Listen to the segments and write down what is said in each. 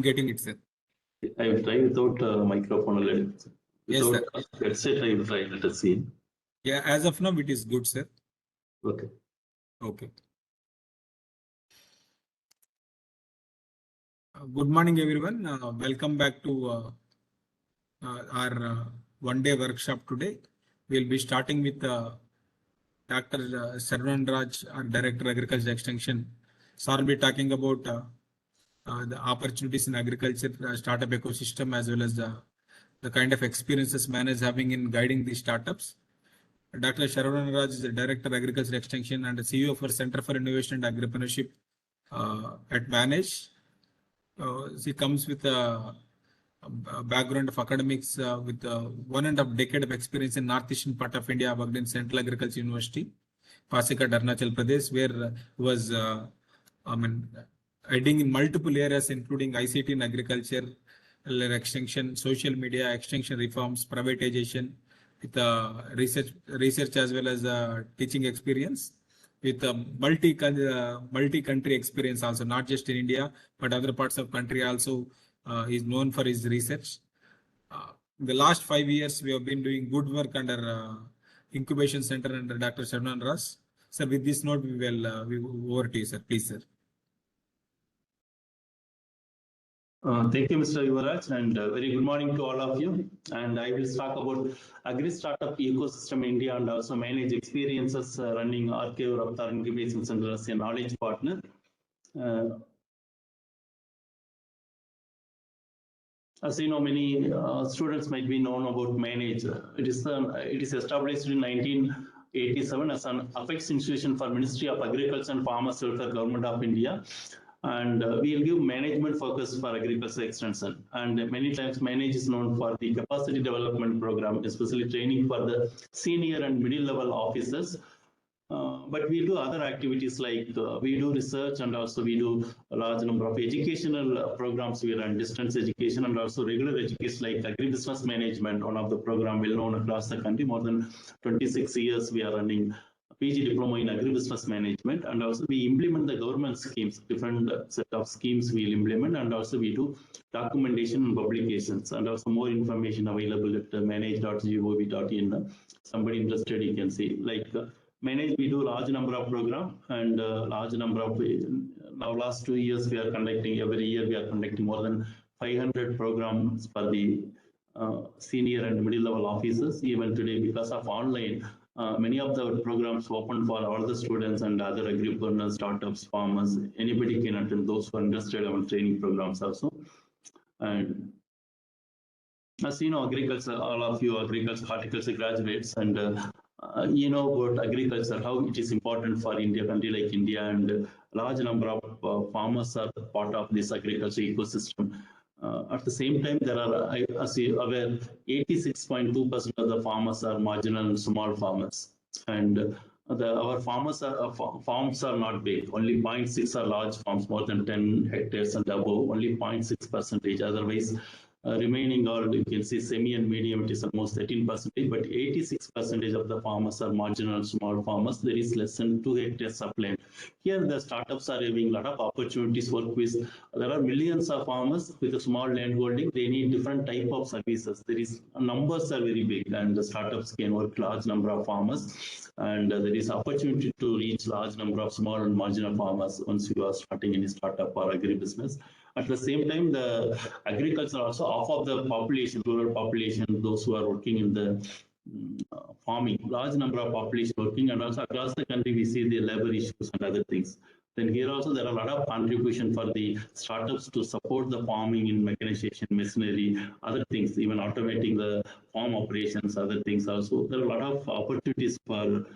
Getting it, sir. I will try without microphone. Yes, Without sir. headset, I will try. Let us see. Yeah, as of now, it is good, sir. Okay. Okay. Good morning, everyone. Welcome back to our one-day workshop today. We'll be starting with Dr. Sarvan Raj, our Director Agriculture Extension. So I'll be talking about the opportunities in agriculture startup ecosystem, as well as the kind of experiences man is having in guiding these startups. Dr. Sarvan Raj is the Director Agriculture Extension and the CEO for Center for Innovation and Entrepreneurship at Manage. She comes with a background of academics with 1.5 decade of experience in northeastern part of India, worked in Central Agriculture University, Pasikat, Arunachal Pradesh, where was heading in multiple areas, including ICT in agriculture, extension, social media, extension reforms, privatization, with research as well as teaching experience, with multi-country experience also, not just in India, but other parts of country also. Is known for his research. In the last 5 years, we have been doing good work under incubation center under Dr. Sarvan Raj. Sir, with this note, we will over to you, sir. Please, sir. Thank you, Mr. Yuvaraj, and very good morning to all of you. And I will talk about agri startup ecosystem in India and also manage experiences running RKO Raptar Incubation Center as a knowledge partner. As you know, many students might be known about Manage. It is established in 1987 as an apex institution for Ministry of Agriculture and Farmers Welfare, Government of India. And we will give management focus for agriculture extension. And many times Manage is known for the capacity development program, especially training for the senior and middle level officers. But we do other activities like we do research, and also we do a large number of educational programs. We run distance education and also regular education like agribusiness management, one of the program well known across the country. More than 26 years we are running PG diploma in agribusiness management, and also we implement the government schemes, different set of schemes we will implement, and also we do documentation and publications, and also more information available at manage.gov.in. Somebody interested, you can see like. Manage, we do large number of program and large number of, now last 2 years we are conducting, every year we are conducting more than 500 programs for the senior and middle level officers. Even today, because of online, many of the programs open for all the students and other agripreneurs, startups, farmers, anybody can attend, those who are interested in training programs also. And as you know, agriculture, all of you agriculture, horticulture graduates, and you know about agriculture, how it is important for India, country like India, and a large number of farmers are part of this agriculture ecosystem. At the same time, there are, as you are aware, 86.2% of the farmers are marginal and small farmers, and our farms are not big. Only 0.6 are large farms, more than 10 hectares and above. Only 0.6%. Otherwise, remaining all, you can see semi and medium, it is almost 13%, but 86% of the farmers are marginal small farmers. There is less than 2 hectares of land. Here the startups are having a lot of opportunities work with. There are millions of farmers with a small land holding. They need different type of services. There is numbers are very big, and the startups can work large number of farmers, and there is opportunity to reach large number of small and marginal farmers once you are starting any startup or agribusiness. At the same time, the agriculture also, half of the population, rural population, those who are working in the farming, large number of population working, and also across the country we see the labor issues and other things. Then here also there are a lot of contribution for the startups to support the farming in mechanization, machinery, other things, even automating the farm operations, other things also. There are a lot of opportunities for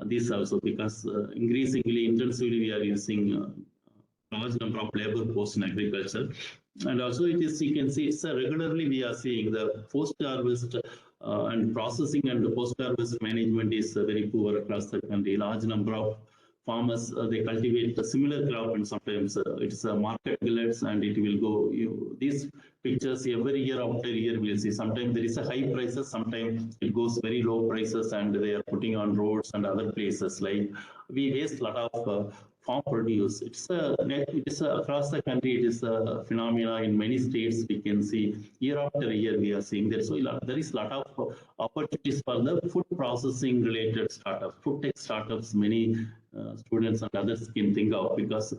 this also, because increasingly intensively we are using large number of labor force in agriculture. And also it is, you can see, it's regularly we are seeing the post-harvest and processing and the post-harvest management is very poor across the country. Large number of farmers, they cultivate a similar crop, and sometimes it's a market gillets, and it will go, these pictures every year after year we'll see. Sometimes there is a high prices, sometimes it goes very low prices, and they are putting on roads and other places. Like we waste a lot of farm produce. It is across the country. It is a phenomena in many states. We can see year after year we are seeing that. So there is a lot of opportunities for the food processing related startups, food tech startups. Many students and others can think of, because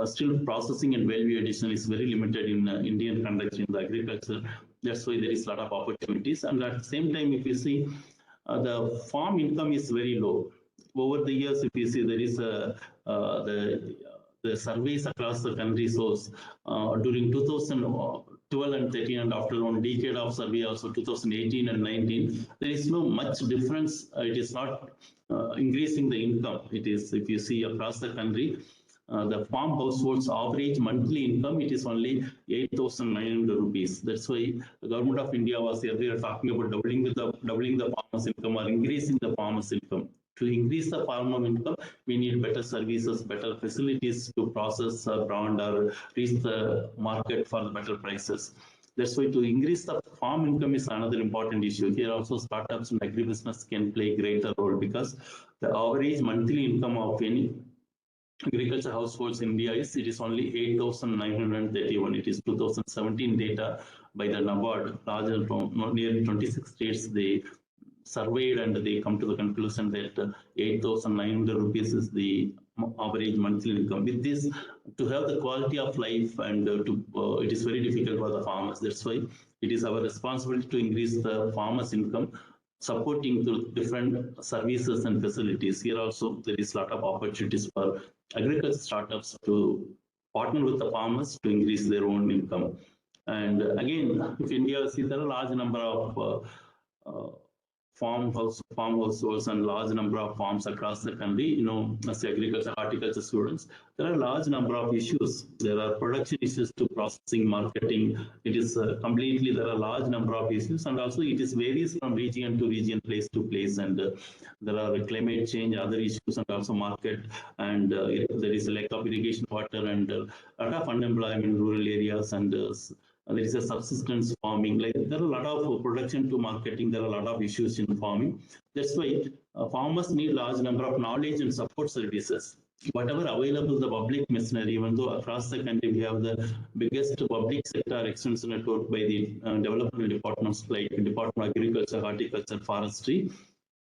still processing and value addition is very limited in Indian context in the agriculture. That's why there is a lot of opportunities. And at the same time, if you see, the farm income is very low. Over the years, if you see, there is the surveys across the country shows during 2012 and 13, and after one decade of survey, also 2018 and 19, there is no much difference. It is not increasing the income. It is, if you see across the country, the farm households average monthly income, it is only 8,900 rupees. That's why the government of India was earlier talking about doubling the farmers' income or increasing the farmers' income. To increase the farmer income, we need better services, better facilities to process, brand, or reach the market for the better prices. That's why to increase the farm income is another important issue. Here also startups and agribusiness can play a greater role, because the average monthly income of any agriculture households in India is only 8,931. It is 2017 data by the NABARD. Larger from nearly 26 states they surveyed, and they come to the conclusion that 8,900 rupees is the average monthly income. With this, to have the quality of life, and it is very difficult for the farmers. That's why it is our responsibility to increase the farmers' income, supporting through different services and facilities. Here also there is a lot of opportunities for agriculture startups to partner with the farmers to increase their own income. And again, if India sees there are a large number of farm households and large number of farms across the country, as agriculture, horticulture students, there are a large number of issues. There are production issues to processing, marketing. It is completely, there are a large number of issues, and also it is varies from region to region, place to place, and there are climate change, other issues, and also market, and there is a lack of irrigation water, and a lot of unemployment in rural areas, and there is a subsistence farming. Like there are a lot of production to marketing. There are a lot of issues in farming. That's why farmers need large number of knowledge and support services. Whatever available, the public machinery, even though across the country we have the biggest public sector extension network by the development departments like Department of Agriculture, Horticulture, Forestry,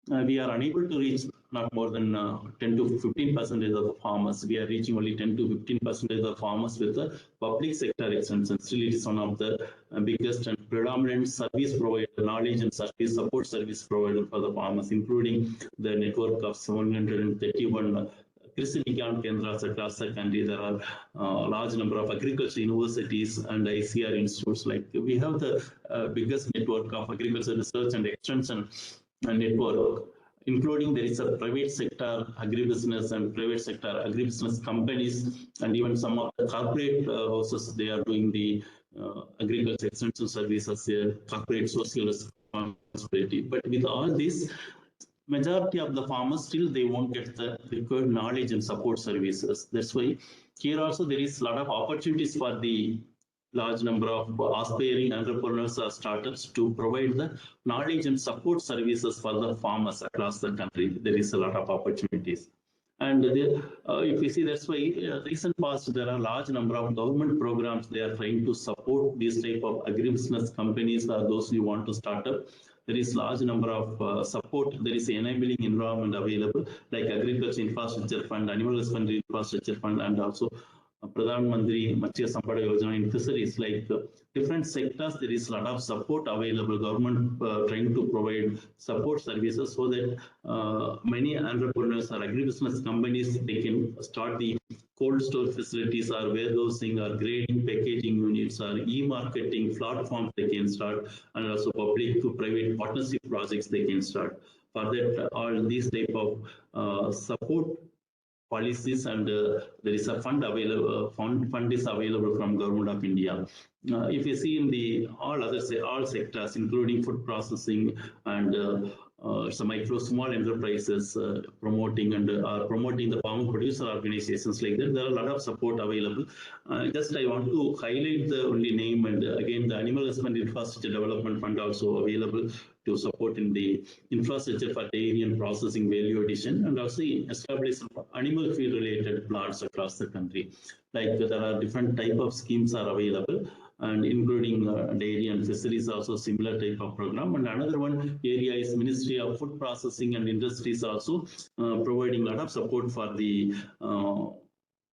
we are unable to reach not more than 10 to 15% of the farmers. We are reaching only 10 to 15% of the farmers with the public sector extension. Still, it is one of the biggest and predominant service provider, knowledge and service support service provider for the farmers, including the network of 731 Krishi Vigyan Kendras across the country. There are a large number of agriculture universities and ICR institutes. Like we have the biggest network of agriculture research and extension network, including there is a private sector agribusiness and private sector agribusiness companies, and even some of the corporate houses, they are doing the agriculture extension services, corporate social responsibility. But with all this, majority of the farmers still they won't get the required knowledge and support services. That's why here also there is a lot of opportunities for the large number of aspiring entrepreneurs or startups to provide the knowledge and support services for the farmers across the country. There is a lot of opportunities. And if you see, that's why recent past, there are a large number of government programs. They are trying to support these type of agribusiness companies or those who want to start up. There is large number of support. There is enabling environment available, like Agriculture Infrastructure Fund, Animal Husbandry Infrastructure Fund, and also Pradhan Mantri Matsya Sampada Yojana in fisheries. Like different sectors, there is a lot of support available. Government trying to provide support services so that many entrepreneurs or agribusiness companies, they can start the cold store facilities or warehousing or grading packaging units or e-marketing platforms they can start, and also public to private partnership projects they can start. For that, all these type of support policies, and there is a fund available. Fund is available from Government of India. If you see in the all sectors, including food processing and some micro small enterprises promoting and promoting the farmer producer organizations like that, there are a lot of support available. Just I want to highlight the only name, and again the Animal Husbandry Infrastructure Development Fund also available to support in the infrastructure for dairy and processing value addition, and also establish animal feed related plants across the country. Like there are different type of schemes are available, and including dairy and fisheries also similar type of program. And another one area is Ministry of Food Processing and Industries also providing a lot of support for the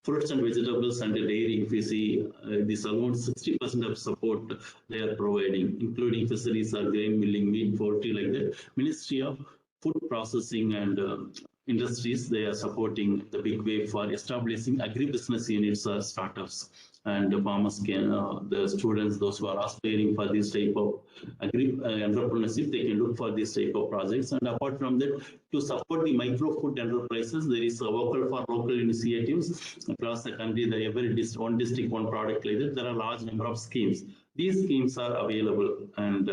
fruits and vegetables and dairy. If you see this almost 60% of support they are providing, including fisheries or grain milling, meat, poultry, like that. Ministry of Food Processing and Industries, they are supporting the big wave for establishing agribusiness units or startups. And the farmers can, the students, those who are aspiring for this type of entrepreneurship, they can look for this type of projects. And apart from that, to support the micro food enterprises, there is a vocal for local initiatives across the country. There every one district, one product like that. There are a large number of schemes. These schemes are available, and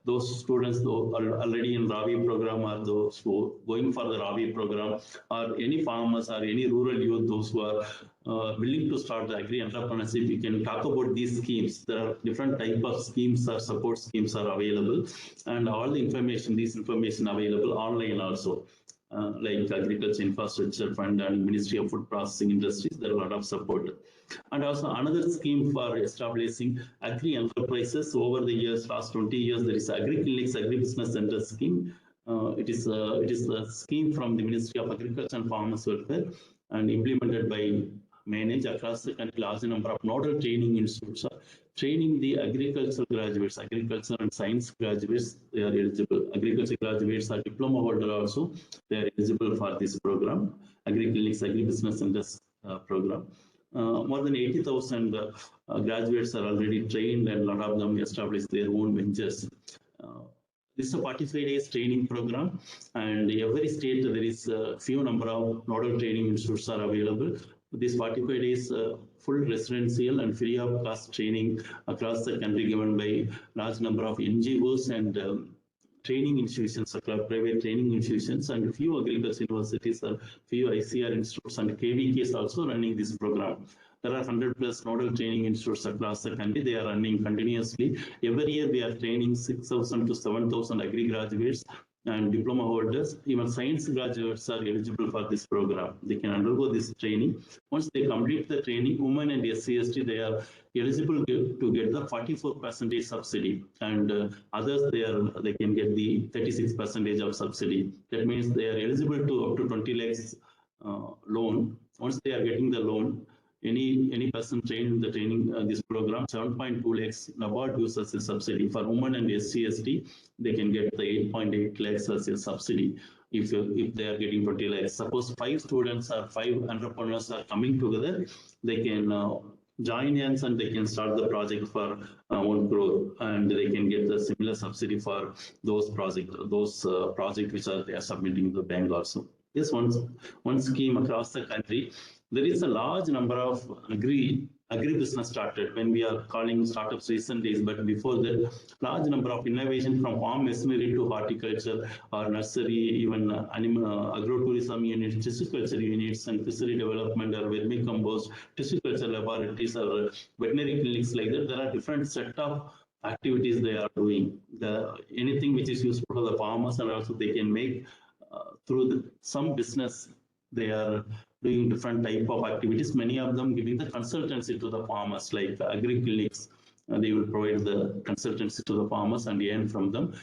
those students who are already in Ravi program, or those who are going for the Ravi program, or any farmers or any rural youth, those who are willing to start the agri entrepreneurship, we can talk about these schemes. There are different type of schemes or support schemes are available, and all the information, this information available online also. Like Agriculture Infrastructure Fund and Ministry of Food Processing Industries, there are a lot of support. And also another scheme for establishing agri enterprises. Over the years, last 20 years, there is Agri Clinics, Agri Business Center scheme. It is a scheme from the Ministry of Agriculture and Farmers Welfare, and implemented by manage across the country. Large number of nodal training institutes are training the agricultural graduates, agriculture and science graduates. They are eligible. Agriculture graduates are diploma holder also. They are eligible for this program. Agri Clinics, Agri Business Centers program. More than 80,000 graduates are already trained, and a lot of them established their own ventures. This is a 45 days training program, and every state there is a few number of nodal training institutes are available. This 45 days full residential and free of cost training across the country given by large number of NGOs and training institutions, private training institutions, and few agriculture universities, few ICR institutes and KVKs also running this program. There are 100+ nodal training institutes across the country. They are running continuously. Every year we are training 6,000 to 7,000 agri graduates and diploma holders. Even science graduates are eligible for this program. They can undergo this training. Once they complete the training, women and SC/ST, they are eligible to get the 44% subsidy, and others they can get the 36% of subsidy. That means they are eligible to up to 20 lakhs loan. Once they are getting the loan, any person trained in the training this program, 7.2 lakhs NABARD uses a subsidy. For women and SC/ST, they can get the 8.8 lakhs as a subsidy if they are getting 20 lakhs. Suppose 5 students or 5 entrepreneurs are coming together, they can join hands and they can start the project for own growth, and they can get the similar subsidy for those projects which they are submitting to the bank also. This one scheme across the country. There is a large number of agri-business started when we are calling startups recent days, but before that, large number of innovation from farm machinery to horticulture or nursery, even animal agrotourism units, tissue units, and fishery development or vermicompost, tissue laboratories or veterinary clinics like that. There are different set of activities they are doing. Anything which is useful for the farmers, and also they can make through some business. They are doing different type of activities, many of them giving the consultancy to the farmers, like agri clinics. They will provide the consultancy to the farmers and earn from them.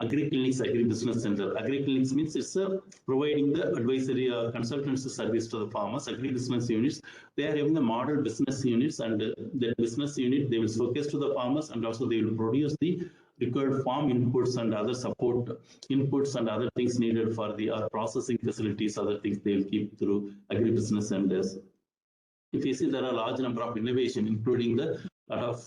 Agri clinics, agri business center. Agri clinics means it's providing the advisory consultancy service to the farmers. Agri business units, they are having the model business units, and that business unit they will showcase to the farmers, and also they will produce the required farm inputs and other support inputs and other things needed for the processing facilities, other things they will keep through agribusiness centers. If you see, there are a large number of innovation, including the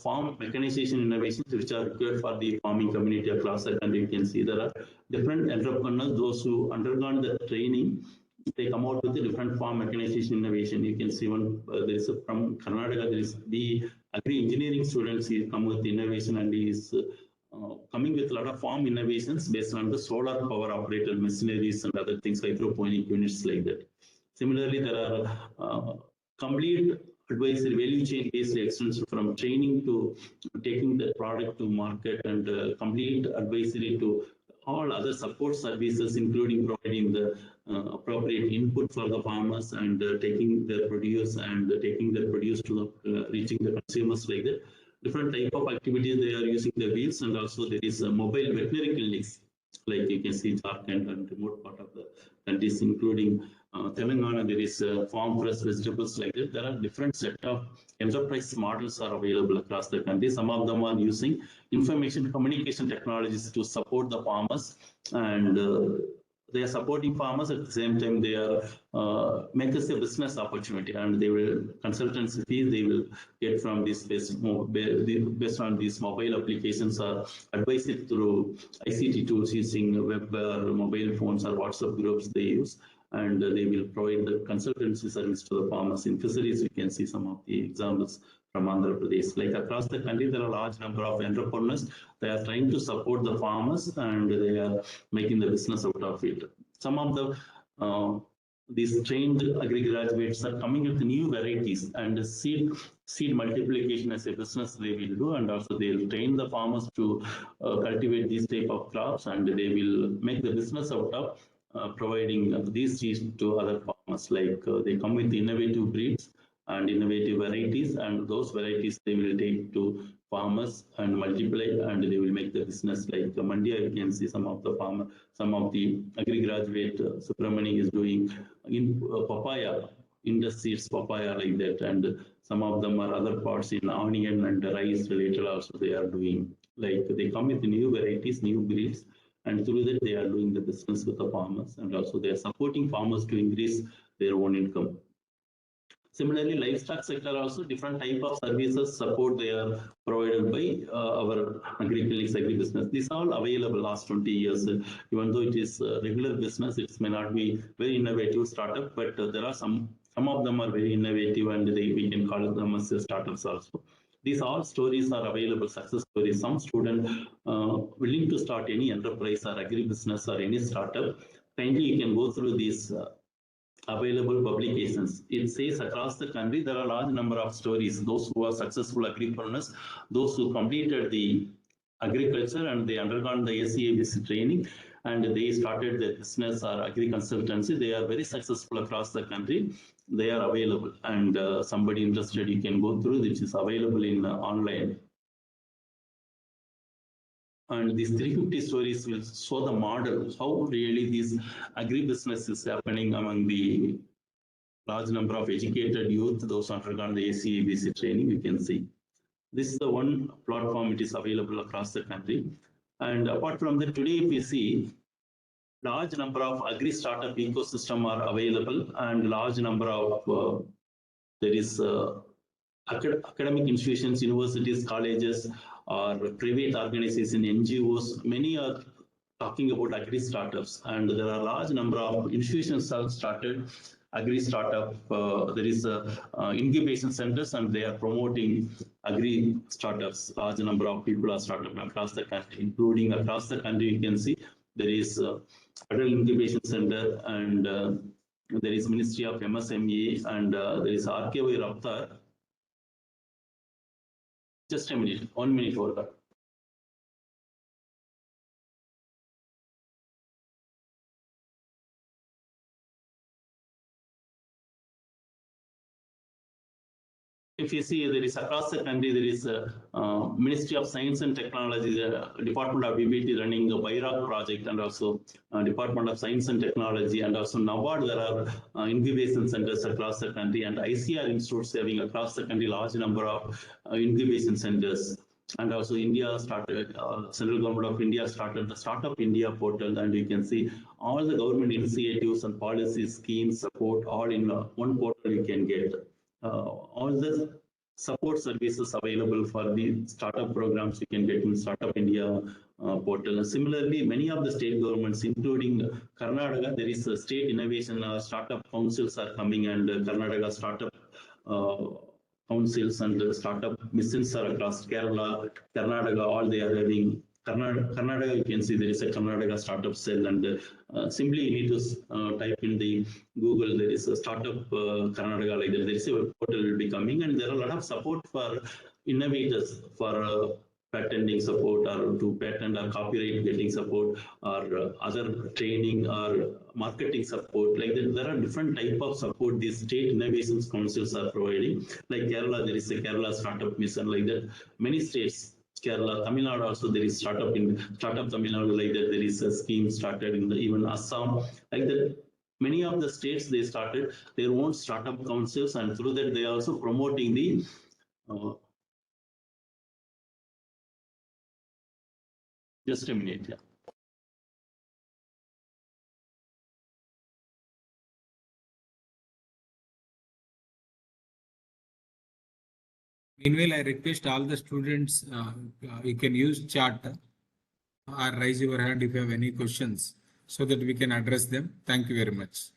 farm mechanization innovations which are required for the farming community across the country. You can see there are different entrepreneurs, those who undergone the training, they come out with a different farm mechanization innovation. You can see one, there is from Karnataka, there is the agri engineering students, he come with innovation, and he is coming with a lot of farm innovations based on the solar power operated machineries and other things, hydroponic units like that. Similarly, there are complete advisory value chain based extension from training to taking the product to market, and complete advisory to all other support services, including providing the appropriate input for the farmers and taking their produce and taking their produce to the reaching the consumers like that. Different type of activities they are using the wheels, and also there is a mobile veterinary clinics, like you can see Jharkhand and remote part of the countries, including Telangana. There is farm fresh vegetables like that. There are different set of enterprise models are available across the country. Some of them are using information communication technologies to support the farmers, and they are supporting farmers at the same time. They are make us a business opportunity, and they will consultancy fees they will get from this based on these mobile applications or advice it through ICT tools using web or mobile phones or WhatsApp groups they use, and they will provide the consultancy service to the farmers. In fisheries, you can see some of the examples from Andhra Pradesh. Like across the country, there are a large number of entrepreneurs. They are trying to support the farmers, and they are making the business out of it. Some of the these trained agri graduates are coming with new varieties and seed multiplication as a business they will do, and also they will train the farmers to cultivate these type of crops, and they will make the business out of providing these seeds to other farmers. Like they come with innovative breeds and innovative varieties, and those varieties they will take to farmers and multiply, and they will make the business. Like Mandia, you can see some of the farmer, some of the agri graduate Subramani is doing in papaya, industries papaya like that, and some of them are other parts in onion and rice related also they are doing. Like they come with new varieties, new breeds, and through that they are doing the business with the farmers, and also they are supporting farmers to increase their own income. Similarly, livestock sector also different type of services support they are provided by our agri clinics, agri business. These are all available last 20 years. Even though it is regular business, it may not be very innovative startup, but there are some of them are very innovative, and we can call them as startups also. These all stories are available, success stories. Some student willing to start any enterprise or agri business or any startup, kindly you can go through these available publications. It says across the country there are a large number of stories. Those who are successful agripreneurs, those who completed the agriculture and they undergone the ACABC training and they started their business or agri consultancy, they are very successful across the country. They are available, and somebody interested, you can go through, which is available in online. And these 350 stories will show the model, how really this agribusiness is happening among the large number of educated youth, those undergone the ACABC training, you can see. This is the one platform, it is available across the country. And apart from that, today if we see, large number of agri startup ecosystem are available, and large number of there is academic institutions, universities, colleges, or private organizations, NGOs. Many are talking about agri startups, and there are a large number of institutions have started agri startup. There is incubation centers, and they are promoting agri startups. Large number of people are starting across the country, including across the country. You can see there is Federal Incubation Center, and there is Ministry of MSME, and there is RKY Raftar. Just a minute, 1 minute for that. If you see, there is across the country, there is a Ministry of Science and Technology, the Department of BBT running the BIRAC project, and also Department of Science and Technology, and also NABARD. There are incubation centers across the country, and ICR institutes having across the country large number of incubation centers. And also India started, Central Government of India started the Startup India portal, and you can see all the government initiatives and policy schemes support all in one portal you can get. All the support services available for the startup programs you can get in Startup India portal. And similarly, many of the state governments, including Karnataka, there is a state innovation startup councils are coming, and Karnataka startup councils and startup missions are across Kerala, Karnataka, all they are having. Karnataka, you can see there is a Karnataka startup cell, and simply you need to type in the Google, there is a startup Karnataka, like that. There is a portal will be coming, and there are a lot of support for innovators, for patenting support or to patent or copyright getting support or other training or marketing support. Like that, there are different type of support these state innovations councils are providing. Like Kerala, there is a Kerala Startup Mission. Like that, many states, Kerala, Tamil Nadu also there is startup Tamil Nadu. Like that, there is a scheme started in even Assam. Like that, many of the states they started their own startup councils, and through that they are also promoting the just a minute. Yeah. Meanwhile, I request all the students, you can use chat or raise your hand if you have any questions so that we can address them. Thank you very much.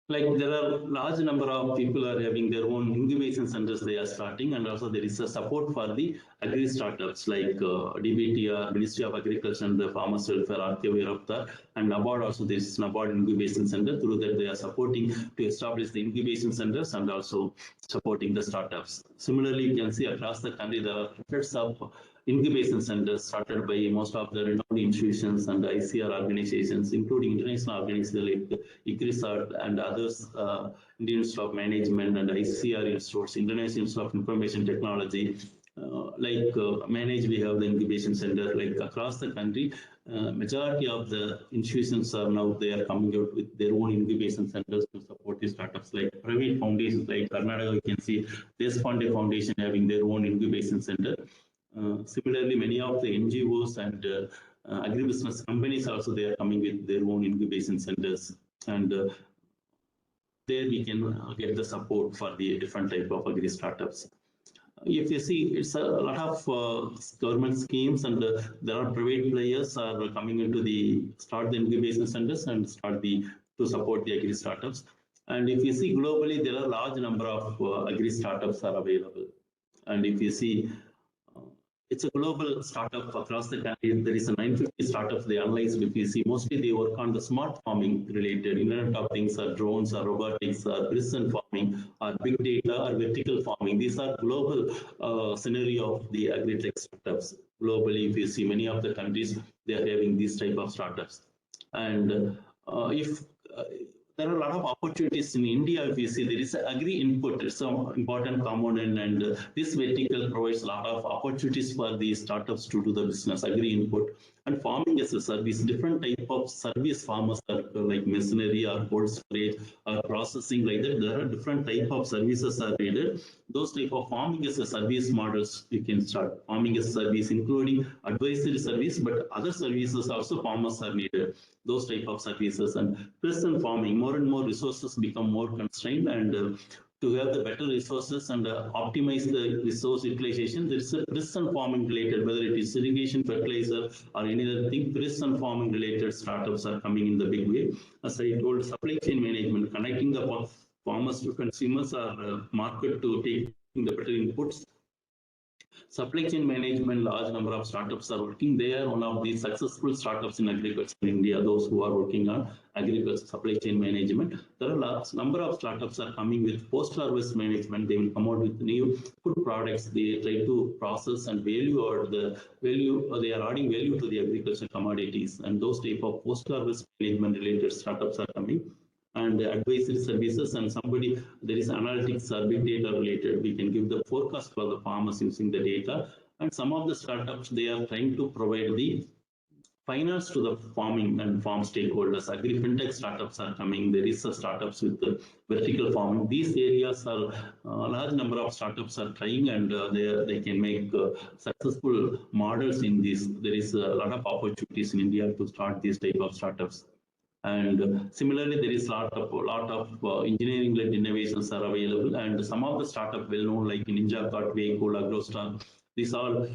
Like there are large number of people are having their own incubation centers they are starting, and also there is a support for the agri startups like DBT, Ministry of Agriculture and the Farmers Welfare, RKV, and NABARD also there is NABARD incubation center. Through that they are supporting to establish the incubation centers and also supporting the startups. Similarly, you can see across the country there are hundreds of incubation centers started by most of the renowned institutions and ICR organizations, including international organizations like ICRISAT and others, Indian Institute of Management and ICR Institutes, International Institute of Information Technology. Manage, we have the incubation center like across the country. Majority of the institutions are now they are coming out with their own incubation centers to support the startups. Like private foundations like Karnataka, you can see Deshpande Foundation having their own incubation center. Similarly, many of the NGOs and agribusiness companies also they are coming with their own incubation centers, and there we can get the support for the different type of agri startups. If you see, it's a lot of government schemes, and there are private players are coming into the start the incubation centers and start to support the agri startups. And if you see globally, there are large number of agri startups are available. And if you see, it's a global startup across the country. There is a 950 startups they analyze. If you see, mostly they work on the smart farming related, Internet of Things, or drones, or robotics, or precision farming, or big data, or vertical farming. These are global scenario of the agri-tech startups. Globally, if you see, many of the countries, they are having these type of startups. And if there are a lot of opportunities in India. If you see, there is agri input, it's an important component, and this vertical provides a lot of opportunities for the startups to do the business, agri input. And farming as a service, different type of service farmers are like machinery or cold storage or processing, like that. There are different type of services are needed. Those type of farming as a service models, you can start farming as a service, including advisory service, but other services also farmers are needed. Those type of services. And precision farming, more and more resources become more constrained, and to have the better resources and optimize the resource utilization, there is a precision farming related, whether it is irrigation, fertilizer, or any other thing, precision farming related startups are coming in the big way. As I told, supply chain management, connecting the farmers to consumers or market to take the better inputs. Supply chain management, large number of startups are working. They are one of the successful startups in agriculture in India, those who are working on agriculture supply chain management. There are large number of startups are coming with post-harvest management. They will come out with new food products. They try to process and value, or the value, or they are adding value to the agriculture commodities. And those type of post-harvest management related startups are coming. And advisory services, and somebody, there is analytics or big data related. We can give the forecast for the farmers using the data. And some of the startups, they are trying to provide the finance to the farming and farm stakeholders. Agri fintech startups are coming. There is a startups with the vertical farming. These areas are a large number of startups are trying, and they can make successful models in this. There is a lot of opportunities in India to start these type of startups. And similarly, there is a lot of engineering-led innovations are available, and some of the startup well known like Ninja Kart, Vehicle, Agrostar. These all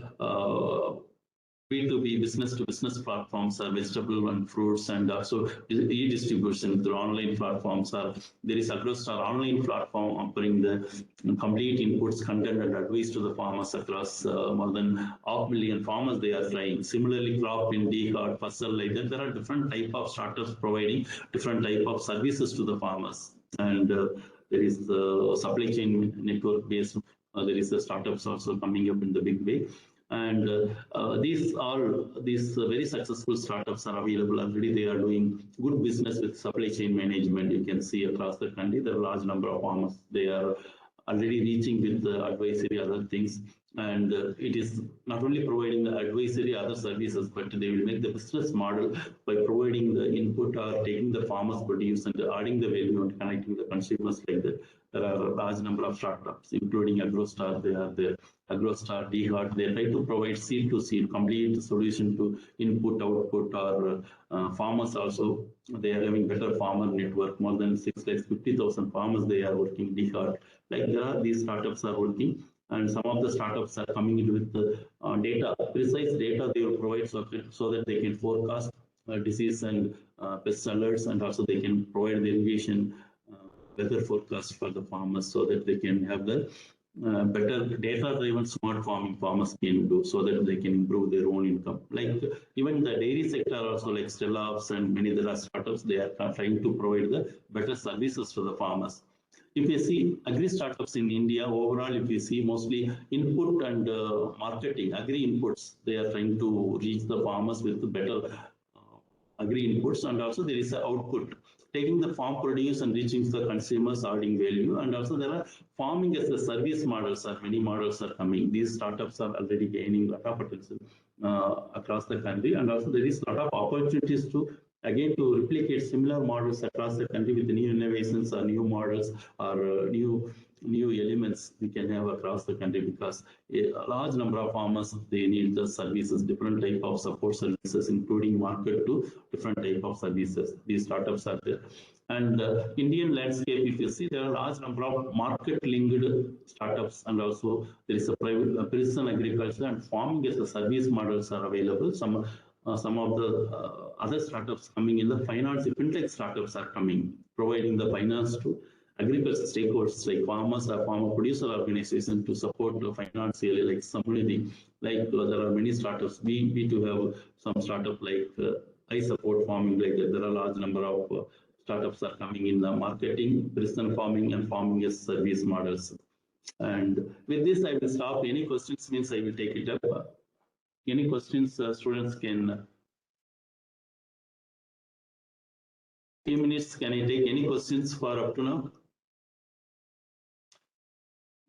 B2B business to business platforms are vegetable and fruits, and also e-distribution through online platforms. There is Agrostar online platform offering the complete inputs, content and advice to the farmers across more than 500,000 farmers they are trying. Similarly, Crop in DCARD, Fasal, like that, there are different type of startups providing different type of services to the farmers. And there is the supply chain network based, there is the startups also coming up in the big way. And these very successful startups are available already. They are doing good business with supply chain management. You can see across the country, there are a large number of farmers. They are already reaching with the advisory, other things. And it is not only providing the advisory, other services, but they will make the business model by providing the input or taking the farmers' produce and adding the value and connecting the consumers like that. There are a large number of startups, including Agrostar. They are there. Agrostar, DCARD, they try to provide seed to seed, complete solution to input, output, or farmers also. They are having better farmer network, more than 650,000 farmers they are working, DCARD. Like there are these startups are working, and some of the startups are coming in with the data, precise data they will provide so that they can forecast disease and pest alerts, and also they can provide the irrigation weather forecast for the farmers so that they can have the better data-driven smart farming farmers can do so that they can improve their own income. Like even the dairy sector also, like Stellops and many other startups, they are trying to provide the better services to the farmers. If you see agri startups in India, overall, if you see mostly input and marketing, agri inputs, they are trying to reach the farmers with better agri inputs, and also there is an output, taking the farm produce and reaching the consumers, adding value. And also there are farming as a service models, many models are coming. These startups are already gaining a lot of potential across the country, and also there is a lot of opportunities to again to replicate similar models across the country with new innovations or new models or new elements we can have across the country, because a large number of farmers, they need the services, different type of support services, including market to different type of services. These startups are there. And Indian landscape, if you see, there are a large number of market-linked startups, and also there is a private precision agriculture and farming as a service models are available. Some of the other startups coming in the finance, fintech startups are coming, providing the finance to agriculture stakeholders like farmers or farmer producer organization to support the financially, like community. Like there are many startups. We do have some startup like I support farming, like that. There are a large number of startups are coming in the marketing, precision farming, and farming as service models. And with this, I will stop. Any questions means I will take it up. Any questions students can. Few minutes, can I take any questions for up to now?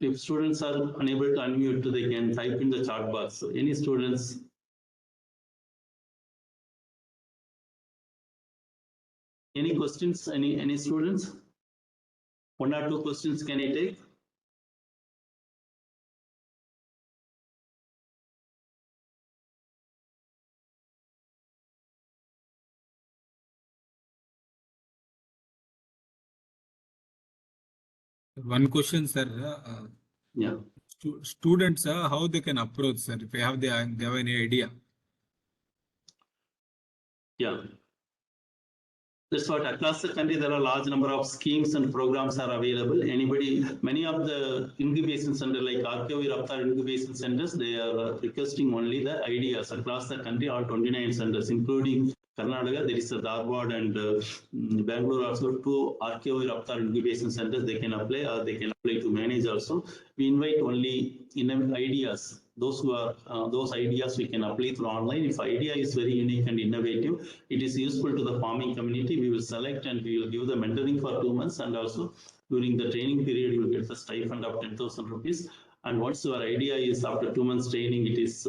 If students are unable to unmute, they can type in the chat box. So any students? Any questions? Any students? One or two questions can I take? One question, sir. Yeah. Students, how they can approach, sir, if they have any idea? Yeah. That's what across the country there are a large number of schemes and programs are available. Many of the incubation center like RKV Raptar incubation centers, they are requesting only the ideas across the country. All 29 centers, including Karnataka, there is a Dharwad and Bangalore also, 2 RKV Raptar incubation centers. They can apply, or they can apply to manage also. We invite only ideas. Those who are those ideas we can apply through online. If idea is very unique and innovative, it is useful to the farming community, we will select and we will give the mentoring for 2 months, and also during the training period you will get the stipend of 10,000 rupees. And once your idea is after 2 months training, it is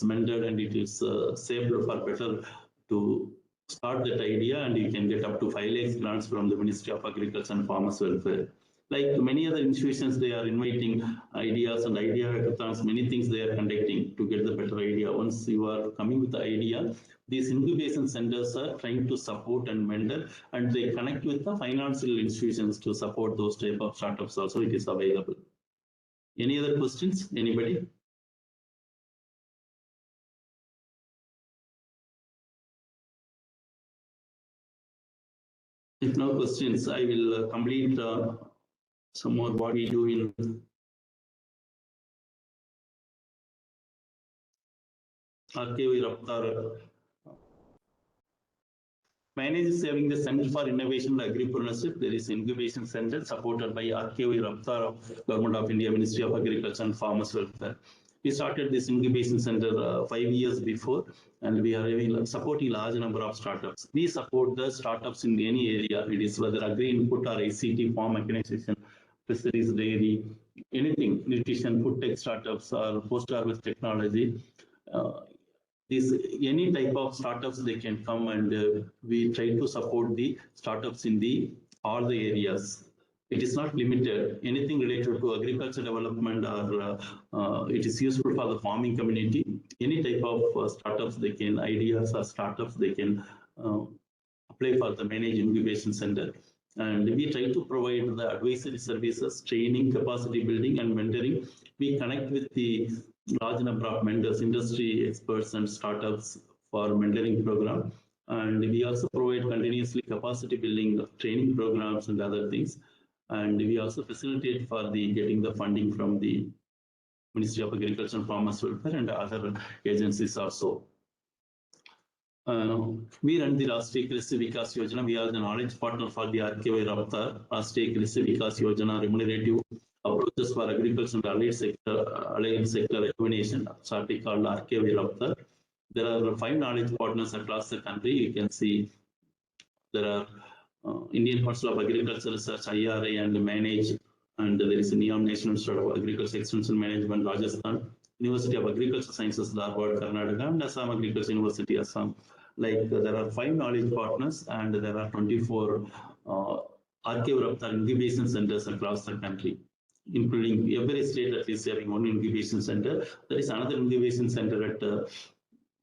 mentored and it is saved for better to start that idea, and you can get up to 5 lakhs grants from the Ministry of Agriculture and Farmers Welfare. Like many other institutions, they are inviting ideas and idea hackathons, many things they are conducting to get the better idea. Once you are coming with the idea, these incubation centers are trying to support and mentor, and they connect with the financial institutions to support those type of startups also. It is available. Any other questions? Anybody? If no questions, I will complete some more what we do in RKV Raptar. Manage is having the Center for Innovation and Agripreneurship. There is incubation center supported by RKV Raptar of Government of India, Ministry of Agriculture and Farmers Welfare. We started this incubation center 5 years before, and we are supporting large number of startups. We support the startups in any area. It is whether agri input or ICT, farm mechanization, fisheries, dairy, anything, nutrition, food tech startups or post-harvest technology. Any type of startups they can come, and we try to support the startups in all the areas. It is not limited. Anything related to agriculture development or it is useful for the farming community. Any type of startups they can, ideas or startups they can apply for the Manage Incubation Center. And we try to provide the advisory services, training, capacity building, and mentoring. We connect with the large number of mentors, industry experts, and startups for mentoring program. And we also provide continuously capacity building, training programs, and other things. And we also facilitate for the getting the funding from the Ministry of Agriculture and Farmers Welfare and other agencies also. We run the Rashtriya Krishi Vikas Yojana. We are the knowledge partner for the RKV Raptar, Rashtriya Krishi Vikas Yojana remunerative approaches for agriculture and allied sector recognition, shortly called RKV Raptar. There are 5 knowledge partners across the country. You can see there are Indian Council of Agriculture Research, IRA, and Manage, and there is a NIAM, National Institute of Agriculture Extension Management, Rajasthan, University of Agriculture Sciences, Dharwad, Karnataka, and Assam Agriculture University, Assam. Like there are 5 knowledge partners, and there are 24 RKV Raptar incubation centers across the country, including every state at least having one incubation center. There is another incubation center at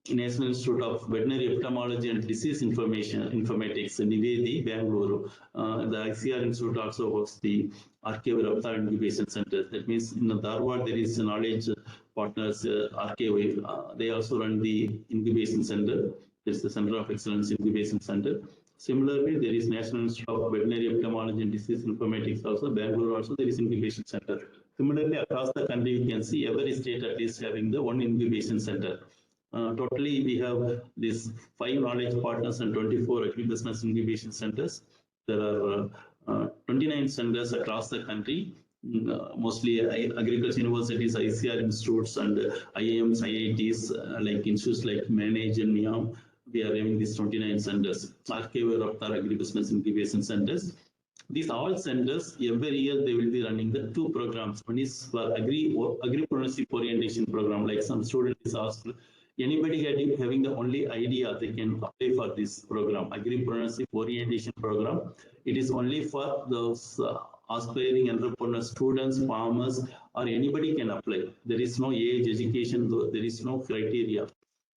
National Institute of Veterinary Ophthalmology and Disease Informatics in Nivedi, Bangalore. The ICR Institute also hosts the RKV Raptar Incubation Center. That means in Dharwad there is knowledge partners, RKV. They also run the incubation center. There's the Center of Excellence Incubation Center. Similarly, there is National Institute of Veterinary Ophthalmology and Disease Informatics also. Bangalore also there is incubation center. Similarly, across the country, you can see every state at least having the one incubation center. Totally, we have these 5 knowledge partners and 24 agribusiness incubation centers. There are 29 centers across the country, mostly agriculture universities, ICR institutes, and IIMs, IITs, like institutes like Manage and NIAM. We are having these 29 centers, RKV Raptar agribusiness incubation centers. These all centers, every year they will be running the 2 programs. One is for agripreneurship orientation program, like some student is asked. Anybody having the only idea, they can apply for this program, agripreneurship orientation program. It is only for those aspiring entrepreneurs, students, farmers, or anybody can apply. There is no age, education, there is no criteria.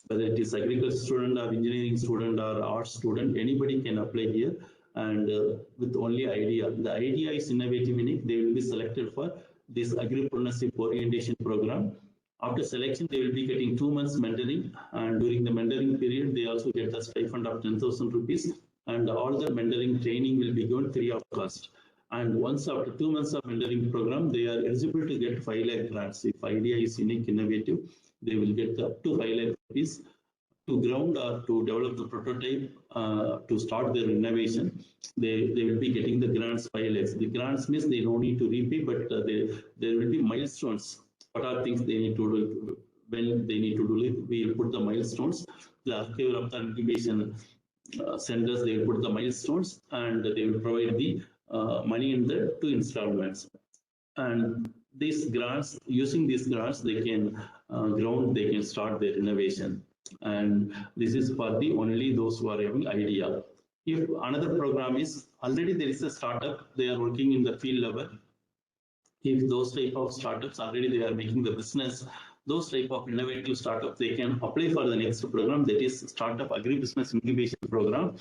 Whether it is agriculture student or engineering student or arts student, anybody can apply here. And with only idea. The idea is innovative, meaning they will be selected for this agripreneurship orientation program. After selection, they will be getting 2 months mentoring, and during the mentoring period, they also get a stipend of 10,000 rupees, and all the mentoring training will be given free of cost. And once after 2 months of mentoring program, they are eligible to get 5 lakh grants. If idea is unique, innovative, they will get up to 5 lakh rupees to ground or to develop the prototype, to start their innovation. They will be getting the grants 5 lakhs. The grants means they don't need to repay, but there will be milestones. What are things they need to do, when they need to do it? We will put the milestones. The RKV Raptar incubation centers, they will put the milestones, and they will provide the money in the 2 installments. And these grants, using these grants, they can ground, they can start their innovation. And this is for the only those who are having idea. If another program is already there is a startup, they are working in the field level. If those type of startups already they are making the business, those type of innovative startups, they can apply for the next program, that is Startup Agribusiness Incubation Program.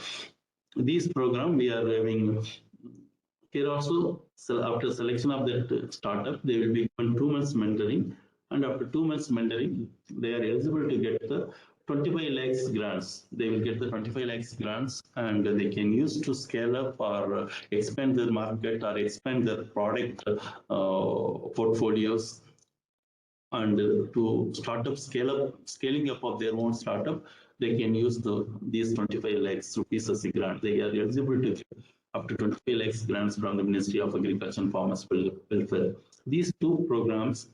This program we are having here also. So after selection of that startup, they will be given 2 months mentoring, and after 2 months mentoring, they are eligible to get the 25 lakhs grants. They will get the 25 lakhs grants and they can use to scale up or expand their market or expand their product portfolios and to scaling up of their own startup. They can use these 25 lakhs rupees as a grant. They are eligible to get up to 25 lakhs grants from the Ministry of Agriculture and Farmers Welfare. These two programs,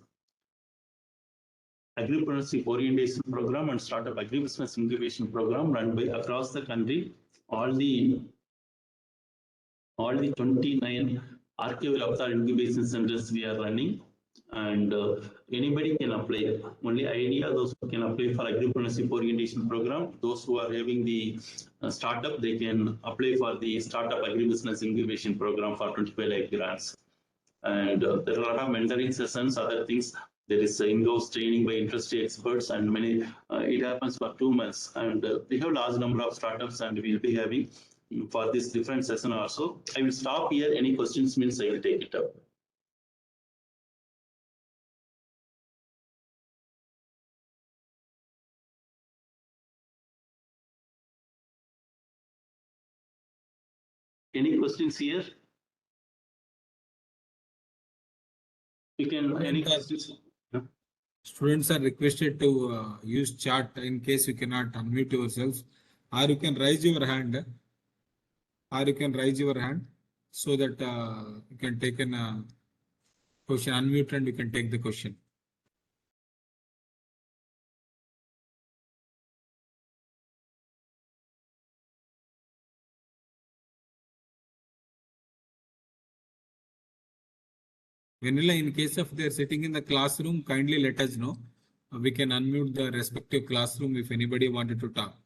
Agripreneurship Orientation Program and Startup Agribusiness Incubation Program, run by across the country. All the 29 archival avatar incubation centers we are running, and anybody can apply. Only idea those who can apply for Agripreneurship Orientation Program. Those who are having the startup, they can apply for the Startup Agribusiness Incubation Program for 25 lakh grants. And there are a lot of mentoring sessions, other things. There is in-house training by industry experts, and many. It happens for 2 months, and we have large number of startups, and we will be having for this different session also. I will stop here. Any questions means I will take it up. Any questions here? You can, any questions? Students are requested to use chat in case you cannot unmute yourselves, or you can raise your hand, so that you can take a question, unmute, and you can take the question. Vanilla, in case of they are sitting in the classroom, kindly let us know. We can unmute the respective classroom if anybody wanted to talk.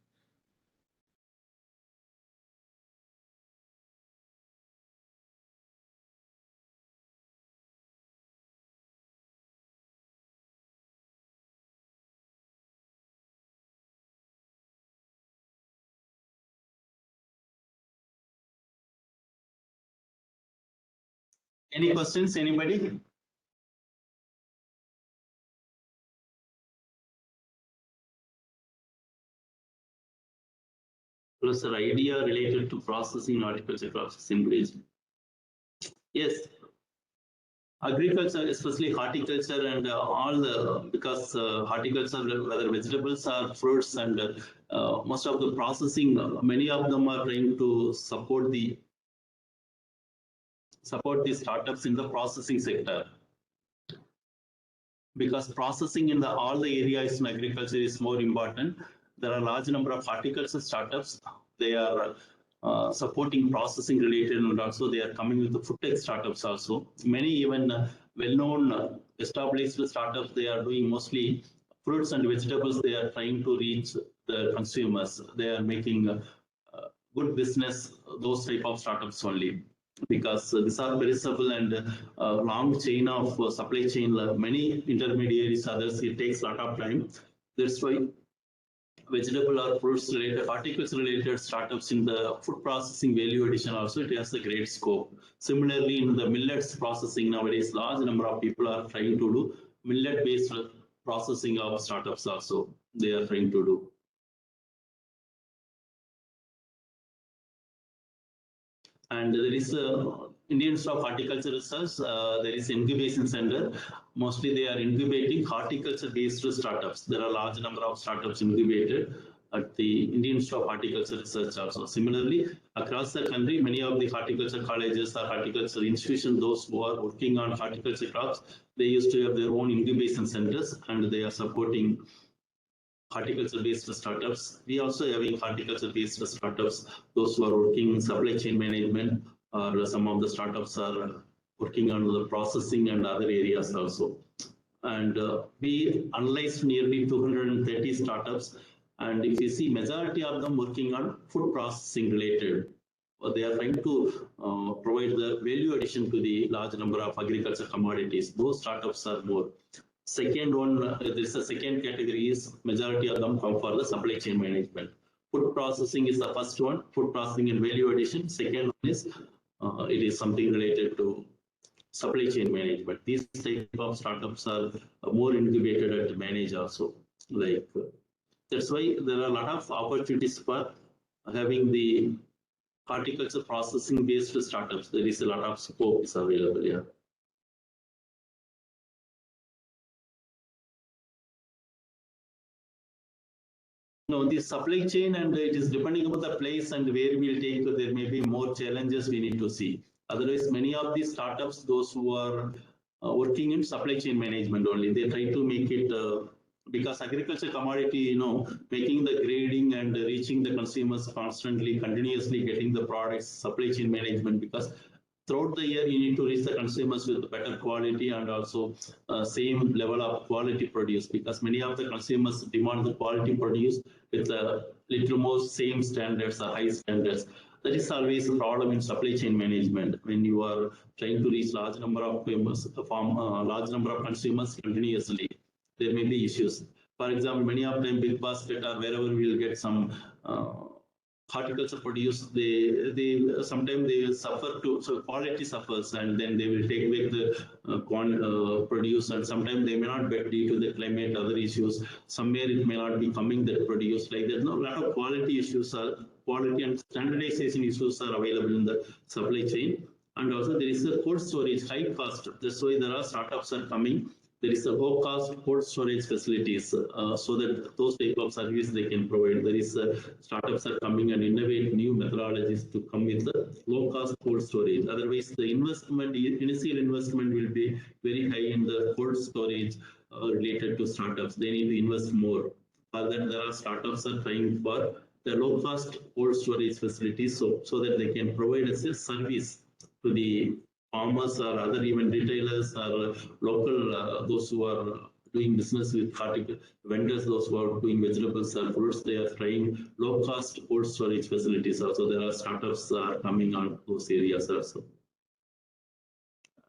Any questions, anybody? Professor, idea related to processing, horticulture processing bridge. Yes. Agriculture, especially horticulture and all the, because horticulture, whether vegetables or fruits, and most of the processing, many of them are trying to support the startups in the processing sector. Because processing in all the areas in agriculture is more important. There are a large number of horticulture startups. They are supporting processing related, and also they are coming with the food tech startups also. Many even well-known established startups, they are doing mostly fruits and vegetables. They are trying to reach the consumers. They are making good business, those type of startups only. Because these are perishable and long chain of supply chain, many intermediaries, others, it takes a lot of time. That's why vegetable or fruits related, horticulture related startups in the food processing value addition also, it has a great scope. Similarly, in the millets processing nowadays, large number of people are trying to do millet based processing of startups also, they are trying to do. And there is Indian Institute of Horticulture Research, there is incubation center. Mostly they are incubating horticulture based startups. There are large number of startups incubated at the Indian Institute of Horticulture Research also. Similarly, across the country, many of the horticulture colleges or horticulture institutions, those who are working on horticulture crops, they used to have their own incubation centers, and they are supporting horticulture based startups. We also having horticulture based startups, those who are working in supply chain management, or some of the startups are working on the processing and other areas also. And we analyzed nearly 230 startups, and if you see, majority of them working on food processing related. They are trying to provide the value addition to the large number of agriculture commodities. Those startups are more. Second one, there is a second category, is majority of them come for the supply chain management. Food processing is the first one, food processing and value addition. Second one is, it is something related to supply chain management. These type of startups are more incubated at Manage also. Like That's why there are a lot of opportunities for having the horticulture processing based startups. There is a lot of scope is available here. No, the supply chain, and it is depending upon the place and where we'll take, there may be more challenges we need to see. Otherwise, many of these startups, those who are working in supply chain management only, they try to make it because agriculture commodity, making the grading and reaching the consumers constantly, continuously getting the products, supply chain management, because throughout the year you need to reach the consumers with better quality and also same level of quality produce, because many of the consumers demand the quality produce with a little more same standards or high standards. That is always a problem in supply chain management when you are trying to reach large number of large number of consumers continuously. There may be issues. For example, many of them big basket or wherever we will get some horticulture produce, they sometimes they will suffer to, so quality suffers, and then they will take back the produce, and sometimes they may not get due to the climate, other issues. Somewhere it may not be coming that produce. Like there's no lot of quality issues, quality and standardization issues are available in the supply chain. And also there is a cold storage, high cost. That's why there are startups are coming. There is a low cost cold storage facilities so that those type of service they can provide. There is startups are coming and innovate new methodologies to come with the low cost cold storage. Otherwise, the investment, initial investment will be very high in the cold storage related to startups. They need to invest more. For that, there are startups are trying for the low cost cold storage facilities so that they can provide us a service to the farmers or other even retailers or local those who are doing business with vendors, those who are doing vegetables or fruits, they are trying low cost cold storage facilities. Also, there are startups coming on those areas also.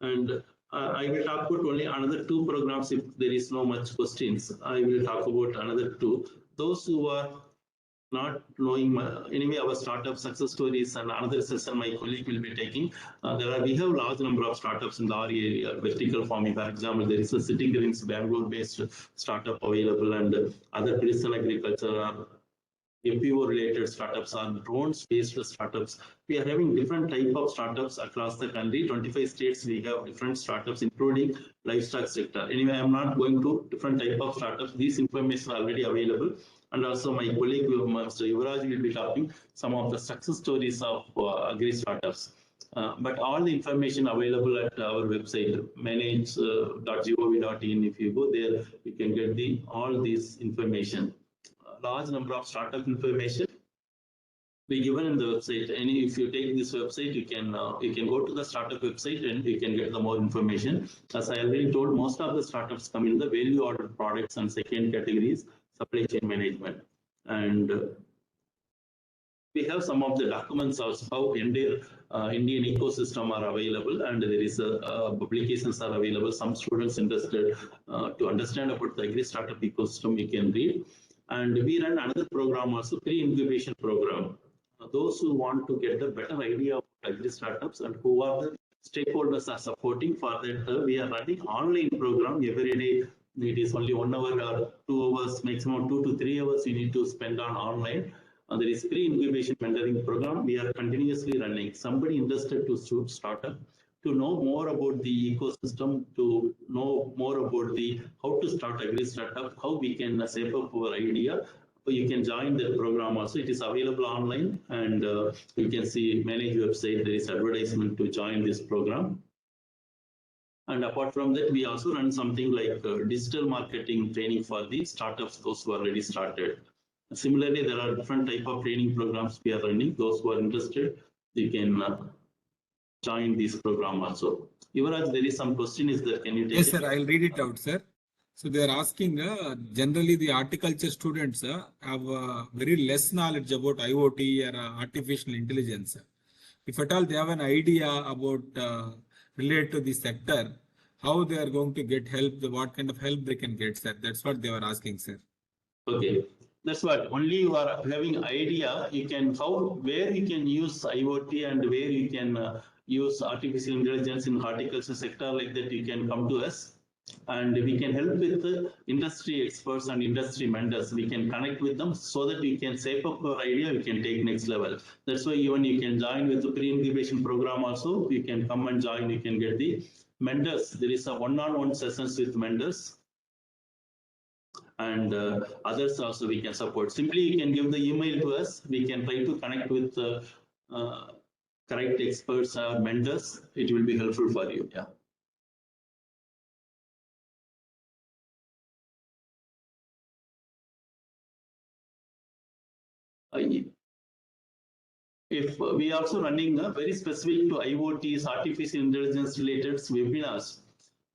And I will talk about only another two programs if there is no much questions. I will talk about another two. Those who are not knowing anyway our startup success stories, and another session my colleague will be taking. We have large number of startups in the area. Vertical farming, for example, there is a City Greens Bangalore based startup available, and other precision agriculture or FPO related startups are drones based startups. We are having different type of startups across the country. 25 states we have different startups, including livestock sector. Anyway, I'm not going to different type of startups. These information are already available. And also my colleague, Mr. Yuvraj, will be talking some of the success stories of agri startups. But all the information available at our website, manage.gov.in. If you go there, you can get all this information. Large number of startup information be given in the website. And if you take this website, you can go to the startup website and you can get the more information. As I already told, most of the startups come in the value ordered products and second categories, supply chain management. And we have some of the documents also how Indian ecosystem are available, and there is publications are available. Some students interested to understand about the agri startup ecosystem, you can read. And we run another program also, pre-incubation program. Those who want to get the better idea of agri startups and who are the stakeholders are supporting for that, we are running online program every day. It is only 1 hour or 2 hours, maximum 2 to 3 hours you need to spend on online. There is pre-incubation mentoring program we are continuously running. Somebody interested to start up, to know more about the ecosystem, to know more about how to start agri startup, how we can shape up our idea. You can join the program also. It is available online, and you can see Manage website. There is advertisement to join this program. And apart from that, we also run something like digital marketing training for the startups, those who are already started. Similarly, there are different type of training programs we are running. Those who are interested, you can join this program also. Yuvraj, there is some question. Is there? Can you take Yes, it? sir. I'll read it out, sir. So they are asking, generally the horticulture students have very less knowledge about IoT or artificial intelligence. If at all they have an idea about related to the sector, how they are going to get help, what kind of help they can get, sir. That's what they were asking, sir. Okay. That's what, only you are having idea, you can, where you can use IoT and where you can use artificial intelligence in horticulture sector, like that you can come to us. And we can help with the industry experts and industry mentors. We can connect with them so that we can shape up our idea, we can take next level. That's why even you can join with the pre-incubation program also. You can come and join, you can get the mentors. There is a one-on-one sessions with mentors, and others also we can support. Simply you can give the email to us. We can try to connect with correct experts or mentors. It will be helpful for you. Yeah. If we are also running a very specific to IoTs, artificial intelligence related webinars,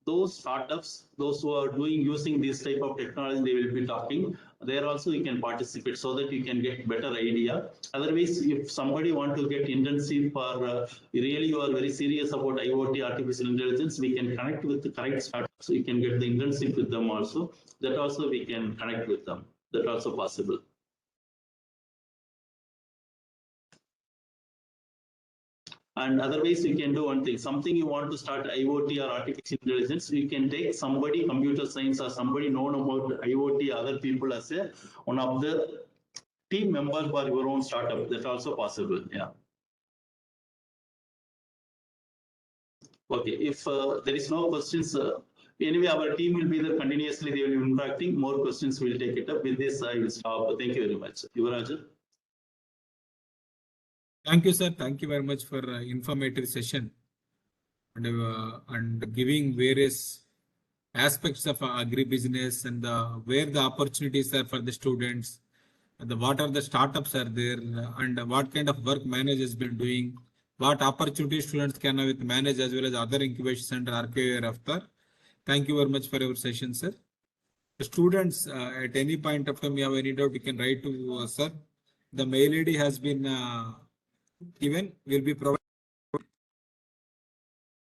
those startups, those who are doing using this type of technology, they will be talking. There also you can participate so that you can get better idea. Otherwise, if somebody want to get intensive for really you are very serious about IoT, artificial intelligence, we can connect with the correct startups. So you can get the internship with them also. That also we can connect with them. That also possible. And otherwise, you can do one thing. Something you want to start IoT or artificial intelligence, you can take somebody computer science or somebody known about IoT, other people as a one of the team members for your own startup. That's also possible. Yeah. Okay. If there is no questions, anyway, our team will be there continuously. They will be interacting. More questions will take it up. With this, I will stop. Thank you very much. Yuvraj. Thank you, sir. Thank you very much for informative session and giving various aspects of agribusiness and where the opportunities are for the students, what are the startups are there, and what kind of work manage has been doing, what opportunities students can have with manage as well as other incubation center RKO after. Thank you very much for your session, sir. The students, at any point of time, you have any doubt, you can write to sir. The mail ID has been given, will be provided.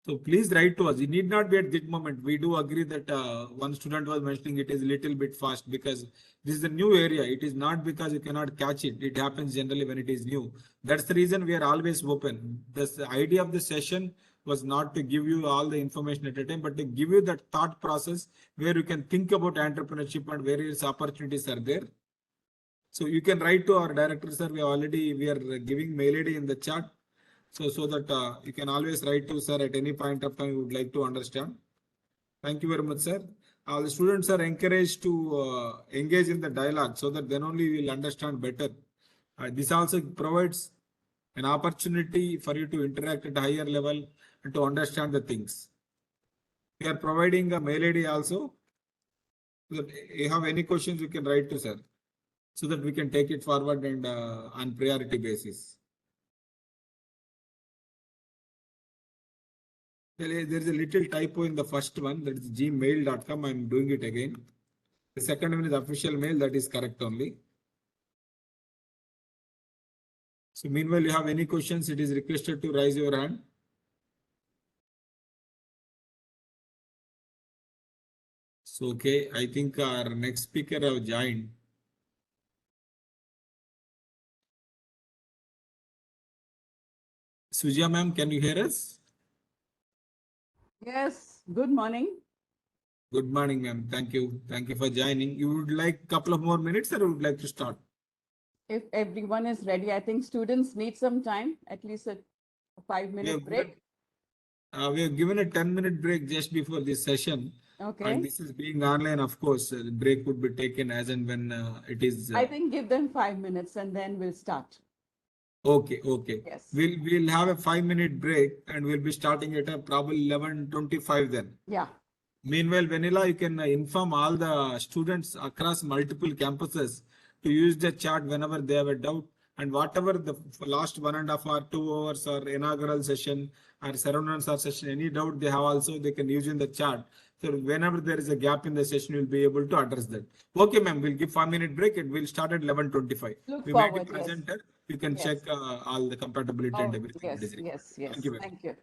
So please write to us. It need not be at this moment. We do agree that one student was mentioning it is a little bit fast because this is a new area. It is not because you cannot catch it. It happens generally when it is new. That's the reason we are always open. The idea of the session was not to give you all the information at a time, but to give you that thought process where you can think about entrepreneurship and various opportunities are there. So you can write to our director, sir. We are giving mail ID in the chat. So that you can always write to sir at any point of time you would like to understand. Thank you very much, sir. The students are encouraged to engage in the dialogue so that then only we will understand better. This also provides an opportunity for you to interact at a higher level and to understand the things. We are providing a mail ID also. So that if you have any questions, you can write to sir so that we can take it forward and on priority basis. There is a little typo in the first one, that is gmail.com. I'm doing it again. The second one is official mail, that is correct only. So meanwhile, you have any questions, it is requested to raise your hand. So, okay, I think our next speaker have joined. Sujya ma'am, can you hear us? Yes, good morning. Good morning, ma'am. Thank you. Thank you for joining. You would like a couple of more minutes or would like to start? If everyone is ready, I think students need some time, at least a 5-minute break. We have given a 10-minute break just before this session. Okay. And this is being online, of course, the break would be taken as and when it is. I think give them 5 minutes and then we'll start. Okay, okay. Yes. We'll have a 5-minute break and we'll be starting at probably 11:25 then. Yeah. Meanwhile, Vanilla, you can inform all the students across multiple campuses to use the chat whenever they have a doubt, and whatever the last 1.5 or 2 hours or inaugural session or surroundings or session, any doubt they have also, they can use in the chat. So whenever there is a gap in the session, we'll be able to address that. Okay, ma'am, we'll give 5-minute break and we'll start at 11:25. Look We forward, made it presenter. You can Yes. check all the compatibility and Oh, everything. yes, yes, yes. Thank you very much. Thank you.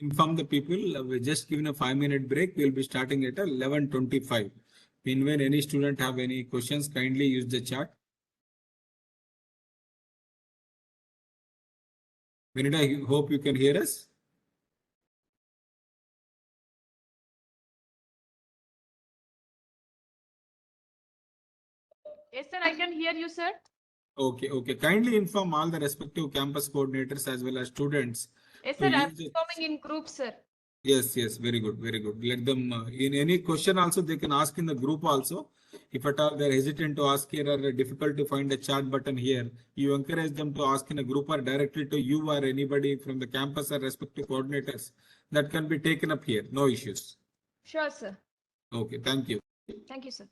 inform the people, we're just giving a 5-minute break. We'll be starting at 11:25. Meanwhile, any student have any questions, kindly use the chat. Vinita, I hope you can hear us. Yes, sir, I can hear you, sir. Okay. Kindly inform all the respective campus coordinators as well as students. Yes, to sir, I'm use the- informing in group, sir. Yes, very good. Let them, in any question also, they can ask in the group also. If at all they're hesitant to ask here or difficult to find a chat button here, you encourage them to ask in a group or directly to you or anybody from the campus or respective coordinators. That can be taken up here, no issues. Sure, sir. Okay, thank you. Thank you, sir.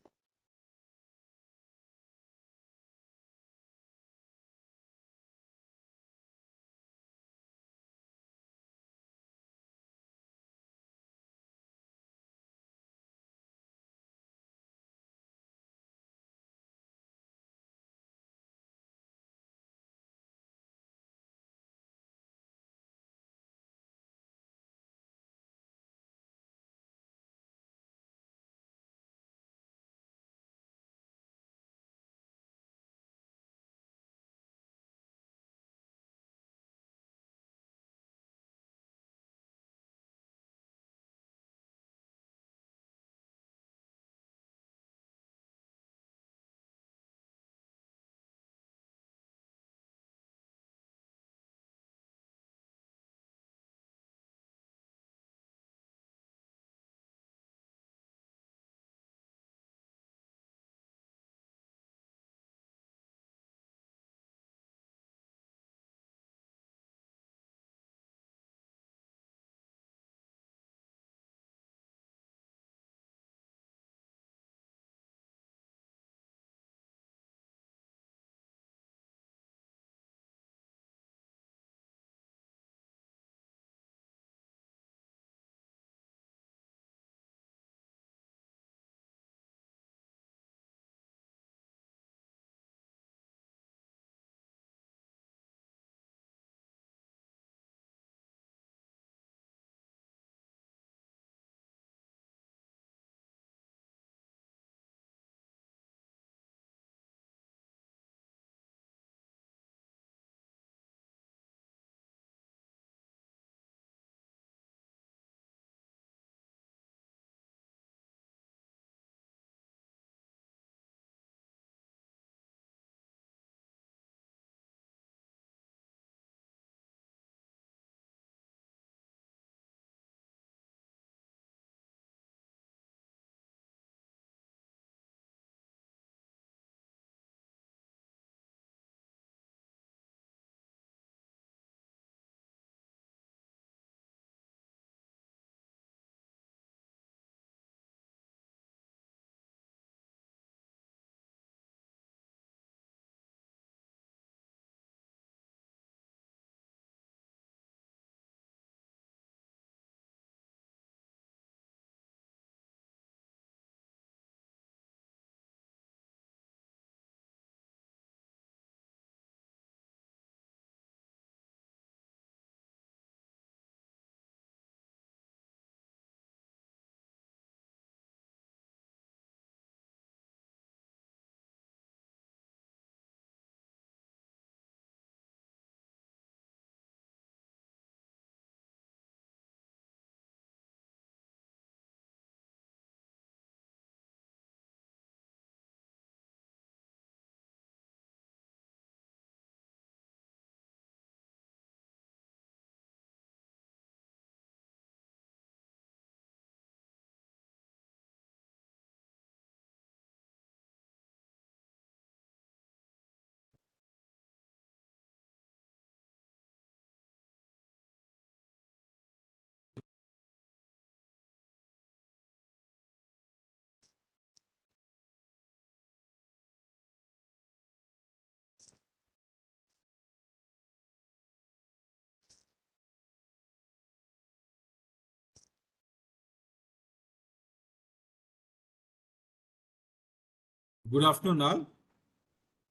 Good afternoon all.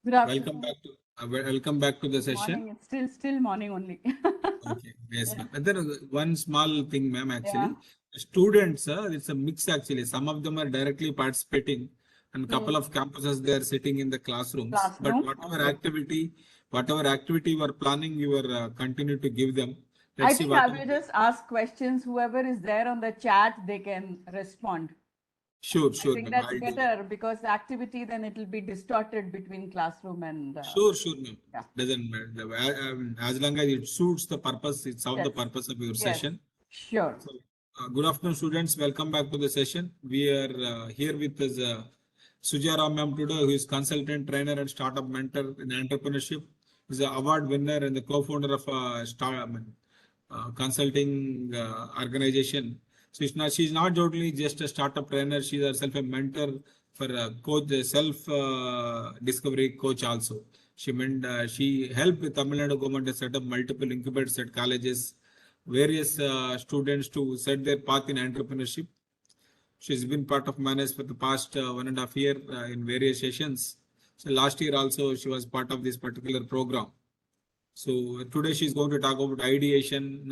Good afternoon. Welcome back to Welcome back to the session. Morning, it's still morning only. Okay, yes, Yeah. ma'am. And then one small thing, ma'am, actually, Yeah. students, it's a mix actually. Some of them are directly participating, and couple Hmm. of campuses they are sitting in the classrooms. But Classroom, okay. whatever activity you are planning, you are continue to give them. I Let's see think what. I will just ask questions. Whoever is there on the chat, they can respond. Sure, I sure, think ma'am. that's I'll do that. better because activity then it will be distorted between classroom and Sure, sure, ma'am. yeah. Doesn't matter. As long as it suits the purpose, it serves the Yes. purpose of your Yes. session. Sure. So, good afternoon, students. Welcome back to the session. We are here with us Sujara ma'am today, who is consultant, trainer, and startup mentor in entrepreneurship. Is an award winner and the co-founder of a consulting organization. So she's not only just a startup trainer. She's herself a mentor for coach, self discovery coach also. She helped the Tamil Nadu government to set up multiple incubators at colleges, various students to set their path in entrepreneurship. She's been part of Manes for the past 1.5 years in various sessions. So last year also she was part of this particular program. So today she's going to talk about ideation,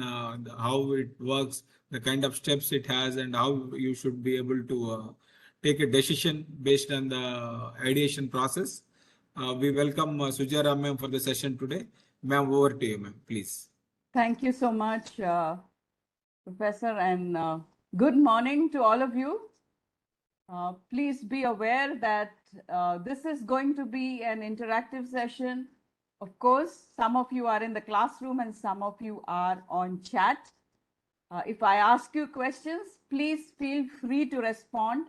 how it works, the kind of steps it has, and how you should be able to take a decision based on the ideation process. We welcome Sujara ma'am for the session today. Ma'am, over to you, ma'am, please. Thank you so much, Professor, and good morning to all of you. Please be aware that this is going to be an interactive session. Of course, some of you are in the classroom and some of you are on chat. If I ask you questions, please feel free to respond.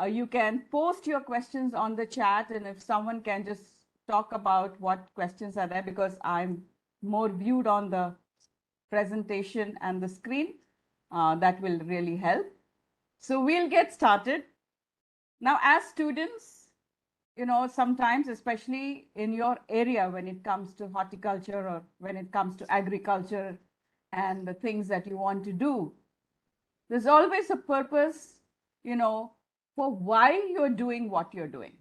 You can post your questions on the chat, and if someone can just talk about what questions are there, because I'm more viewed on the presentation and the screen, that will really help. So we'll get started. Now, as students, you know, sometimes, especially in your area, when it comes to horticulture or when it comes to agriculture and the things that you want to do, there's always a purpose, you know, for why you're doing what you're doing,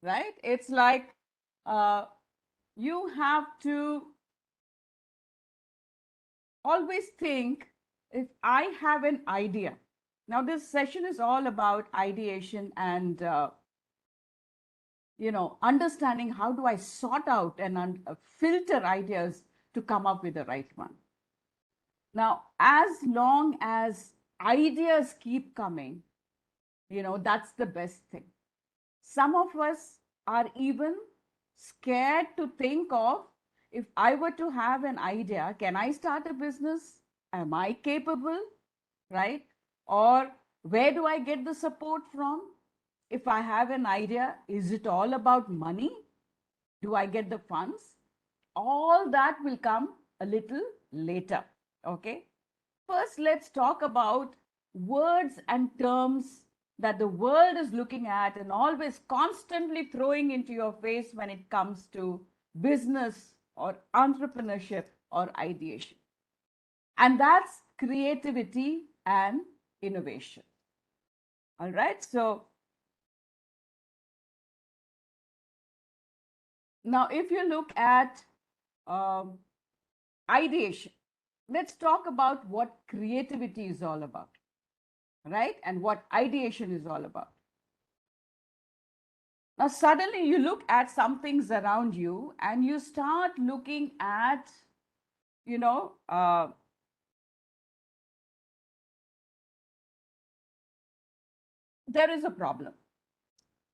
right? It's like you have to always think, if I have an idea. Now, this session is all about ideation and you know, understanding how do I sort out and filter ideas to come up with the right one. Now, as long as ideas keep coming, you know, that's the best thing. Some of us are even scared to think of, if I were to have an idea, can I start a business? Am I capable? Right? Or where do I get the support from? If I have an idea, is it all about money? Do I get the funds? All that will come a little later. Okay. First, let's talk about words and terms that the world is looking at and always constantly throwing into your face when it comes to business or entrepreneurship or ideation. And that's creativity and innovation. All right. So now, if you look at ideation, let's talk about what creativity is all about, right? And what ideation is all about. Now, suddenly you look at some things around you and you start looking at, you know, there is a problem.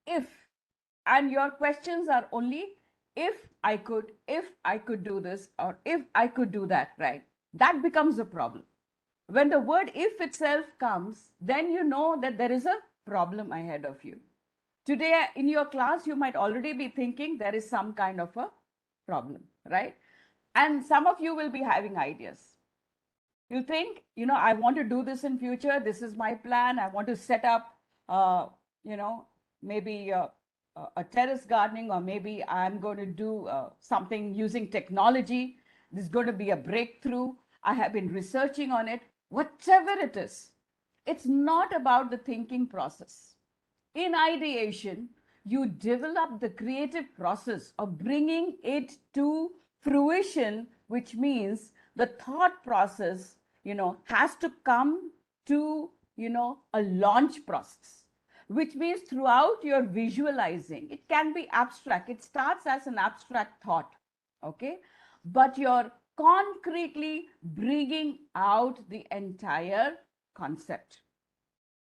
If, and your questions are only if I could do this, or if I could do that, right? That becomes a problem. When the word if itself comes, then you know that there is a problem ahead of you. Today in your class, you might already be thinking there is some kind of a problem, right? And some of you will be having ideas. You think, you know, I want to do this in future. This is my plan. I want to set up, you know, maybe a terrace gardening, or maybe I'm going to do something using technology. This is going to be a breakthrough. I have been researching on it. Whatever it is, it's not about the thinking process. In ideation, you develop the creative process of bringing it to fruition, which means the thought process, has to come to, a launch process, which means throughout your visualizing, it can be abstract. It starts as an abstract thought, okay? But you're concretely bringing out the entire concept,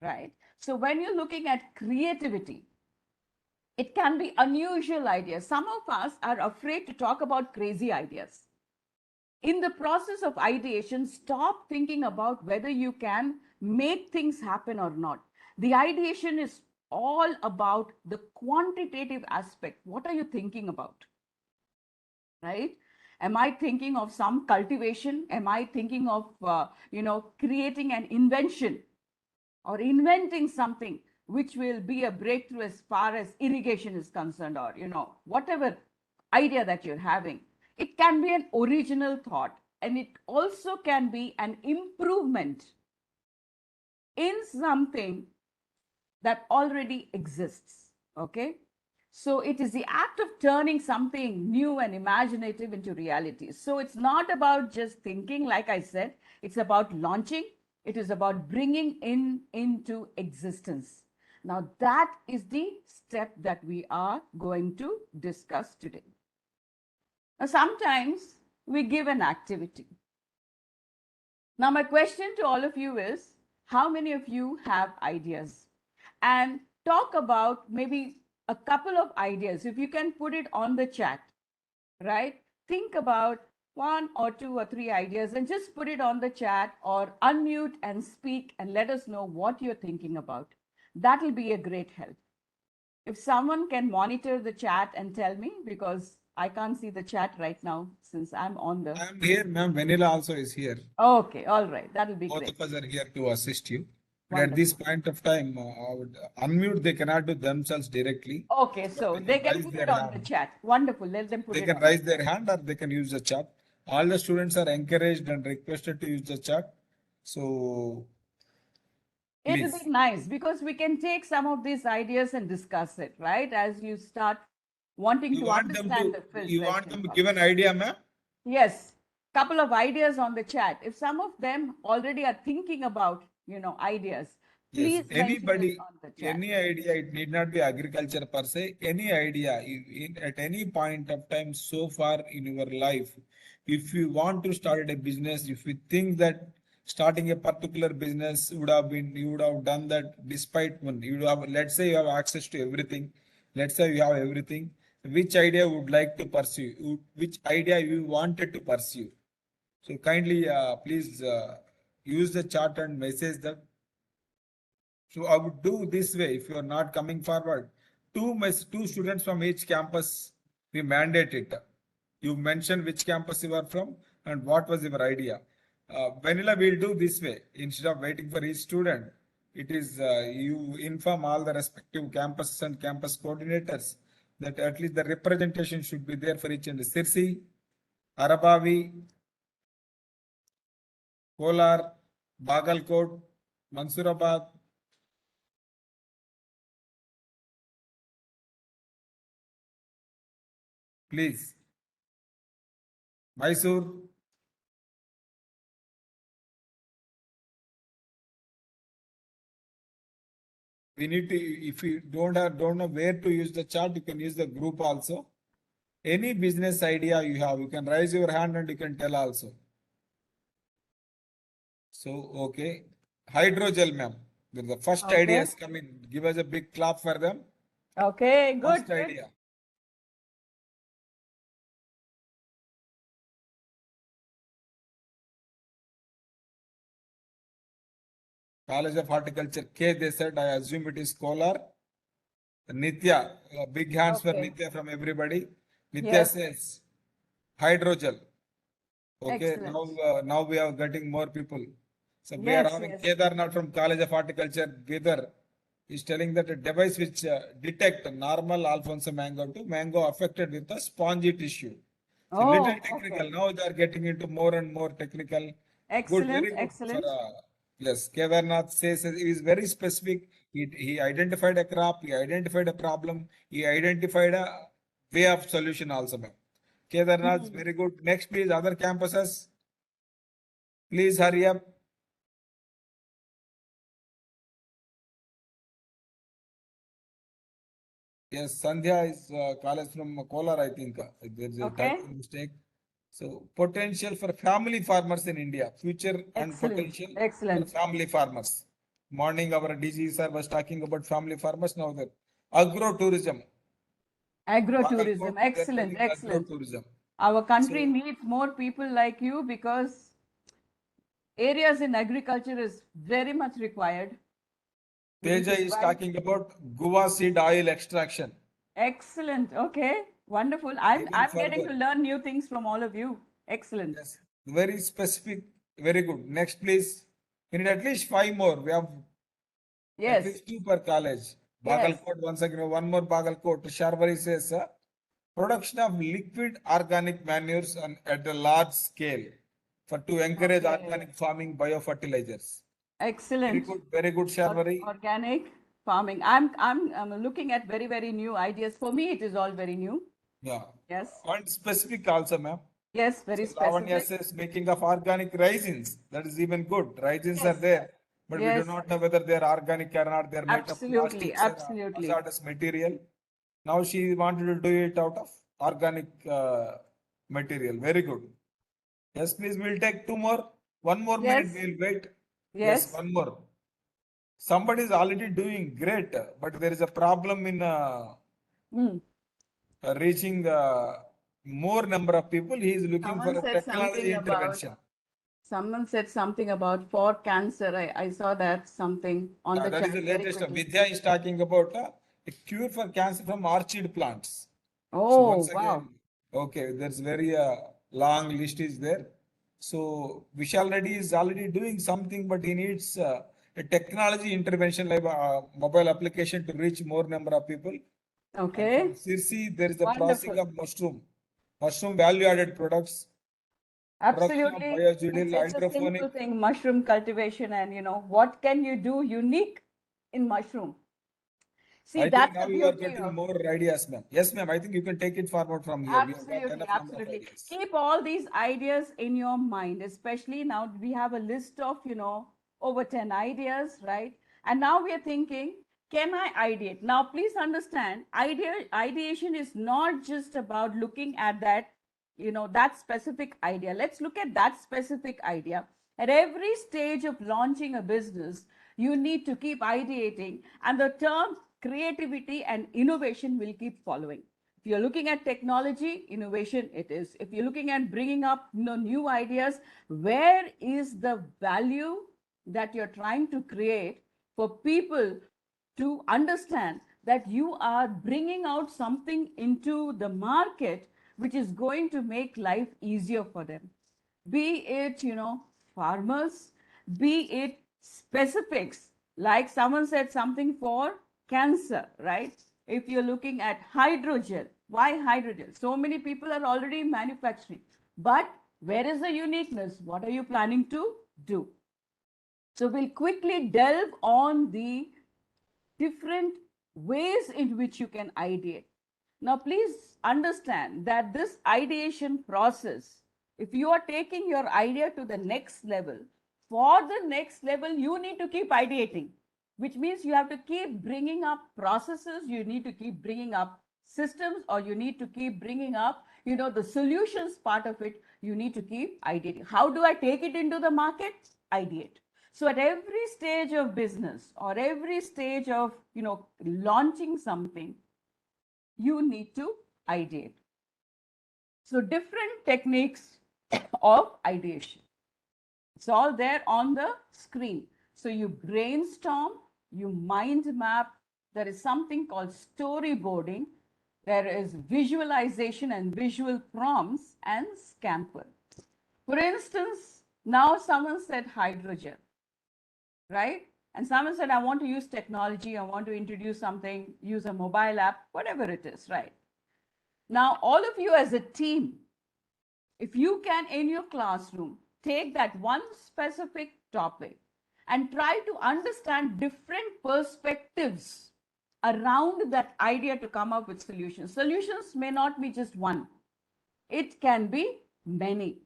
right? So when you're looking at creativity, it can be unusual ideas. Some of us are afraid to talk about crazy ideas. In the process of ideation, stop thinking about whether you can make things happen or not. The ideation is all about the quantitative aspect. What are you thinking about? Right? Am I thinking of some cultivation? Am I thinking of, creating an invention or inventing something which will be a breakthrough as far as irrigation is concerned, or, whatever idea that you're having? It can be an original thought, and it also can be an improvement in something that already exists. Okay. So it is the act of turning something new and imaginative into reality. So it's not about just thinking, like I said, it's about launching. It is about bringing into existence. Now that is the step that we are going to discuss today. Now, sometimes we give an activity. Now, my question to all of you is, how many of you have ideas? And talk about maybe a couple of ideas. If you can put it on the chat, right? Think about 1 or 2 or 3 ideas and just put it on the chat, or unmute and speak and let us know what you're thinking about. That will be a great help. If someone can monitor the chat and tell me, because I can't see the chat right now since I'm on the. I'm here, ma'am. Vanilla also is here. Okay, all right. That will be Both great. of us are here to assist you. But at this point of time, I would unmute. They cannot do themselves directly. Okay, so they can raise put their it on the hand. chat. Wonderful. Let them put They it can on. raise their hand or they can use the chat. All the students are encouraged and requested to use the chat. So It will please. be nice because we can take some of these ideas and discuss it, right? As you start wanting You to want them understand to, the you want filtration them to process. give an idea, ma'am? Yes, couple of ideas on the chat. If some of them already are thinking about, ideas, Yes, please mention it anybody, on the chat. any idea, it need not be agriculture per se, any idea at any point of time so far in your life, if you want to start a business, if you think that starting a particular business would have been, you would have done that despite one, you have, let's say you have access to everything, let's say you have everything, which idea would like to pursue, which idea you wanted to pursue. So kindly, please use the chat and message that. So I would do this way if you are not coming forward. Two students from each campus, we mandate it. You mention which campus you are from and what was your idea. Vanilla will do this way instead of waiting for each student. It is you inform all the respective campuses and campus coordinators that at least the representation should be there for each and Sirsi, Arabavi, Kolar, Bagalkot, Mansurabad, please. Mysore, we need to, if you don't know where to use the chart, you can use the group also. Any business idea you have, you can raise your hand and you can tell also. So, okay. Hydrogel, ma'am. The first Okay. idea is coming. Give us a big clap for them. Okay, good. First Good. idea. College of Horticulture, K, they said, I assume it is Kolar. Nitya, big hands for Okay. Nitya from everybody. Nitya Yes. says, hydrogel. Okay, Excellent. now we are getting more people. So we are Yes, having yes. Kedarnath from College of Horticulture. Bidar is telling that a device which detect normal Alfonso mango to mango affected with a spongy tissue. So little Oh, technical. okay. Now they are getting into more and more technical. Good, Excellent, very good. For excellent. yes, Kedarnath says it is very specific. He identified a crop, he identified a problem, he identified a way of solution also, ma'am. Kedarnath, very good. Next, please, other campuses. Please hurry up. Yes, Sandhya is college from Kolar, I think. There's a Okay. typing mistake. So, potential for family farmers in India, future and Excellent. potential for Excellent. family farmers. Morning, our DG sir was talking about family farmers. Now, the agro-tourism. Agro-tourism. Bagalkot, they're Excellent. telling Excellent. agro-tourism. Our country So- needs more people like you because areas in agriculture is very much required. We need Teja to is drive- talking about guava seed oil extraction. Excellent. Okay. Wonderful. I'm Even getting to further. learn new things from all of you. Excellent. Yes, very specific, very good. Next, please. We need at least 5 more. We have at Yes. least 2 per college. Bagalkot, once again, one more Bagalkot. Sharvari says, production of liquid organic manures at a large scale to encourage Okay. organic farming biofertilizers. Very Excellent. good, Sharvari. Organic farming. I'm looking at very, very new ideas. For me, it is all very new. Yeah. Yes. And specific also, ma'am. Yes, very So Lavanya specific. says making of organic raisins. That is even good. Raisins are Yes. there, but we Yes. do not know whether they are organic or not. They are made of Absolutely, plastics or absolutely. hazardous material. Now she wanted to do it out of organic material. Very good. Yes, please. We'll take 2 more. 1 more minute. Yes. We'll wait. Yes. 1 more. Somebody is already doing great, but there is a problem in Hmm. reaching more number of people. He is looking Someone for a said technology something about- intervention. Someone said something about for cancer. I saw that something on the That chat is the very latest. quickly. Vidya is talking about a cure for cancer from orchid plants. So Oh, once wow. again, okay, there's very long list is there. So Vishal Reddy is already doing something, but he needs a technology intervention like mobile application to reach more number of people. And Okay. from Sirsi, there is the processing Wonderful. of mushroom value added products, production of Absolutely. biogenial It's a hydroponic. simple thing, mushroom cultivation, and what can you do unique in mushroom? See, I think that's now the you are beauty getting of more ideas, ma'am. Yes, ma'am. I think you can take it forward from here. We have got absolutely, enough number of absolutely. ideas. Keep all these ideas in your mind, especially now we have a list of, over 10 ideas, right? And now we are thinking, can I ideate? Now, please understand, ideation is not just about looking at that, that specific idea. Let's look at that specific idea. At every stage of launching a business, you need to keep ideating, and the term creativity and innovation will keep following. If you're looking at technology, innovation it is. If you're looking at bringing up new ideas, where is the value that you're trying to create for people to understand that you are bringing out something into the market which is going to make life easier for them? Be it, farmers, be it specifics, like someone said something for cancer, right? If you're looking at hydrogel, why hydrogel? So many people are already manufacturing, but where is the uniqueness? What are you planning to do? So we'll quickly delve on the different ways in which you can ideate. Now, please understand that this ideation process, if you are taking your idea to the next level, for the next level, you need to keep ideating, which means you have to keep bringing up processes, you need to keep bringing up systems, or you need to keep bringing up, the solutions part of it, you need to keep ideating. How do I take it into the market? Ideate. So at every stage of business or every stage of, launching something, you need to ideate. So different techniques of ideation. It's all there on the screen. So you brainstorm, you mind map. There is something called storyboarding. There is visualization and visual prompts and Scamper. For instance, now someone said hydrogel, right? And someone said, I want to use technology, I want to introduce something, use a mobile app, whatever it is, right? Now, all of you as a team, if you can in your classroom take that one specific topic and try to understand different perspectives around that idea to come up with solutions. Solutions may not be just one. It can be many.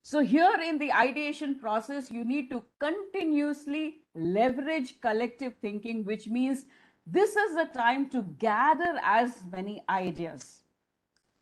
So here in the ideation process, you need to continuously leverage collective thinking, which means this is the time to gather as many ideas.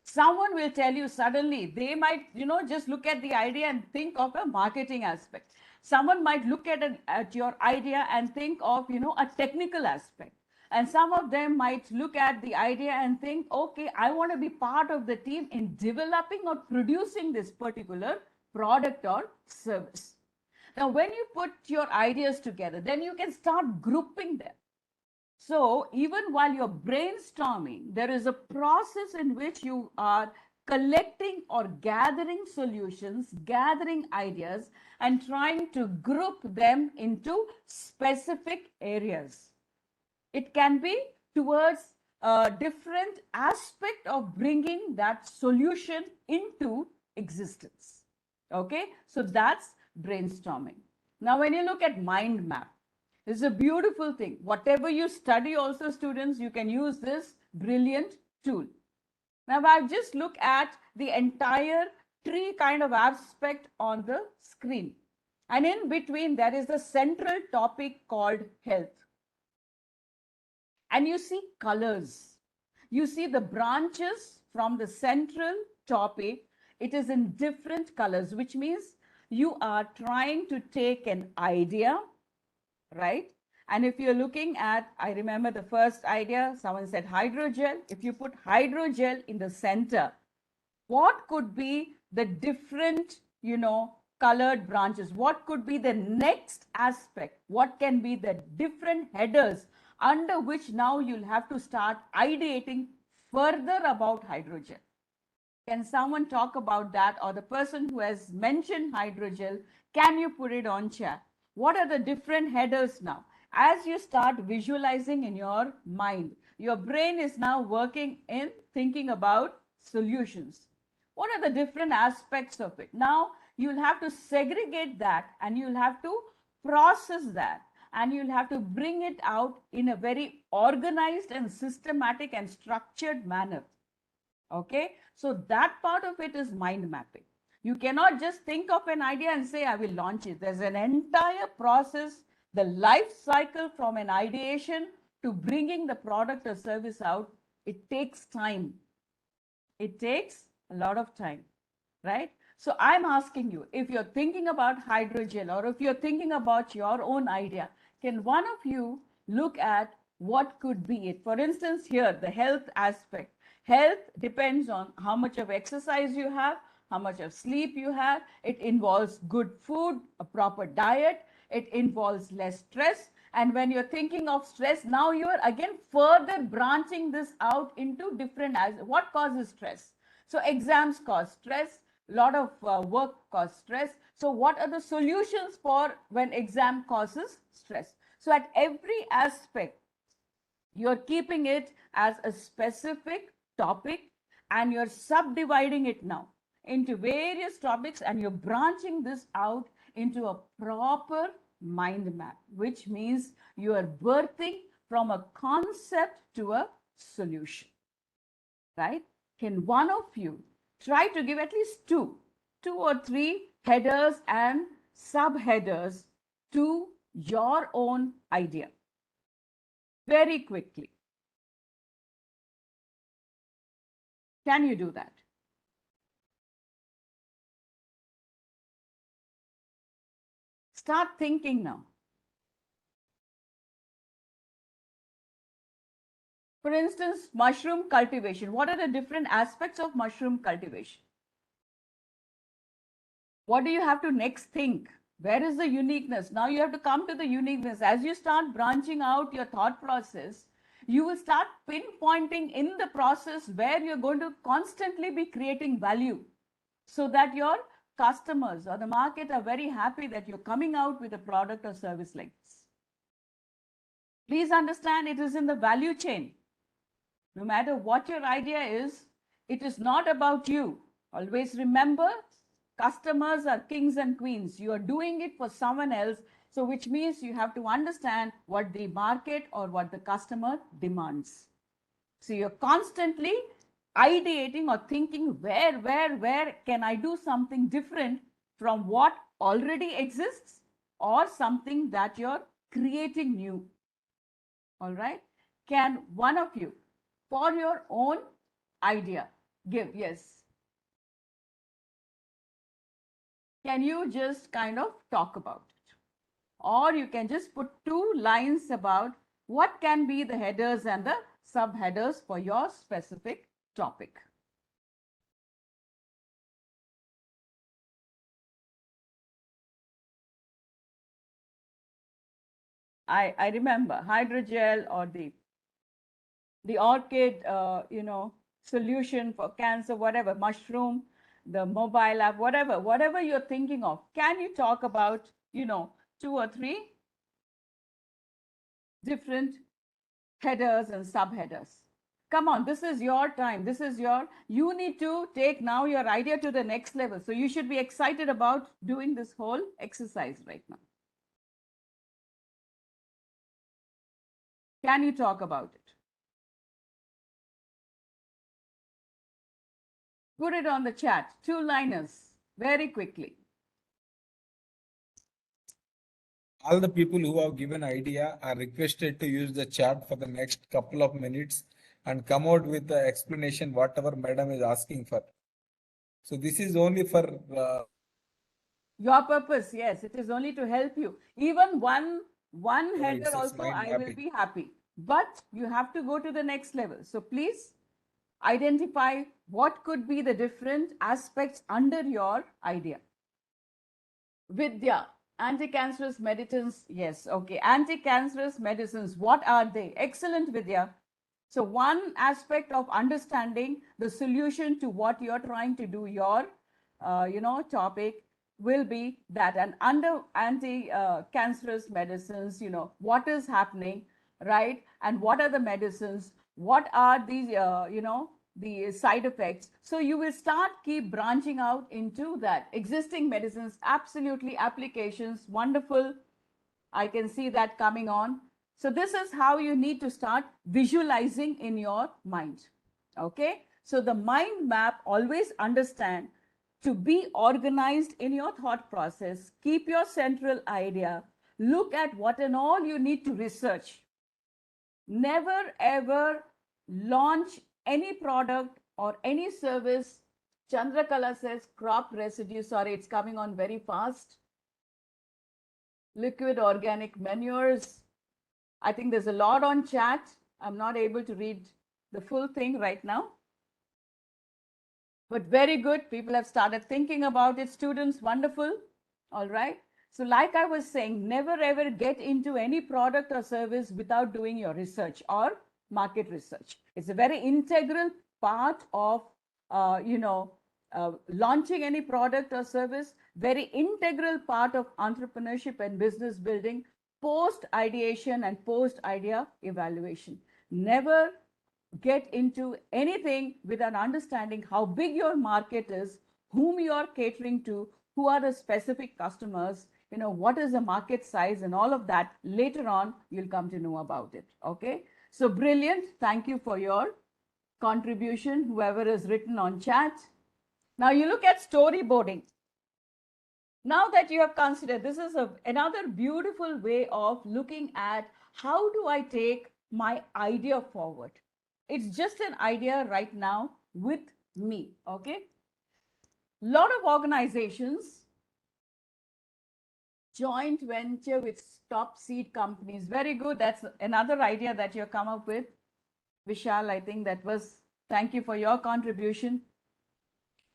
Someone will tell you suddenly, they might, just look at the idea and think of a marketing aspect. Someone might look at your idea and think of, a technical aspect. And some of them might look at the idea and think, okay, I want to be part of the team in developing or producing this particular product or service. Now, when you put your ideas together, then you can start grouping them. So even while you're brainstorming, there is a process in which you are collecting or gathering solutions, gathering ideas, and trying to group them into specific areas. It can be towards a different aspect of bringing that solution into existence. Okay, so that's brainstorming. Now, when you look at mind map, it's a beautiful thing. Whatever you study also, students, you can use this brilliant tool. Now, I've just looked at the entire tree kind of aspect on the screen. And in between, there is the central topic called health. And you see colors. You see the branches from the central topic. It is in different colors, which means you are trying to take an idea, right? And if you're looking at, I remember the first idea, someone said hydrogel. If you put hydrogel in the center, what could be the different, colored branches? What could be the next aspect? What can be the different headers under which now you'll have to start ideating further about hydrogel? Can someone talk about that? Or the person who has mentioned hydrogel, can you put it on chat? What are the different headers now? As you start visualizing in your mind, your brain is now working in thinking about solutions. What are the different aspects of it? Now you'll have to segregate that and you'll have to process that and you'll have to bring it out in a very organized and systematic and structured manner. Okay, so that part of it is mind mapping. You cannot just think of an idea and say, I will launch it. There's an entire process, the life cycle from an ideation to bringing the product or service out. It takes time. It takes a lot of time, right? So I'm asking you, if you're thinking about hydrogel or if you're thinking about your own idea, can one of you look at what could be it? For instance, here, the health aspect. Health depends on how much of exercise you have, how much of sleep you have. It involves good food, a proper diet. It involves less stress. And when you're thinking of stress, now you are again further branching this out into different what causes stress. So exams cause stress. A lot of work causes stress. So what are the solutions for when exam causes stress? So at every aspect, you're keeping it as a specific topic and you're subdividing it now into various topics and you're branching this out into a proper mind map, which means you are birthing from a concept to a solution, right? Can one of you try to give at least two or three headers and subheaders to your own idea very quickly? Can you do that? Start thinking now. For instance, mushroom cultivation. What are the different aspects of mushroom cultivation? What do you have to next think? Where is the uniqueness? Now you have to come to the uniqueness. As you start branching out your thought process, you will start pinpointing in the process where you're going to constantly be creating value so that your customers or the market are very happy that you're coming out with a product or service like this. Please understand, it is in the value chain. No matter what your idea is, it is not about you. Always remember, customers are kings and queens. You are doing it for someone else. So which means you have to understand what the market or what the customer demands. So you're constantly ideating or thinking where can I do something different from what already exists or something that you're creating new. All right. Can one of you, for your own idea, give? Yes. Can you just kind of talk about it? Or you can just put 2 lines about what can be the headers and the subheaders for your specific topic. I remember hydrogel or the orchid, solution for cancer, whatever, mushroom, the mobile app, whatever you're thinking of. Can you talk about, 2 or 3 different headers and subheaders? Come on, this is your time. You need to take now your idea to the next level. So you should be excited about doing this whole exercise right now. Can you talk about it? Put it on the chat, 2-liners, very quickly. All the people who have given idea are requested to use the chat for the next couple of minutes and come out with the explanation whatever madam is asking for. So this is only for Your purpose, yes, it is only to help you. Even one it's header just also, mind I will mapping. be happy. But you have to go to the next level. So please identify what could be the different aspects under your idea. Vidya, anti-cancerous medicines, yes, okay. Anti-cancerous medicines, what are they? Excellent, Vidya. So one aspect of understanding the solution to what you're trying to do, your, topic will be that. And under anti-cancerous medicines, what is happening, right? And what are the medicines? What are these, the side effects? So you will start keep branching out into that. Existing medicines, absolutely, applications, wonderful. I can see that coming on. So this is how you need to start visualizing in your mind. Okay. So the mind map, always understand to be organized in your thought process, keep your central idea, look at what and all you need to research. Never ever launch any product or any service. Chandrakala says crop residue. Sorry, it's coming on very fast. Liquid organic manures. I think there's a lot on chat. I'm not able to read the full thing right now. But very good. People have started thinking about it. Students, wonderful. All right. So like I was saying, never ever get into any product or service without doing your research or market research. It's a very integral part of, launching any product or service, very integral part of entrepreneurship and business building, post ideation and post idea evaluation. Never get into anything without understanding how big your market is, whom you are catering to, who are the specific customers, what is the market size and all of that. Later on, you'll come to know about it. Okay. So brilliant. Thank you for your contribution, whoever is written on chat. Now you look at storyboarding. Now that you have considered, this is another beautiful way of looking at how do I take my idea forward. It's just an idea right now with me, okay? Lot of organizations, joint venture with top seed companies. Very good. That's another idea that you come up with. Vishal, I think thank you for your contribution,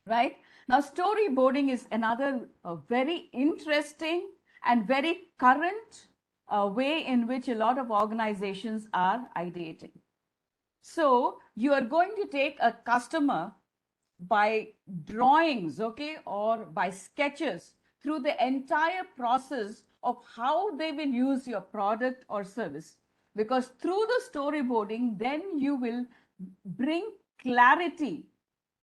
right? Now, storyboarding is another very interesting and very current way in which a lot of organizations are ideating. So you are going to take a customer by drawings, okay, or by sketches through the entire process of how they will use your product or service. Because through the storyboarding, then you will bring clarity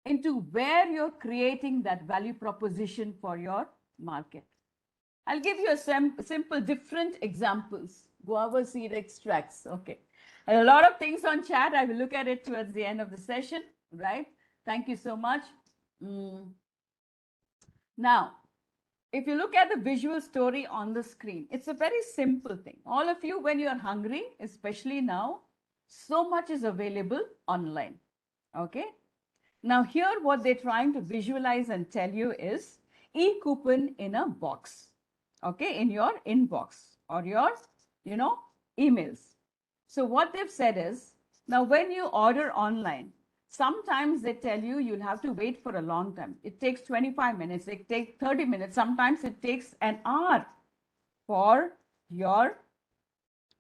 into where you're creating that value proposition for your market. I'll give you a simple different examples. Guava seed extracts. Okay. And a lot of things on chat. I will look at it towards the end of the session, right? Thank you so much. Now, if you look at the visual story on the screen, it's a very simple thing. All of you, when you're hungry, especially now, so much is available online. Okay. Now here, what they're trying to visualize and tell you is e-coupon in a box. Okay, in your inbox or your, emails. So what they've said is, now when you order online, sometimes they tell you you'll have to wait for a long time. It takes 25 minutes, it takes 30 minutes, sometimes it takes an hour for your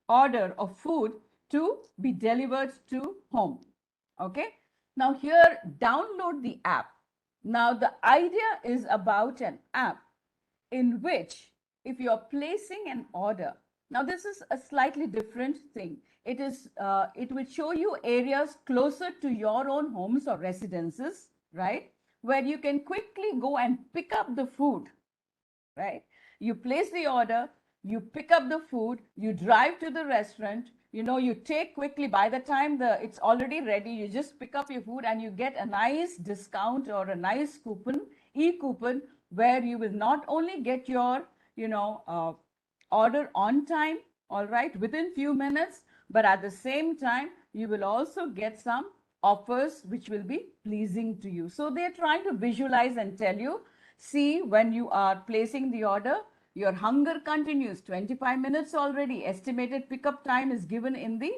order of food to be delivered to home. Okay, now here, download the app. Now the idea is about an app in which if you're placing an order, now this is a slightly different thing. It will show you areas closer to your own homes or residences, right? Where you can quickly go and pick up the food, right? You place the order, you pick up the food, you drive to the restaurant, you take quickly, by the time it's already ready, you just pick up your food and you get a nice discount or a nice coupon, e-coupon, where you will not only get your, order on time, all right, within few minutes, but at the same time, you will also get some offers which will be pleasing to you. So they're trying to visualize and tell you, see, when you are placing the order, your hunger continues. 25 minutes already. Estimated pickup time is given in the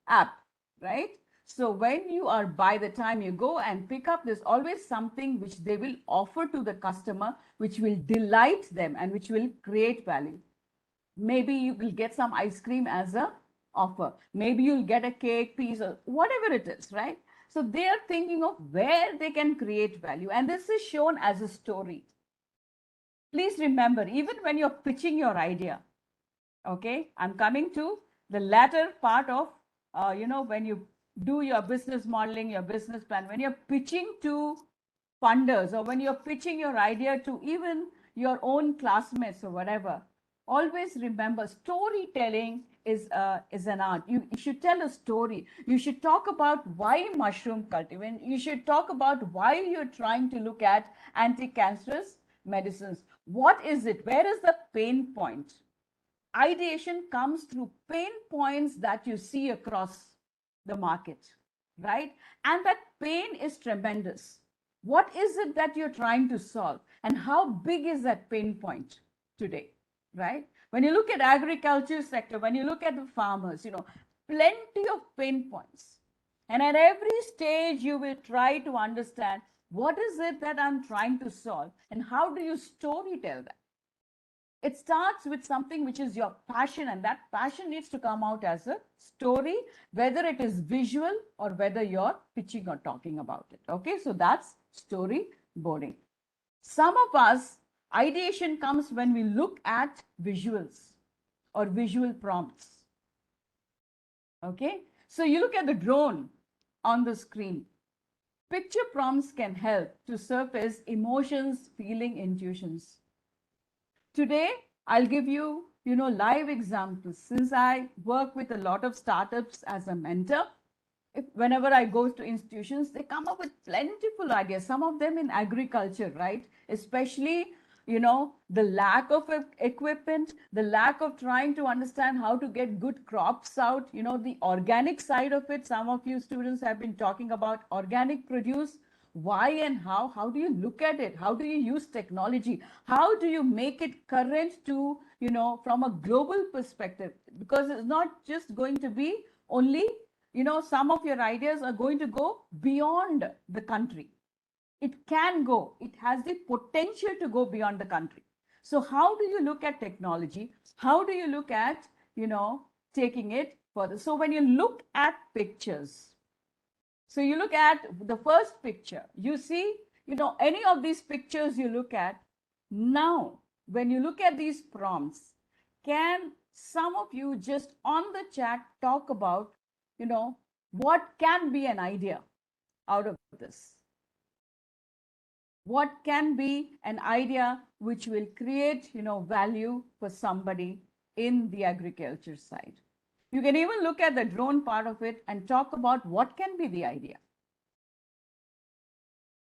app, right? So when you are, by the time you go and pick up, there's always something which they will offer to the customer, which will delight them and which will create value. Maybe you will get some ice cream as a offer. Maybe you'll get a cake piece or whatever it is, right? So they are thinking of where they can create value. And this is shown as a story. Please remember, even when you're pitching your idea, okay, I'm coming to the latter part of, when you do your business modeling, your business plan, when you're pitching to funders or when you're pitching your idea to even your own classmates or whatever, always remember storytelling is an art. You should tell a story. You should talk about why mushroom cultivation. You should talk about why you're trying to look at anti-cancerous medicines. What is it? Where is the pain point? Ideation comes through pain points that you see across the market, right? And that pain is tremendous. What is it that you're trying to solve? And how big is that pain point today, right? When you look at agriculture sector, when you look at the farmers, plenty of pain points. And at every stage, you will try to understand what is it that I'm trying to solve and how do you story tell that? It starts with something which is your passion, and that passion needs to come out as a story, whether it is visual or whether you're pitching or talking about it. Okay, so that's storyboarding. Some of us, ideation comes when we look at visuals or visual prompts. Okay, so you look at the drone on the screen. Picture prompts can help to surface emotions, feeling, intuitions. Today, I'll give you, live examples. Since I work with a lot of startups as a mentor, whenever I go to institutions, they come up with plentiful ideas, some of them in agriculture, right? Especially, the lack of equipment, the lack of trying to understand how to get good crops out, the organic side of it. Some of you students have been talking about organic produce. Why and how do you look at it? How do you use technology? How do you make it current to, from a global perspective? Because it's not just going to be only, some of your ideas are going to go beyond the country. It can go, it has the potential to go beyond the country. So how do you look at technology? How do you look at, taking it further? So when you look at pictures, so you look at the first picture, you see, any of these pictures you look at, now, when you look at these prompts, can some of you just on the chat talk about, what can be an idea out of this? What can be an idea which will create, value for somebody in the agriculture side? You can even look at the drone part of it and talk about what can be the idea.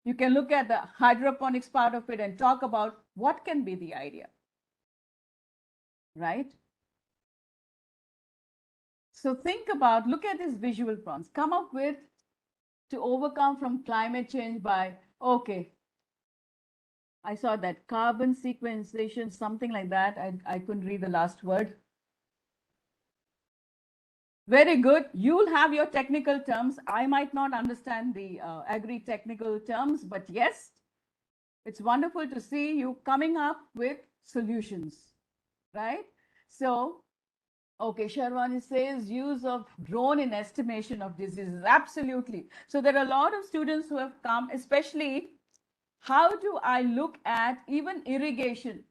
You can look at the hydroponics part of it and talk about what can be the idea, right? So think about, look at these visual prompts, come up with to overcome from climate change by, okay, I saw that carbon sequestration, something like that. I couldn't read the last word. Very good. You'll have your technical terms. I might not understand the agri-technical terms, but yes, it's wonderful to see you coming up with solutions, right? So, okay, Sharwani says use of drone in estimation of diseases. Absolutely. So there are a lot of students who have come, especially how do I look at even irrigation,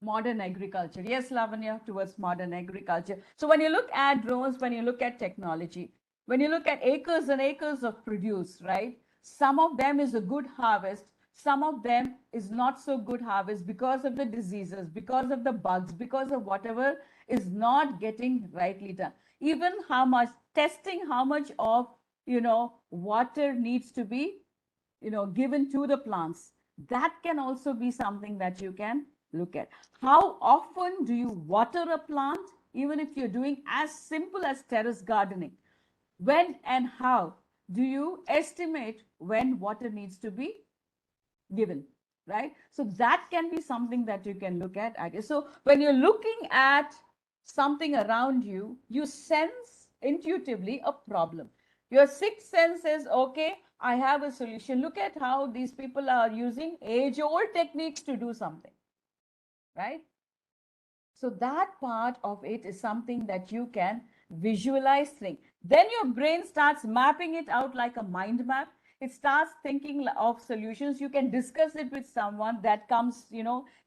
modern agriculture? Yes, Lavanya, towards modern agriculture. So when you look at drones, when you look at technology, when you look at acres and acres of produce, right? Some of them is a good harvest. Some of them is not so good harvest because of the diseases, because of the bugs, because of whatever is not getting rightly done. Even how much testing, how much of, water needs to be given to the plants, that can also be something that you can look at. How often do you water a plant, even if you're doing as simple as terrace gardening? When and how do you estimate when water needs to be given, right? So that can be something that you can look at, I guess. So when you're looking at something around you, you sense intuitively a problem. Your sixth sense says, okay, I have a solution. Look at how these people are using age-old techniques to do something, right? So that part of it is something that you can visualize things. Then your brain starts mapping it out like a mind map. It starts thinking of solutions. You can discuss it with someone that comes,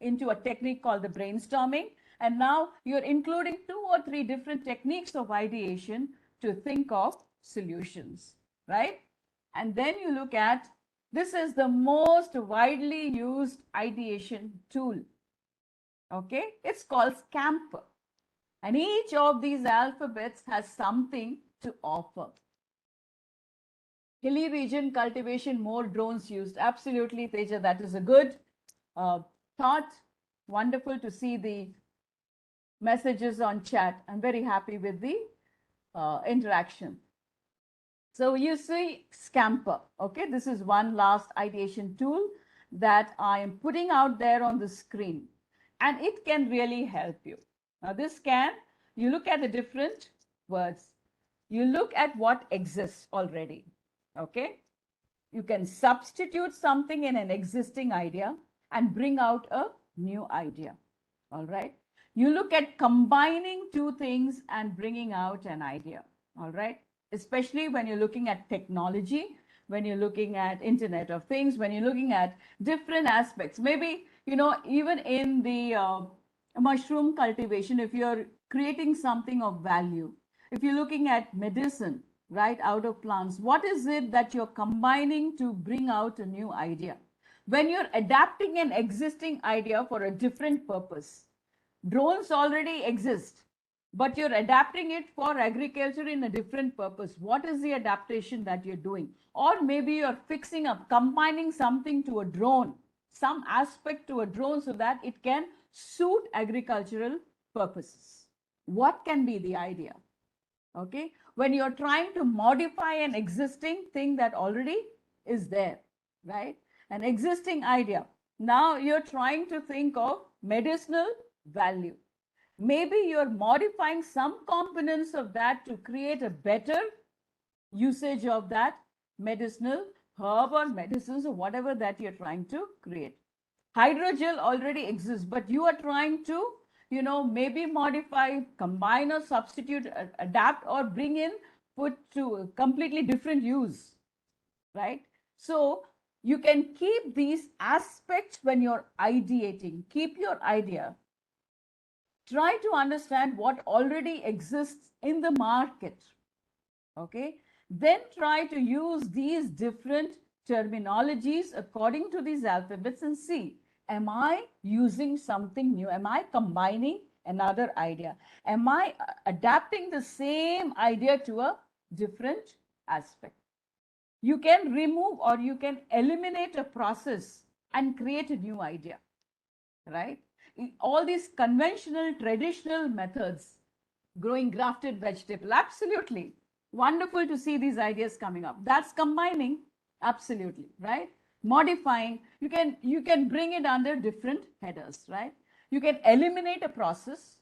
into a technique called the brainstorming. And now you're including 2 or 3 different techniques of ideation to think of solutions, right? And then you look at, this is the most widely used ideation tool. Okay, it's called Scamper. And each of these alphabets has something to offer. Hilly region cultivation, more drones used. Absolutely, Teja, that is a good thought. Wonderful to see the messages on chat. I'm very happy with the interaction. So you see Scamper, okay? This is one last ideation tool that I am putting out there on the screen, and it can really help you. Now this can, you look at the different words, you look at what exists already, okay? You can substitute something in an existing idea and bring out a new idea, all right? You look at combining 2 things and bringing out an idea, all right? Especially when you're looking at technology, when you're looking at Internet of Things, when you're looking at different aspects. Maybe, even in the mushroom cultivation, if you're creating something of value, if you're looking at medicine, right, out of plants, what is it that you're combining to bring out a new idea? When you're adapting an existing idea for a different purpose, drones already exist, but you're adapting it for agriculture in a different purpose. What is the adaptation that you're doing? Or maybe you're fixing up, combining something to a drone, some aspect to a drone so that it can suit agricultural purposes. What can be the idea? Okay, when you're trying to modify an existing thing that already is there, right? An existing idea. Now you're trying to think of medicinal value. Maybe you're modifying some components of that to create a better usage of that medicinal herb or medicines or whatever that you're trying to create. Hydrogel already exists, but you are trying to, maybe modify, combine or substitute, adapt or bring in, put to a completely different use, right? So you can keep these aspects when you're ideating, keep your idea. Try to understand what already exists in the market, okay? Then try to use these different terminologies according to these alphabets and see, am I using something new? Am I combining another idea? Am I adapting the same idea to a different aspect? You can remove or you can eliminate a process and create a new idea, right? All these conventional, traditional methods, growing grafted vegetable, absolutely. Wonderful to see these ideas coming up. That's combining, absolutely, right? Modifying, you can bring it under different headers, right? You can eliminate a process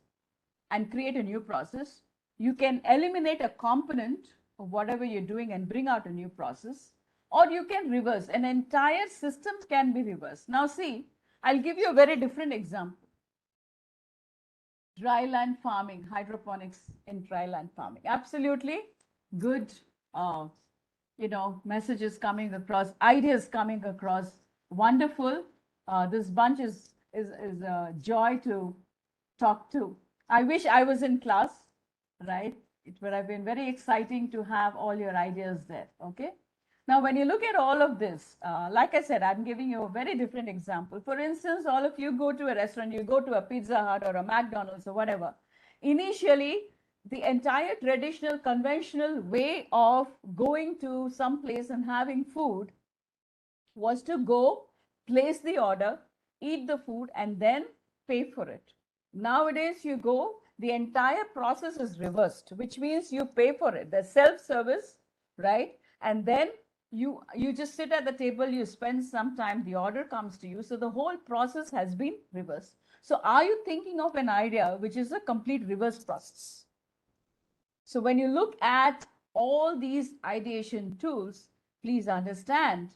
and create a new process. You can eliminate a component of whatever you're doing and bring out a new process, or you can reverse. An entire system can be reversed. Now see, I'll give you a very different example. Dryland farming, hydroponics in dryland farming. Absolutely good, messages coming across, ideas coming across. Wonderful. This bunch is a joy to talk to. I wish I was in class, right? It would have been very exciting to have all your ideas there, okay? Now, when you look at all of this, like I said, I'm giving you a very different example. For instance, all of you go to a restaurant, you go to a Pizza Hut or a McDonald's or whatever. Initially, the entire traditional, conventional way of going to some place and having food was to go, place the order, eat the food, and then pay for it. Nowadays, you go, the entire process is reversed, which means you pay for it. The self-service, right? And then you just sit at the table, you spend some time, the order comes to you. So the whole process has been reversed. So are you thinking of an idea which is a complete reverse process? So when you look at all these ideation tools, please understand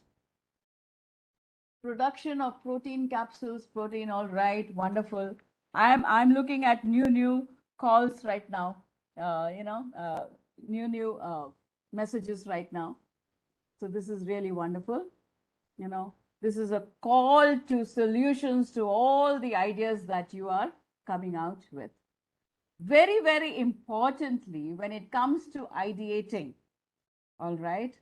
production of protein capsules, protein, all right, wonderful. I'm looking at new calls right now, new messages right now. So this is really wonderful. This is a call to solutions to all the ideas that you are coming out with. Very, very importantly, when it comes to ideating, all right,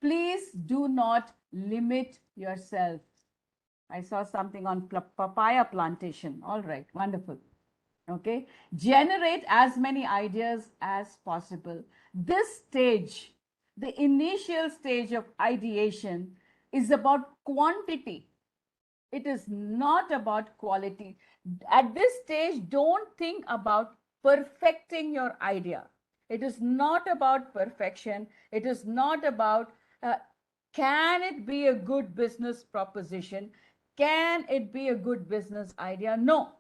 please do not limit yourself. I saw something on papaya plantation. All right, wonderful. Okay, generate as many ideas as possible. This stage, the initial stage of ideation, is about quantity. It is not about quality. At this stage, don't think about perfecting your idea. It is not about perfection. It is not about can it be a good business proposition? Can it be a good business idea? No.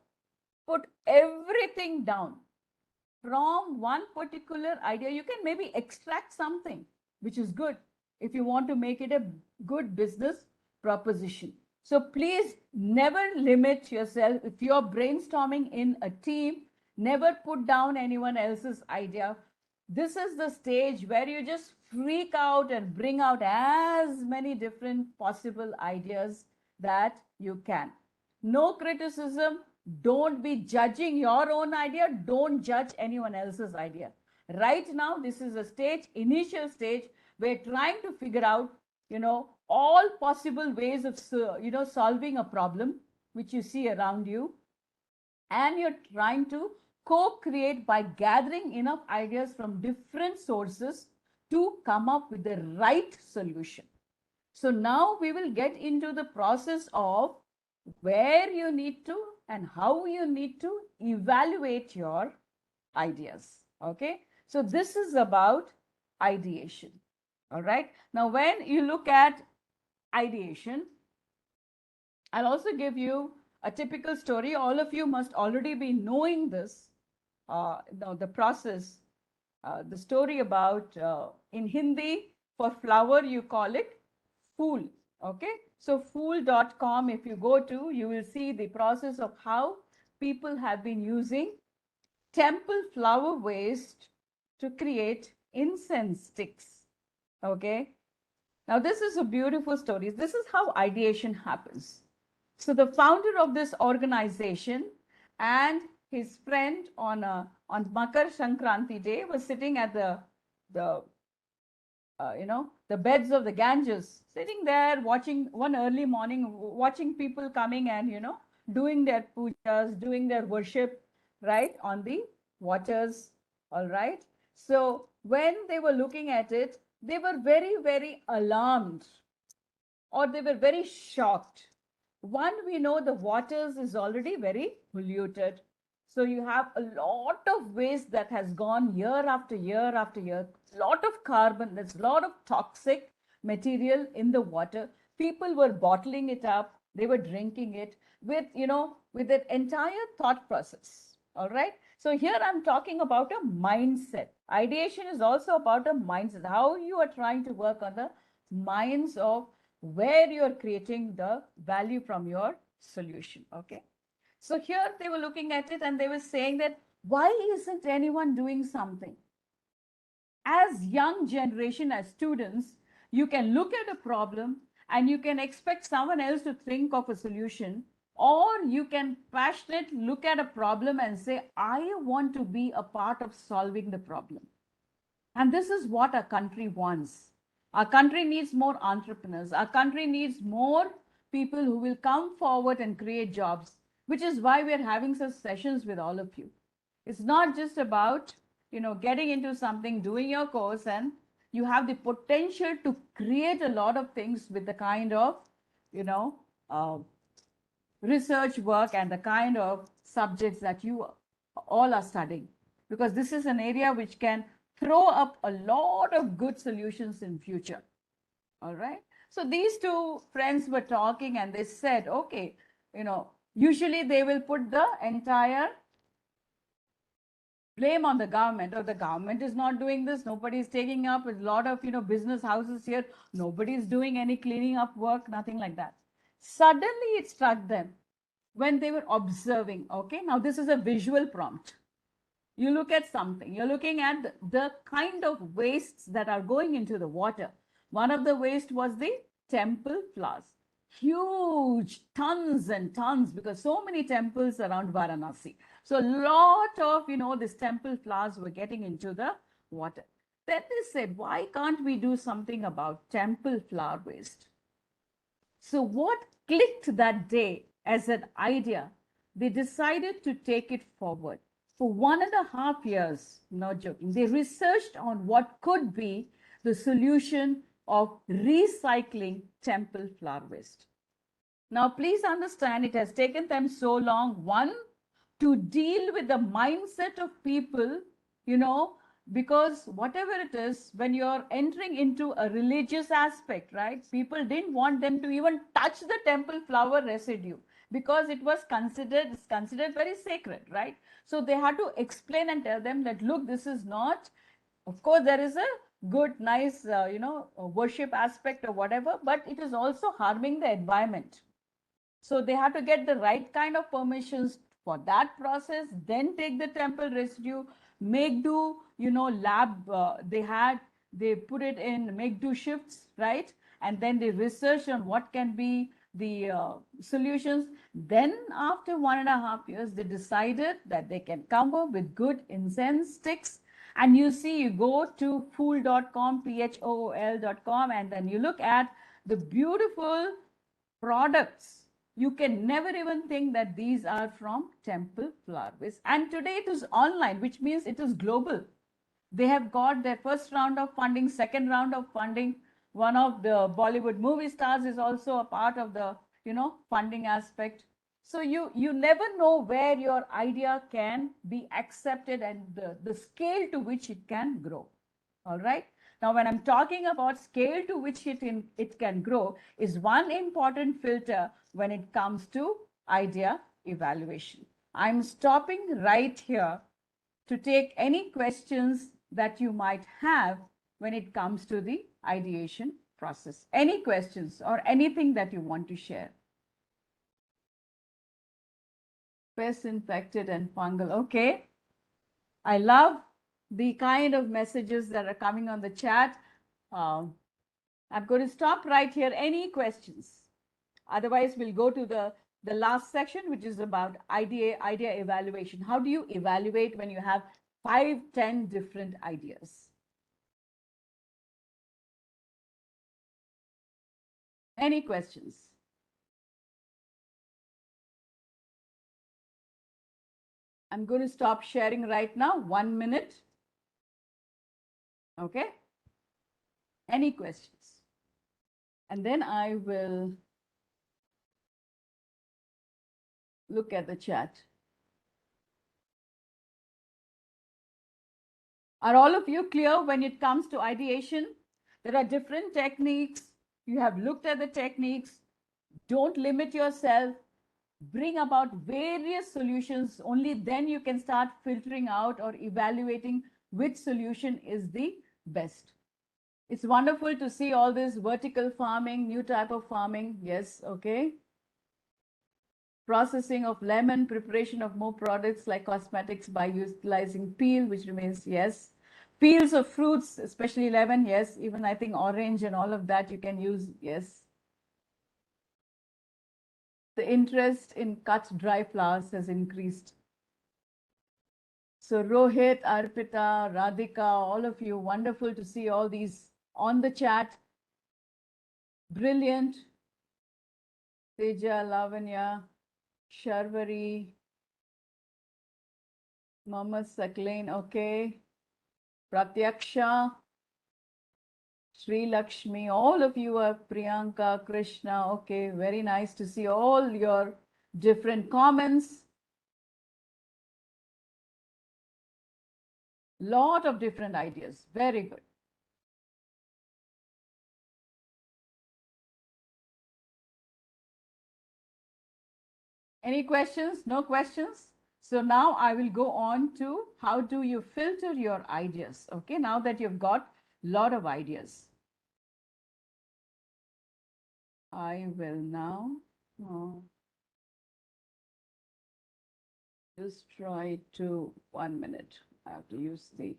Put everything down. From one particular idea, you can maybe extract something which is good if you want to make it a good business proposition. So please never limit yourself. If you're brainstorming in a team, never put down anyone else's idea. This is the stage where you just freak out and bring out as many different possible ideas that you can. No criticism. Don't be judging your own idea. Don't judge anyone else's idea. Right now, this is a stage, initial stage, we're trying to figure out, all possible ways of, solving a problem which you see around you. And you're trying to co-create by gathering enough ideas from different sources to come up with the right solution. So now we will get into the process of where you need to and how you need to evaluate your ideas. Okay, so this is about ideation. All right, now when you look at ideation, I'll also give you a typical story. All of you must already be knowing this, the process, the story about, in Hindi, for flower, you call it Phool. Okay, so phool.com, if you go to, you will see the process of how people have been using temple flower waste to create incense sticks. Okay, now this is a beautiful story. This is how ideation happens. So the founder of this organization and his friend on Makar Sankranti day was sitting at the the beds of the Ganges, sitting there watching one early morning, watching people coming and, doing their pujas, doing their worship, right, on the waters. All right. So when they were looking at it, they were very, very alarmed, or they were very shocked. One, we know the waters is already very polluted. So you have a lot of waste that has gone year after year after year, lot of carbon, there's a lot of toxic material in the water. People were bottling it up, they were drinking it with, with that entire thought process. All right. So here I'm talking about a mindset. Ideation is also about a mindset, how you are trying to work on the minds of where you're creating the value from your solution. Okay. So here they were looking at it and they were saying that why isn't anyone doing something? As young generation, as students, you can look at a problem and you can expect someone else to think of a solution, or you can passionately look at a problem and say, I want to be a part of solving the problem. And this is what our country wants. Our country needs more entrepreneurs. Our country needs more people who will come forward and create jobs, which is why we're having such sessions with all of you. It's not just about, getting into something, doing your course, and you have the potential to create a lot of things with the kind of, research work and the kind of subjects that you all are studying, because this is an area which can throw up a lot of good solutions in future. All right. So these two friends were talking and they said, okay, usually they will put the entire blame on the government, or the government is not doing this, nobody is taking up a lot of, business houses here, nobody is doing any cleaning up work, nothing like that. Suddenly it struck them when they were observing. Okay, now this is a visual prompt. You look at something, you're looking at the kind of wastes that are going into the water. One of the waste was the temple flowers, huge tons and tons, because so many temples around Varanasi. So a lot of, these temple flowers were getting into the water. Then they said, why can't we do something about temple flower waste? So what clicked that day as an idea, they decided to take it forward. For 1.5 years, not joking, they researched on what could be the solution of recycling temple flower waste. Now, please understand, it has taken them so long, one, to deal with the mindset of people, because whatever it is, when you're entering into a religious aspect, right, people didn't want them to even touch the temple flower residue, because it was considered very sacred, right? So they had to explain and tell them that, look, this is not, of course, there is a good, nice, worship aspect or whatever, but it is also harming the environment. So they had to get the right kind of permissions for that process, then take the temple residue, make do, lab, they put it in make do shifts, right? And then they research on what can be the solutions. Then after 1.5 years, they decided that they can come up with good incense sticks. And you see, you go to phool.com, phool.com, and then you look at the beautiful products. You can never even think that these are from temple flower waste. And today it is online, which means it is global. They have got their first round of funding, second round of funding. One of the Bollywood movie stars is also a part of the, funding aspect. So you never know where your idea can be accepted and the scale to which it can grow. All right. Now, when I'm talking about scale to which it can grow, is one important filter when it comes to idea evaluation. I'm stopping right here to take any questions that you might have when it comes to the ideation process. Any questions or anything that you want to share? Pest infected and fungal. Okay. I love the kind of messages that are coming on the chat. I'm going to stop right here. Any questions? Otherwise, we'll go to the last section, which is about idea evaluation. How do you evaluate when you have 5, 10 different ideas? Any questions? I'm going to stop sharing right now. 1 minute. Okay. Any questions? And then I will look at the chat. Are all of you clear when it comes to ideation? There are different techniques. You have looked at the techniques. Don't limit yourself. Bring about various solutions. Only then you can start filtering out or evaluating which solution is the best. It's wonderful to see all this vertical farming, new type of farming. Yes, okay. Processing of lemon, preparation of more products like cosmetics by utilizing peel, which remains, yes. Peels of fruits, especially lemon, yes. Even I think orange and all of that you can use, yes. The interest in cut dry flowers has increased. So Rohit, Arpita, Radhika, all of you, wonderful to see all these on the chat. Brilliant. Teja, Lavanya, Sharvari, Mohammed Saklain, okay. Pratyaksha, Sri Lakshmi, all of you are Priyanka, Krishna, okay. Very nice to see all your different comments. Lot of different ideas. Very good. Any questions? No questions? So now I will go on to how do you filter your ideas? Okay, now that you've got a lot of ideas. I will now just try to 1 minute. I have to use the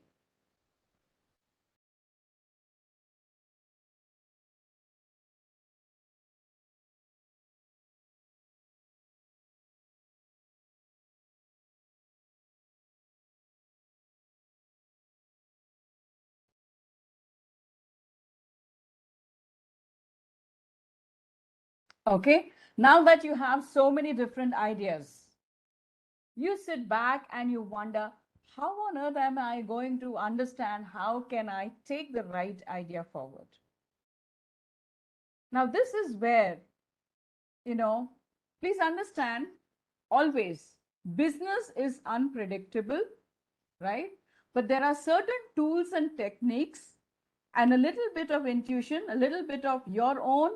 okay. Now that you have so many different ideas, you sit back and you wonder, how on earth am I going to understand how can I take the right idea forward? Now, this is where, please understand always business is unpredictable, right? But there are certain tools and techniques and a little bit of intuition, a little bit of your own,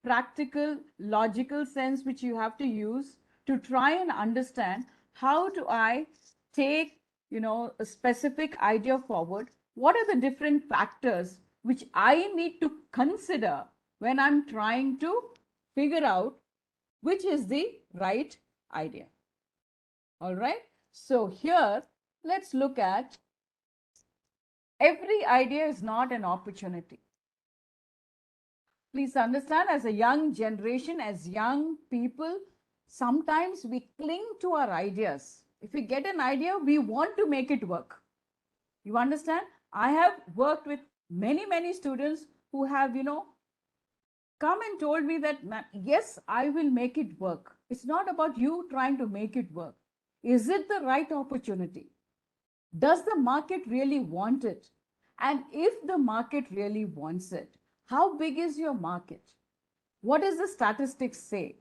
practical, logical sense, which you have to use to try and understand how do I take, a specific idea forward? What are the different factors which I need to consider when I'm trying to figure out which is the right idea? All right. So here, let's look at every idea is not an opportunity. Please understand, as a young generation, as young people, sometimes we cling to our ideas. If we get an idea, we want to make it work. You understand? I have worked with many, many students who have, come and told me that, yes, I will make it work. It's not about you trying to make it work. Is it the right opportunity? Does the market really want it? And if the market really wants it, how big is your market? What does the statistics say?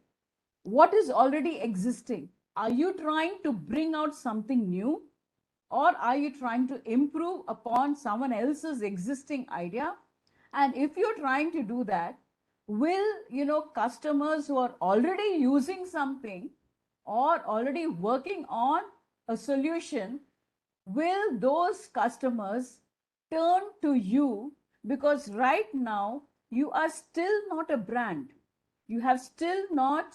What is already existing? Are you trying to bring out something new? Or are you trying to improve upon someone else's existing idea? And if you're trying to do that, will, customers who are already using something or already working on a solution, will those customers turn to you? Because right now you are still not a brand. You have still not,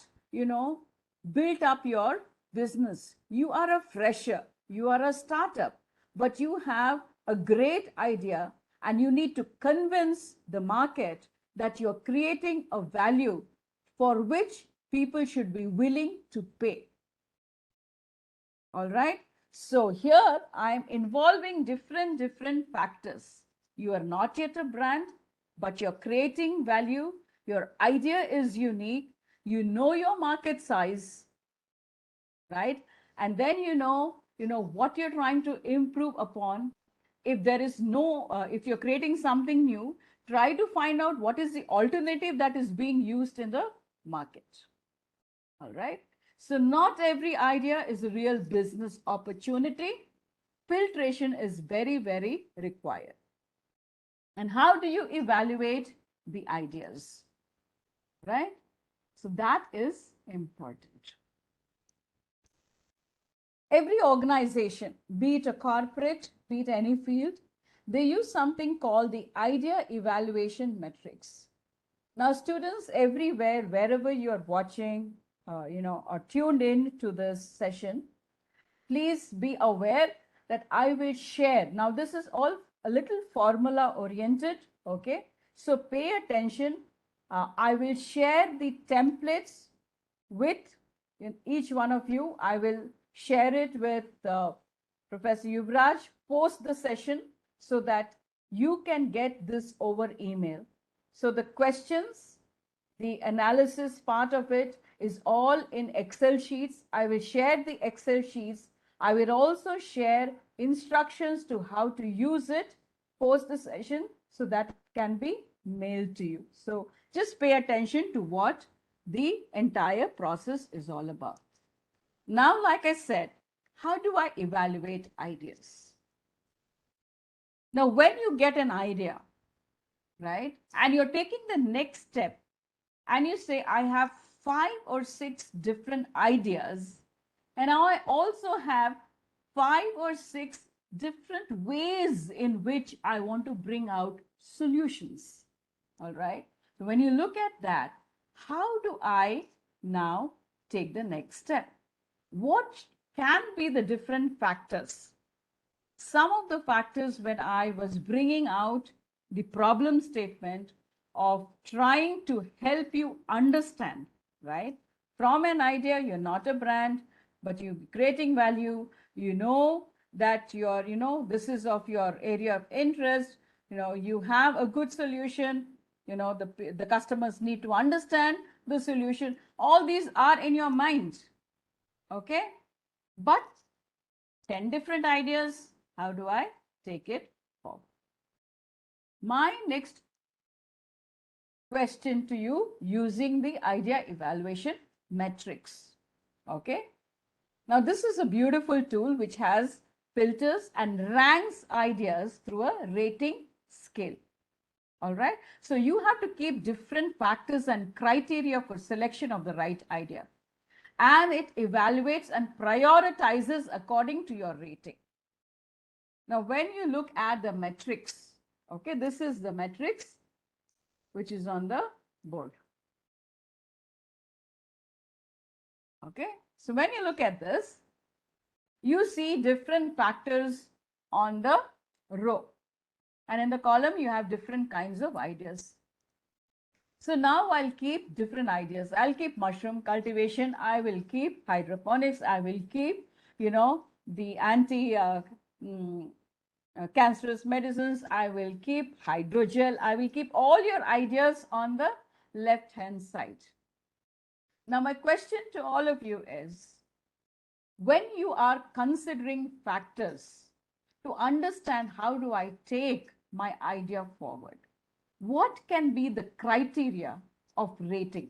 built up your business. You are a fresher. You are a startup, but you have a great idea and you need to convince the market that you're creating a value for which people should be willing to pay. All right. So here I'm involving different factors. You are not yet a brand. but you're creating value. Your idea is unique. You know your market size, right? And then you know what you're trying to improve upon. If there is no, if you're creating something new, try to find out what is the alternative that is being used in the market. All right. So not every idea is a real business opportunity. Filtration is very, very required. And how do you evaluate the ideas? Right? So that is important. Every organization, be it a corporate, be it any field, they use something called the idea evaluation metrics. Now, students everywhere, wherever you are watching, or tuned in to this session, please be aware that I will share. Now, this is all a little formula oriented, okay? So pay attention. I will share the templates with each one of you. I will share it with Professor Yuvraj post the session so that you can get this over email. So the questions, the analysis part of it is all in Excel sheets. I will share the Excel sheets. I will also share instructions to how to use it post the session so that can be mailed to you. So just pay attention to what the entire process is all about. Now, like I said, how do I evaluate ideas? Now, when you get an idea, right, and you're taking the next step and you say, I have 5 or 6 different ideas, and I also have 5 or 6 different ways in which I want to bring out solutions. All right. So when you look at that, how do I now take the next step? What can be the different factors? Some of the factors when I was bringing out the problem statement of trying to help you understand, right? From an idea, you're not a brand, but you're creating value. You know that you're, this is of your area of interest. You have a good solution. The customers need to understand the solution. All these are in your mind. Okay. But 10 different ideas, how do I take it forward? My next question to you using the idea evaluation metrics. Okay. Now, this is a beautiful tool which has filters and ranks ideas through a rating scale. All right. So you have to keep different factors and criteria for selection of the right idea. And it evaluates and prioritizes according to your rating. Now, when you look at the metrics, okay, this is the metrics which is on the board. Okay. So when you look at this, you see different factors on the row. And in the column, you have different kinds of ideas. So now I'll keep different ideas. I'll keep mushroom cultivation. I will keep hydroponics. I will keep, the anti-cancerous medicines. I will keep hydrogel. I will keep all your ideas on the left-hand side. Now, my question to all of you is, when you are considering factors to understand how do I take my idea forward, what can be the criteria of rating?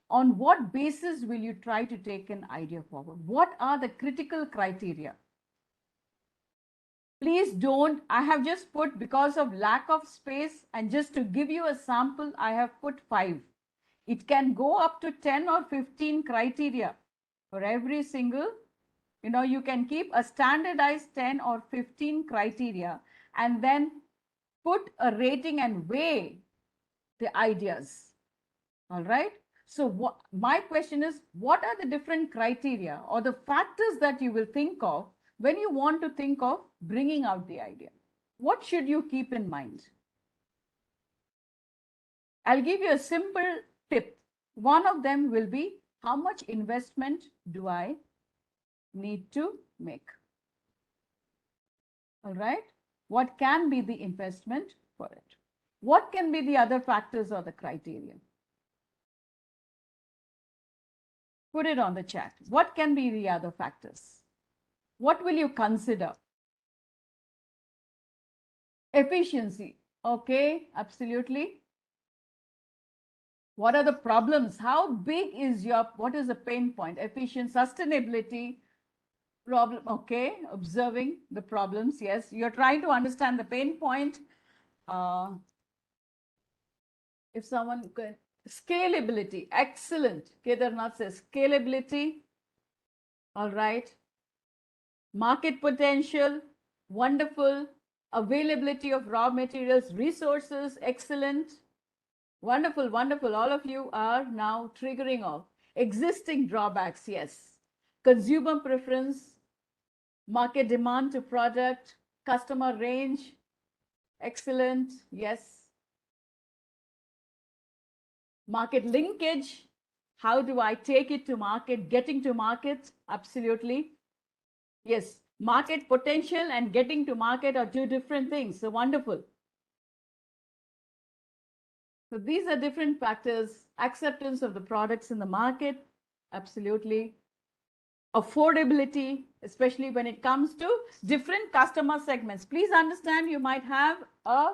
On what basis will you try to take an idea forward? What are the critical criteria? Please don't, I have just put, because of lack of space and just to give you a sample, I have put 5. It can go up to 10 or 15 criteria for every single, you can keep a standardized 10 or 15 criteria and then put a rating and weigh the ideas. All right. So my question is, what are the different criteria or the factors that you will think of when you want to think of bringing out the idea? What should you keep in mind? I'll give you a simple tip. One of them will be, how much investment do I need to make? All right. What can be the investment for it? What can be the other factors or the criteria? Put it on the chat. What can be the other factors? What will you consider? Efficiency. Okay, absolutely. What are the problems? How big is what is the pain point? Efficient, sustainability, problem. Okay, observing the problems. Yes, you're trying to understand the pain point. If someone can, scalability, excellent. Kedarnath says scalability. All right. Market potential, wonderful. Availability of raw materials, resources, excellent. Wonderful, wonderful. All of you are now triggering off. Existing drawbacks, yes. Consumer preference, market demand to product, customer range, excellent, yes. Market linkage, how do I take it to market? Getting to market, absolutely. Yes, market potential and getting to market are two different things. So wonderful. So these are different factors. Acceptance of the products in the market, absolutely. Affordability, especially when it comes to different customer segments. Please understand you might have a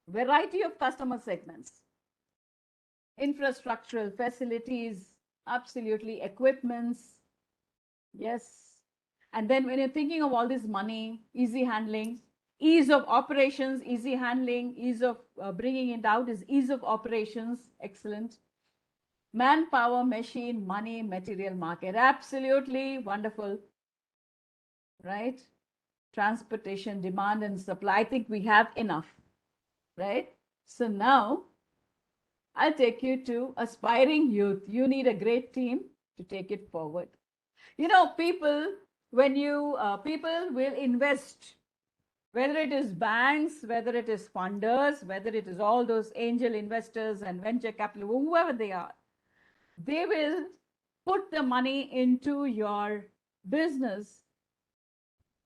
variety of customer segments. Infrastructural facilities, absolutely. Equipments, yes. And then when you're thinking of all this money, easy handling, ease of operations, easy handling, ease of bringing it out is ease of operations, excellent. Manpower, machine, money, material market, absolutely wonderful, right? Transportation, demand and supply, I think we have enough, right? So now I'll take you to aspiring youth. You need a great team to take it forward. You know, people, when you, people will invest, whether it is banks, whether it is funders, whether it is all those angel investors and venture capital, whoever they are, they will put the money into your business,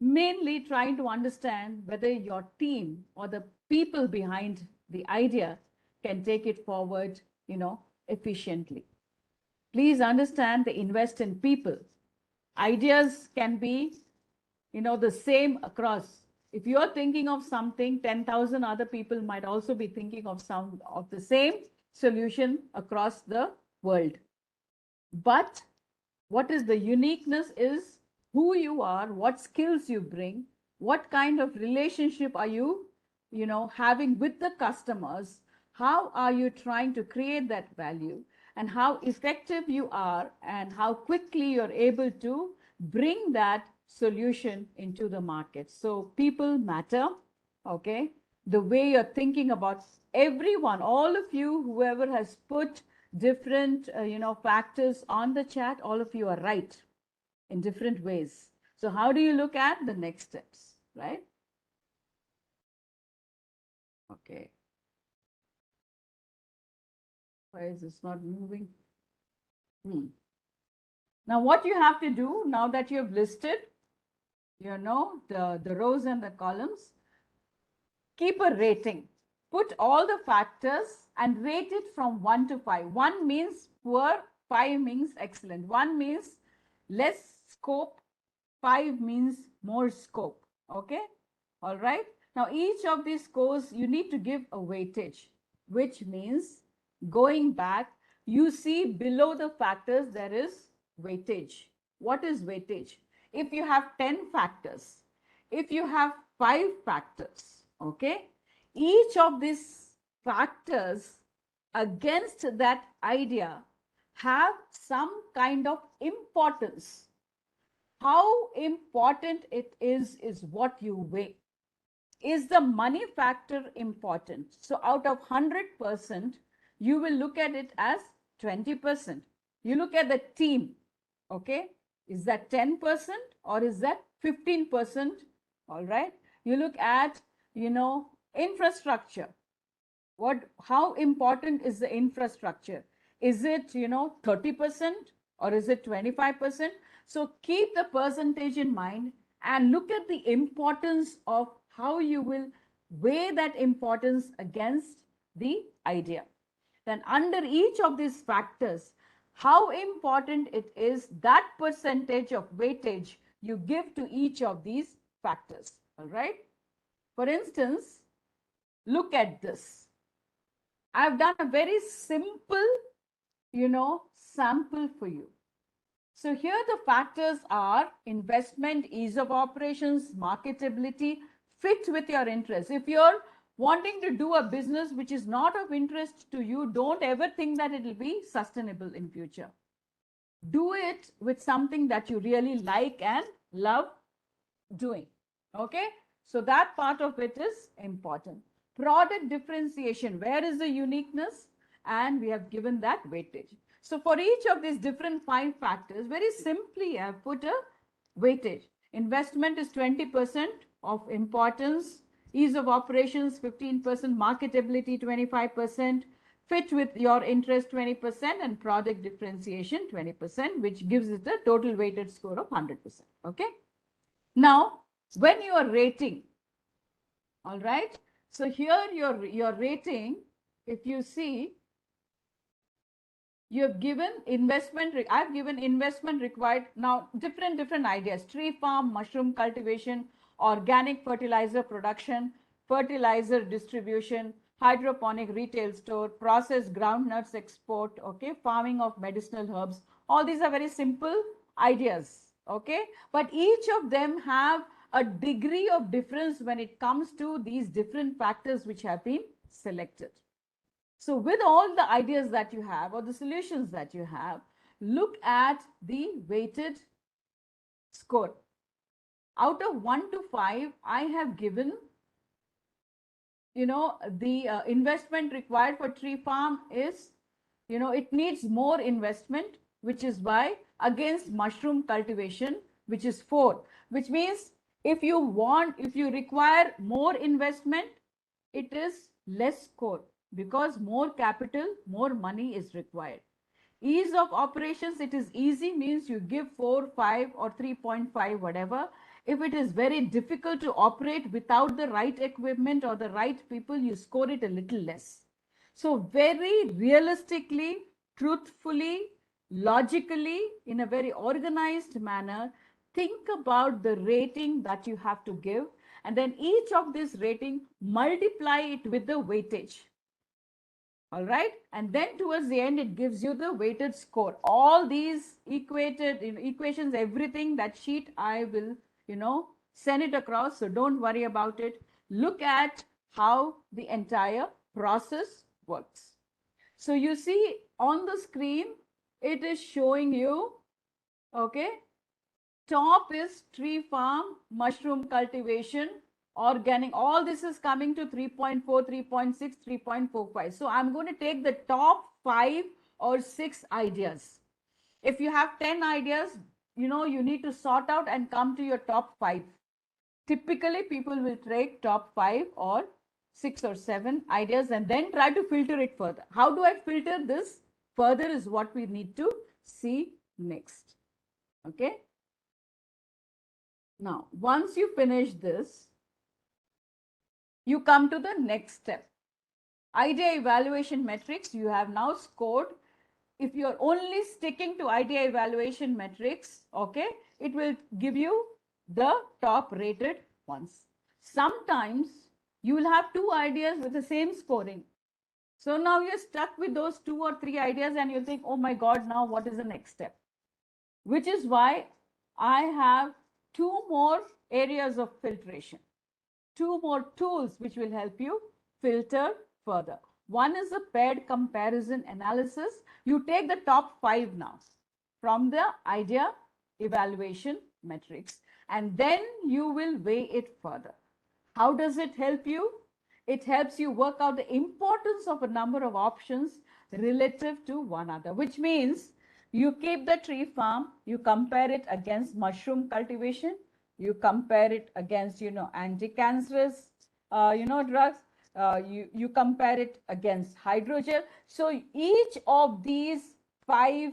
mainly trying to understand whether your team or the people behind the idea can take it forward, you know, efficiently. Please understand they invest in people. Ideas can be, you know, the same across. If you're thinking of something, 10,000 other people might also be thinking of some of the same solution across the world. But what is the uniqueness is who you are, what skills you bring, what kind of relationship are you, you know, having with the customers, how are you trying to create that value, and how effective you are, and how quickly you're able to bring that solution into the market. So people matter, okay? The way you're thinking about everyone, all of you, whoever has put different, you know, factors on the chat, all of you are right in different ways. So how do you look at the next steps, right? Okay. Why is this not moving? Now what you have to do, now that you have listed, you know, the rows and the columns, keep a rating. Put all the factors and rate it from 1 to 5. 1 means poor, 5 means excellent. 1 means less scope, 5 means more scope. Okay? All right. Now, each of these scores, you need to give a weightage, which means going back, you see below the factors, there is weightage. What is weightage? If you have 10 factors, if you have 5 factors, okay, each of these factors against that idea have some kind of importance. How important it is what you weigh. Is the money factor important? So out of 100%, you will look at it as 20%. You look at the team, okay? Is that 10% or is that 15%? All right. You look at, you know, infrastructure. How important is the infrastructure? Is it, you know, 30% or is it 25%? So keep the percentage in mind and look at the importance of how you will weigh that importance against the idea. Then under each of these factors, how important it is, that percentage of weightage you give to each of these factors. All right. For instance, look at this. I've done a very simple, sample for you. So here the factors are investment, ease of operations, marketability, fit with your interests. If you're wanting to do a business which is not of interest to you, don't ever think that it will be sustainable in future. Do it with something that you really like and love doing. Okay, so that part of it is important. Product differentiation, where is the uniqueness? And we have given that weightage. So for each of these different 5 factors, very simply I have put a weightage. Investment is 20% of importance, ease of operations 15%, marketability 25%, fit with your interest 20%, and product differentiation 20%, which gives it a total weighted score of 100%. Okay. Now, when you are rating, all right, so here your rating, if you see, you have given investment, I've given investment required. Now, different ideas: tree farm, mushroom cultivation, organic fertilizer production, fertilizer distribution, hydroponic retail store, processed groundnuts export, okay, farming of medicinal herbs. All these are very simple ideas, okay, but each of them have a degree of difference when it comes to these different factors which have been selected. So with all the ideas that you have or the solutions that you have, look at the weighted score. Out of 1 to 5, I have given, the investment required for tree farm is, it needs more investment, which is why, against mushroom cultivation, which is 4, which means if you require more investment, it is less score, because more capital, more money is required. Ease of operations, it is easy, means you give 4, 5 or 3.5, whatever. If it is very difficult to operate without the right equipment or the right people, you score it a little less. So very realistically, truthfully, logically, in a very organized manner, think about the rating that you have to give, and then each of this rating, multiply it with the weightage. All right. And then towards the end, it gives you the weighted score. All these equations, everything, that sheet, I will, send it across. So don't worry about it. Look at how the entire process works. So you see on the screen, it is showing you, okay, top is tree farm, mushroom cultivation, organic, all this is coming to 3.4, 3.6, 3.45. So I'm going to take the top 5 or 6 ideas. If you have 10 ideas, you need to sort out and come to your top 5. Typically, people will take top 5 or 6 or 7 ideas and then try to filter it further. How do I filter this further is what we need to see next. Okay. Now, once you finish this, you come to the next step. Idea evaluation metrics, you have now scored. If you're only sticking to idea evaluation metrics, okay, it will give you the top rated ones. Sometimes you will have 2 ideas with the same scoring. So now you're stuck with those 2 or 3 ideas and you think, oh my God, now what is the next step? Which is why I have 2 more areas of filtration. 2 more tools which will help you filter further. One is a paired comparison analysis. You take the top 5 now from the idea evaluation metrics, and then you will weigh it further. How does it help you? It helps you work out the importance of a number of options relative to one another, which means you keep the tree farm, you compare it against mushroom cultivation, you compare it against, anti-cancerous, drugs, you compare it against hydrogel. So each of these 5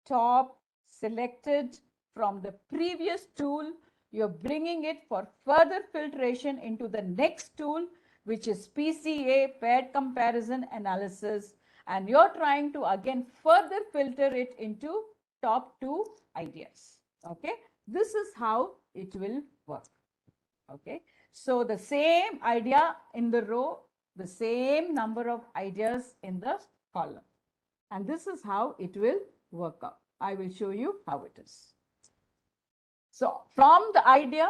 top selected from the previous tool, you're bringing it for further filtration into the next tool, which is PCA, paired comparison analysis. And you're trying to again further filter it into top 2 ideas. Okay, this is how it will work. Okay, so the same idea in the row, the same number of ideas in the column. And this is how it will work out. I will show you how it is. So from the idea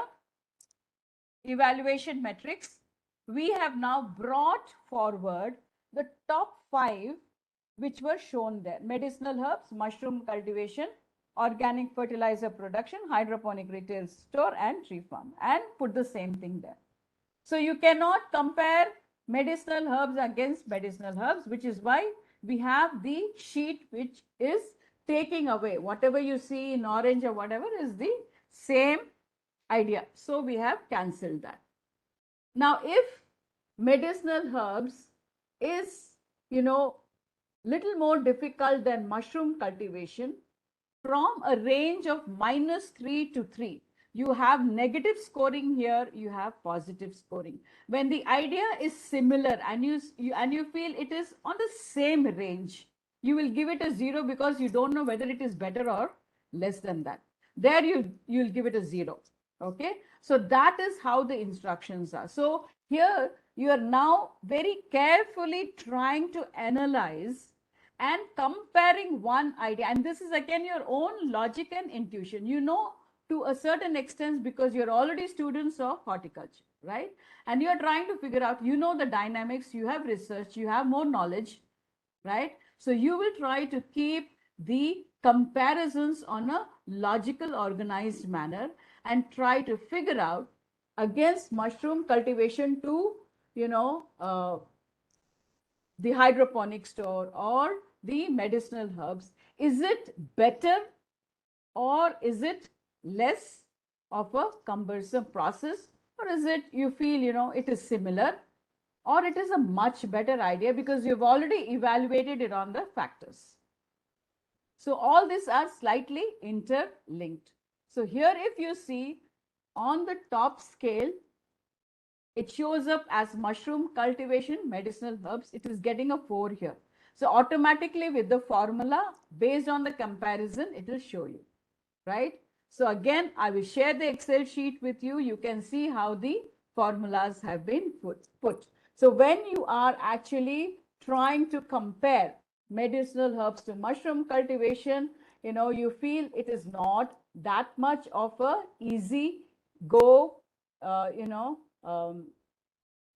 evaluation matrix, we have now brought forward the top 5 which were shown there: medicinal herbs, mushroom cultivation, organic fertilizer production, hydroponic retail store, and tree farm, and put the same thing there. So you cannot compare medicinal herbs against medicinal herbs, which is why we have the sheet which is taking away whatever you see in orange or whatever is the same idea. So we have cancelled that. Now, if medicinal herbs is, little more difficult than mushroom cultivation, from a range of -3 to 3, you have negative scoring here, you have positive scoring. When the idea is similar and you feel it is on the same range, you will give it a 0 because you don't know whether it is better or less than that. There you'll give it a 0. Okay, so that is how the instructions are. So here you are now very carefully trying to analyze and comparing one idea. And this is again your own logic and intuition. You know to a certain extent because you're already students of horticulture, right? And you're trying to figure out, the dynamics, you have research, you have more knowledge, right? So you will try to keep the comparisons on a logical, organized manner and try to figure out against mushroom cultivation to, the hydroponic store or the medicinal herbs. Is it better or is it less of a cumbersome process, or is it you feel, it is similar, or it is a much better idea because you've already evaluated it on the factors. So all these are slightly interlinked. So here if you see on the top scale, it shows up as mushroom cultivation, medicinal herbs. It is getting a 4 here. So automatically with the formula based on the comparison, it will show you, right? So again, I will share the Excel sheet with you. You can see how the formulas have been put. So when you are actually trying to compare medicinal herbs to mushroom cultivation, you feel it is not that much of a easy go,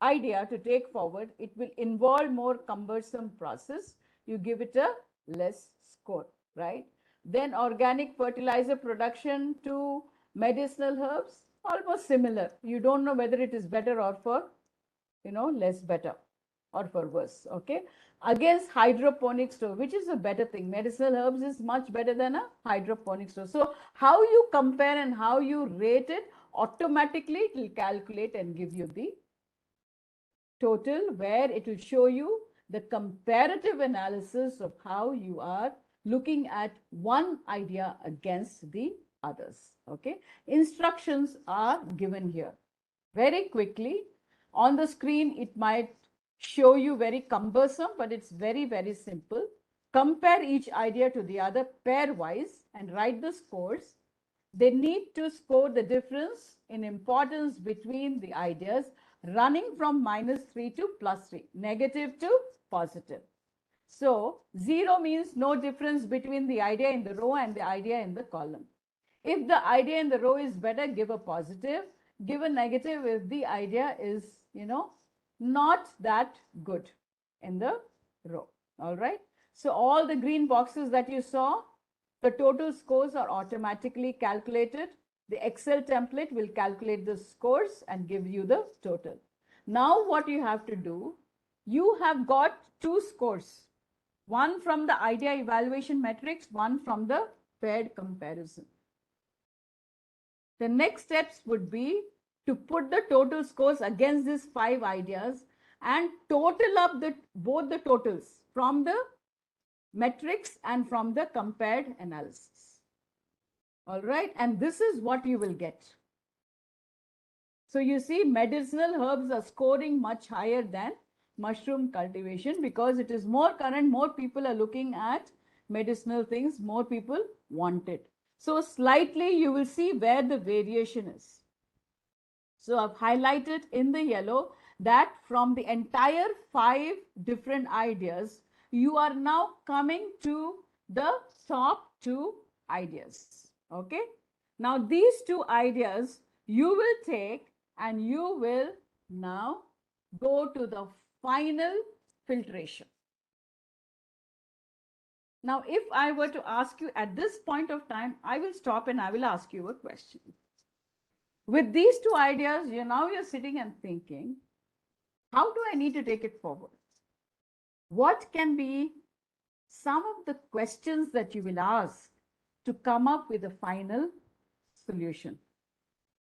idea to take forward. It will involve more cumbersome process. You give it a less score, right? Then organic fertilizer production to medicinal herbs, almost similar. You don't know whether it is better or for, less better or for worse. Okay. Against hydroponic store, which is a better thing. Medicinal herbs is much better than a hydroponic store. So how you compare and how you rate it, automatically it will calculate and give you the total, where it will show you the comparative analysis of how you are looking at one idea against the others. Okay, instructions are given here very quickly on the screen. It might show you very cumbersome, but it's very, very simple. Compare each idea to the other pairwise and write the scores. They need to score the difference in importance between the ideas running from -3 to +3, negative to positive. So 0 means no difference between the idea in the row and the idea in the column. If the idea in the row is better, give a positive. Give a negative if the idea is, not that good in the row. All right. So all the green boxes that you saw, the total scores are automatically calculated. The Excel template will calculate the scores and give you the total. Now what you have to do, you have got 2 scores. One from the idea evaluation matrix, one from the paired comparison. The next steps would be to put the total scores against these 5 ideas and total up both the totals from the matrix and from the compared analysis. All right, and this is what you will get. So you see, medicinal herbs are scoring much higher than mushroom cultivation because it is more current, more people are looking at medicinal things, more people want it. So slightly you will see where the variation is. So I've highlighted in the yellow that from the entire 5 different ideas, you are now coming to the top 2 ideas. Okay. Now these 2 ideas you will take and you will now go to the final filtration. Now, if I were to ask you at this point of time, I will stop and I will ask you a question. With these 2 ideas, you're sitting and thinking, how do I need to take it forward? What can be some of the questions that you will ask to come up with a final solution?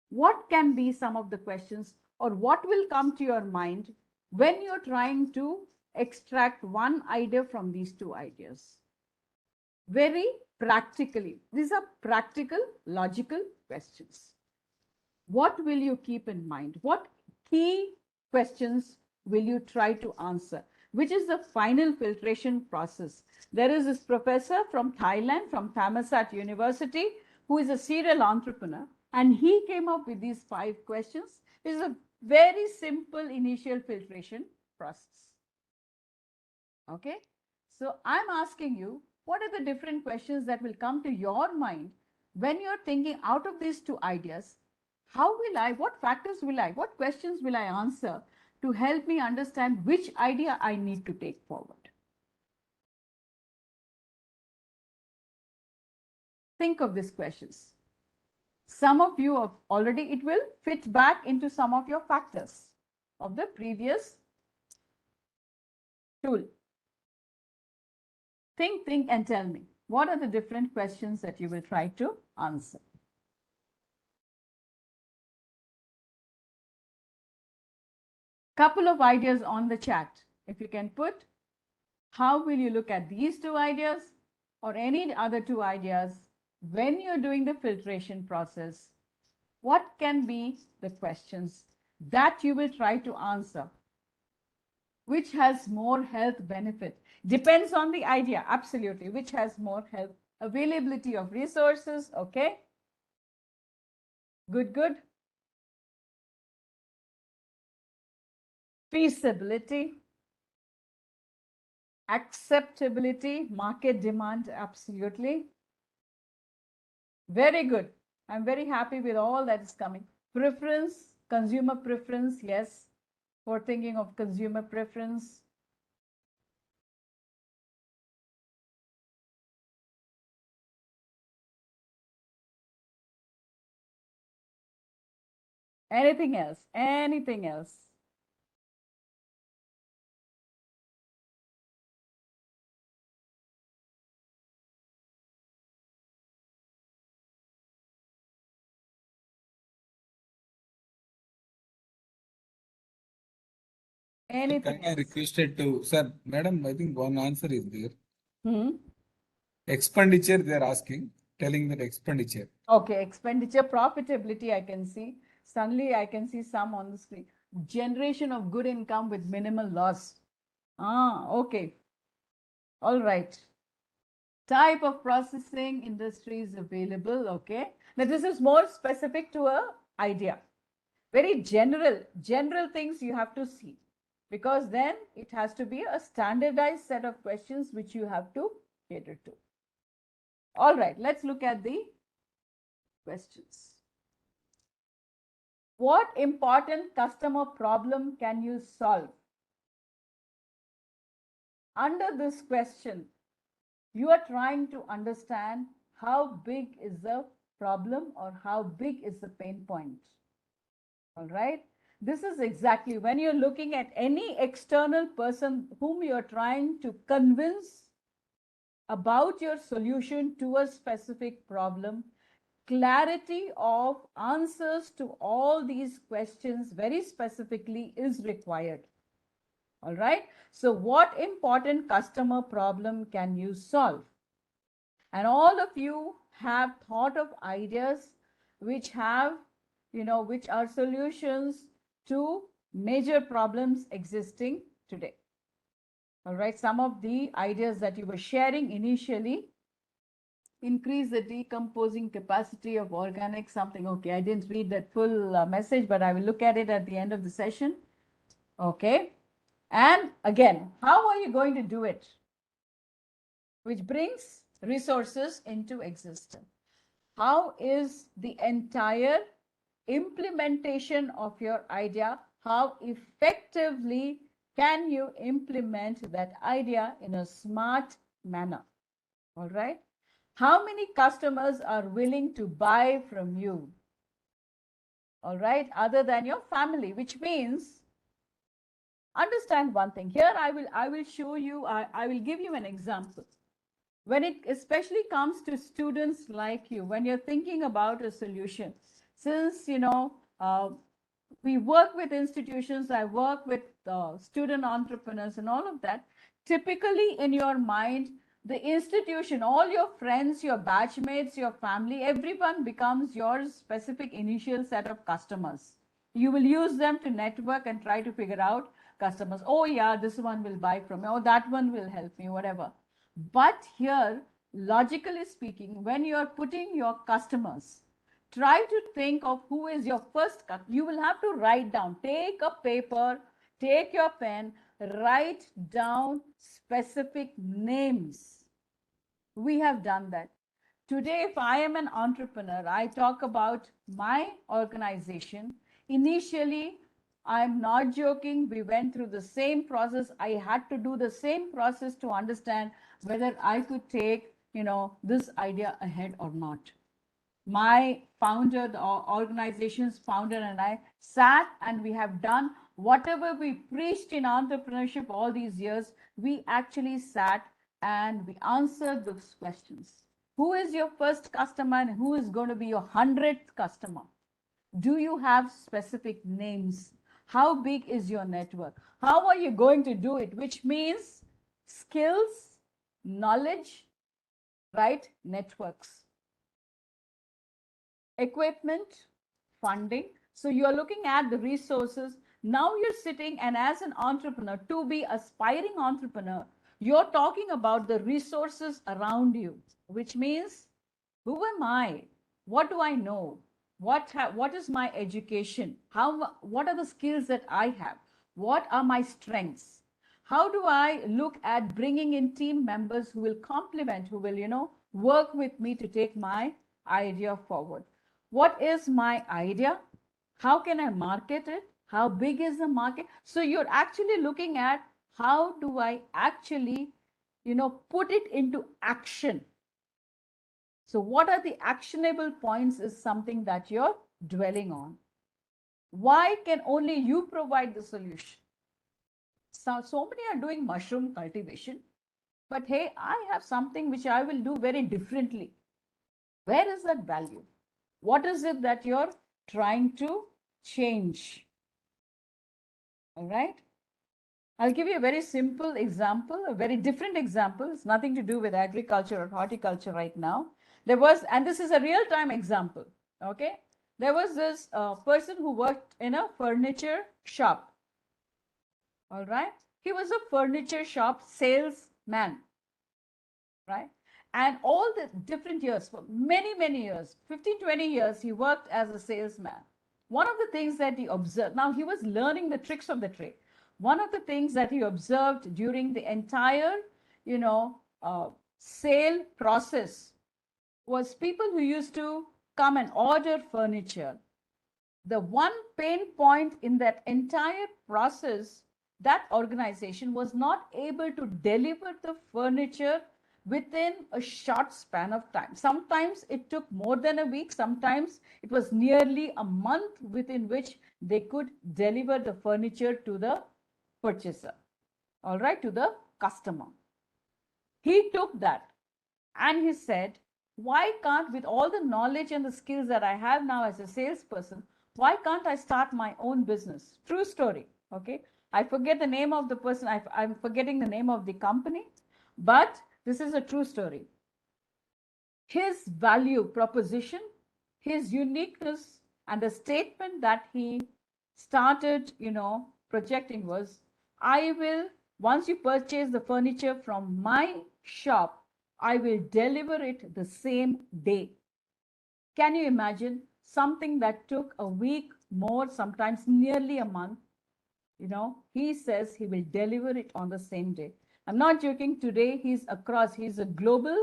What can be some of the questions, or what will come to your mind when you're trying to extract one idea from these 2 ideas? Very practically, these are practical, logical questions. What will you keep in mind? What key questions will you try to answer? Which is the final filtration process? There is this professor from Thailand, from Thammasat University, who is a serial entrepreneur, and he came up with these 5 questions. It is a very simple initial filtration process. Okay, so I'm asking you, what are the different questions that will come to your mind when you're thinking out of these 2 ideas? How will I, what factors will I, what questions will I answer to help me understand which idea I need to take forward? Think of these questions. Some of you have already, it will fit back into some of your factors of the previous tool. Think and tell me, what are the different questions that you will try to answer? Couple of ideas on the chat. If you can put, how will you look at these 2 ideas or any other 2 ideas when you're doing the filtration process? What can be the questions that you will try to answer? Which has more health benefit? Depends on the idea, absolutely. Which has more health? Availability of resources, okay? Good, good. Feasibility, acceptability, market demand, absolutely. Very good. I'm very happy with all that is coming. Preference, consumer preference, yes. For thinking of consumer preference. Anything else? Anything else? Anything I else? requested to, sir, madam, I think one answer is there. Hmm? Expenditure, they are asking, telling that expenditure. Okay, expenditure, profitability, I can see. Suddenly, I can see some on the screen. Generation of good income with minimal loss. Ah, okay. All right. Type of processing industries available. Okay. Now, this is more specific to a idea. Very general things you have to see, because then it has to be a standardized set of questions which you have to cater to. All right, let's look at the questions. What important customer problem can you solve? Under this question, you are trying to understand how big is the problem or how big is the pain point. All right. This is exactly when you're looking at any external person whom you're trying to convince about your solution to a specific problem. Clarity of answers to all these questions very specifically is required. All right. So what important customer problem can you solve? And all of you have thought of ideas which have which are solutions to major problems existing today. All right, some of the ideas that you were sharing initially: increase the decomposing capacity of organic something. Okay, I didn't read that full message, but I will look at it at the end of the session. Okay, and again, how are you going to do it? Which brings resources into existence. How is the entire implementation of your idea? How effectively can you implement that idea in a smart manner? All right. How many customers are willing to buy from you? All right, other than your family, which means, understand one thing here. I will show you, I will give you an example. When it especially comes to students like you, when you're thinking about a solution, since we work with institutions, I work with student entrepreneurs and all of that, typically in your mind, the institution, all your friends, your batchmates, your family, everyone becomes your specific initial set of customers. You will use them to network and try to figure out customers. Oh yeah, this one will buy from me. Oh, that one will help me, whatever. But here, logically speaking, when you are putting your customers, try to think of who is your first customer. You will have to write down, take a paper, take your pen, write down specific names. We have done that. Today, if I am an entrepreneur, I talk about my organization. Initially, I'm not joking. We went through the same process. I had to do the same process to understand whether I could take, this idea ahead or not. My founder, the organization's founder, and I sat and we have done whatever we preached in entrepreneurship all these years. We actually sat and we answered those questions. Who is your first customer and who is going to be your 100th customer? Do you have specific names? How big is your network? How are you going to do it? Which means skills, knowledge, right? Networks, equipment, funding. So you're looking at the resources. Now you're sitting, and as an entrepreneur, to be aspiring entrepreneur, you're talking about the resources around you, which means, who am I? What do I know? What is my education? What are the skills that I have? What are my strengths? How do I look at bringing in team members who will complement, who will, work with me to take my idea forward? What is my idea? How can I market it? How big is the market? So you're actually looking at how do I actually, put it into action. So what are the actionable points is something that you're dwelling on. Why can only you provide the solution? So many are doing mushroom cultivation, but hey, I have something which I will do very differently. Where is that value? What is it that you're trying to change? All right. I'll give you a very simple example, a very different example. It's nothing to do with agriculture or horticulture right now. There was, and this is a real-time example, okay? There was this person who worked in a furniture shop, all right? He was a furniture shop salesman, right? And all the different years, for many, many years, 15, 20 years, he worked as a salesman. One of the things that he observed, now he was learning the tricks of the trade. One of the things that he observed during the entire, sale process was people who used to come and order furniture. The one pain point in that entire process, that organization was not able to deliver the furniture within a short span of time. Sometimes it took more than a week. Sometimes it was nearly a month within which they could deliver the furniture to the purchaser, all right, to the customer. He took that and he said, why can't, with all the knowledge and the skills that I have now as a salesperson, why can't I start my own business? True story, okay? I forget the name of the person. I'm forgetting the name of the company, but this is a true story. His value proposition, his uniqueness, And the statement that he started, projecting was, I will, once you purchase the furniture from my shop, I will deliver it the same day. Can you imagine something that took a week, more, sometimes nearly a month? He says he will deliver it on the same day. I'm not joking. Today he's a global,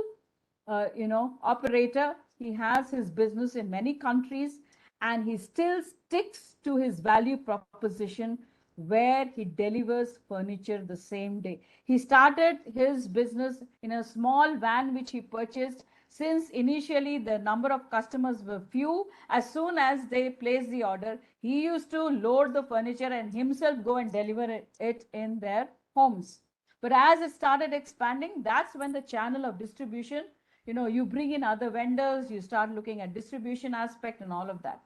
operator. He has his business in many countries, and he still sticks to his value proposition where he delivers furniture the same day. He started his business in a small van which he purchased. Since initially the number of customers were few, as soon as they placed the order, he used to load the furniture and himself go and deliver it in their homes. But as it started expanding, that's when the channel of distribution, you bring in other vendors, you start looking at distribution aspect and all of that.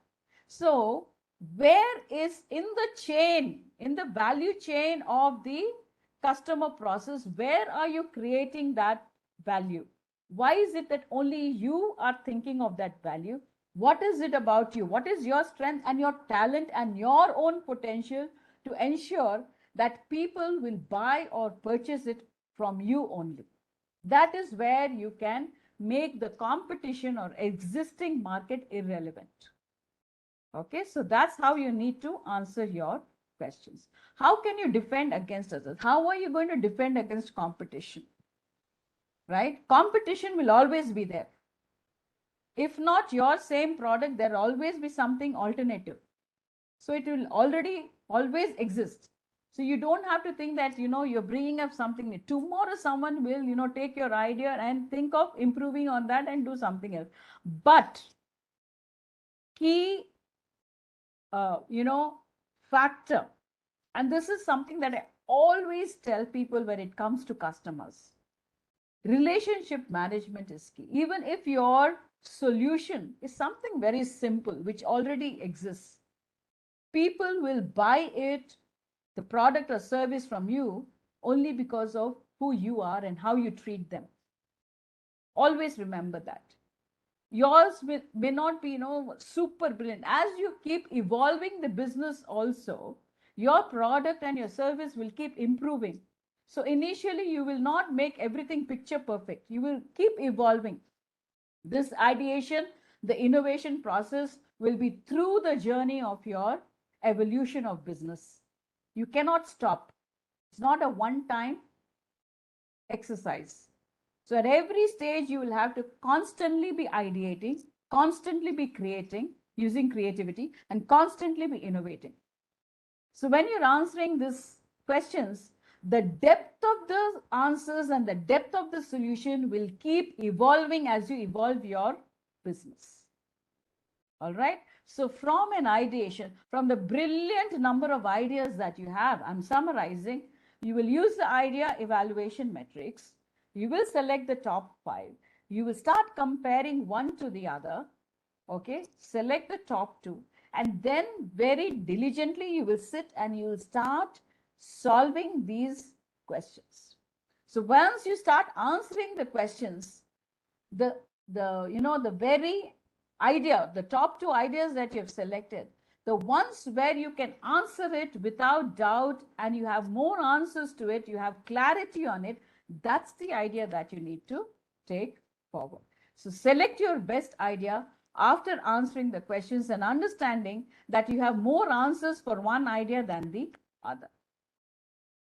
So where is in the chain, in the value chain of the customer process, where are you creating that value? Why is it that only you are thinking of that value? What is it about you? What is your strength and your talent and your own potential to ensure that people will buy or purchase it from you only? That is where you can make the competition or existing market irrelevant. Okay, so that's how you need to answer your questions. How can you defend against others? How are you going to defend against competition? Right? Competition will always be there. If not your same product, there will always be something alternative. So it will always exist. So you don't have to think that, you're bringing up something new. Tomorrow someone will, take your idea and think of improving on that and do something else. But key, factor, and this is something that I always tell people when it comes to customers. Relationship management is key. Even if your solution is something very simple, which already exists, people will buy it, the product or service from you, only because of who you are and how you treat them. Always remember that. Yours may not be, super brilliant. As you keep evolving the business also, your product and your service will keep improving. So initially, you will not make everything picture perfect. You will keep evolving. This ideation, the innovation process will be through the journey of your evolution of business. You cannot stop. It's not a one-time exercise. So at every stage, you will have to constantly be ideating, constantly be creating, using creativity, and constantly be innovating. So when you're answering these questions, the depth of the answers and the depth of the solution will keep evolving as you evolve your business. All right. So from an ideation, from the brilliant number of ideas that you have, I'm summarizing, you will use the idea evaluation metrics. You will select the top 5. You will start comparing one to the other. Okay. Select the top 2. And then very diligently, you will sit and you will start solving these questions. So once you start answering the questions, the very idea, the top 2 ideas that you've selected, the ones where you can answer it without doubt and you have more answers to it, you have clarity on it, that's the idea that you need to take forward. So select your best idea after answering the questions and understanding that you have more answers for one idea than the other.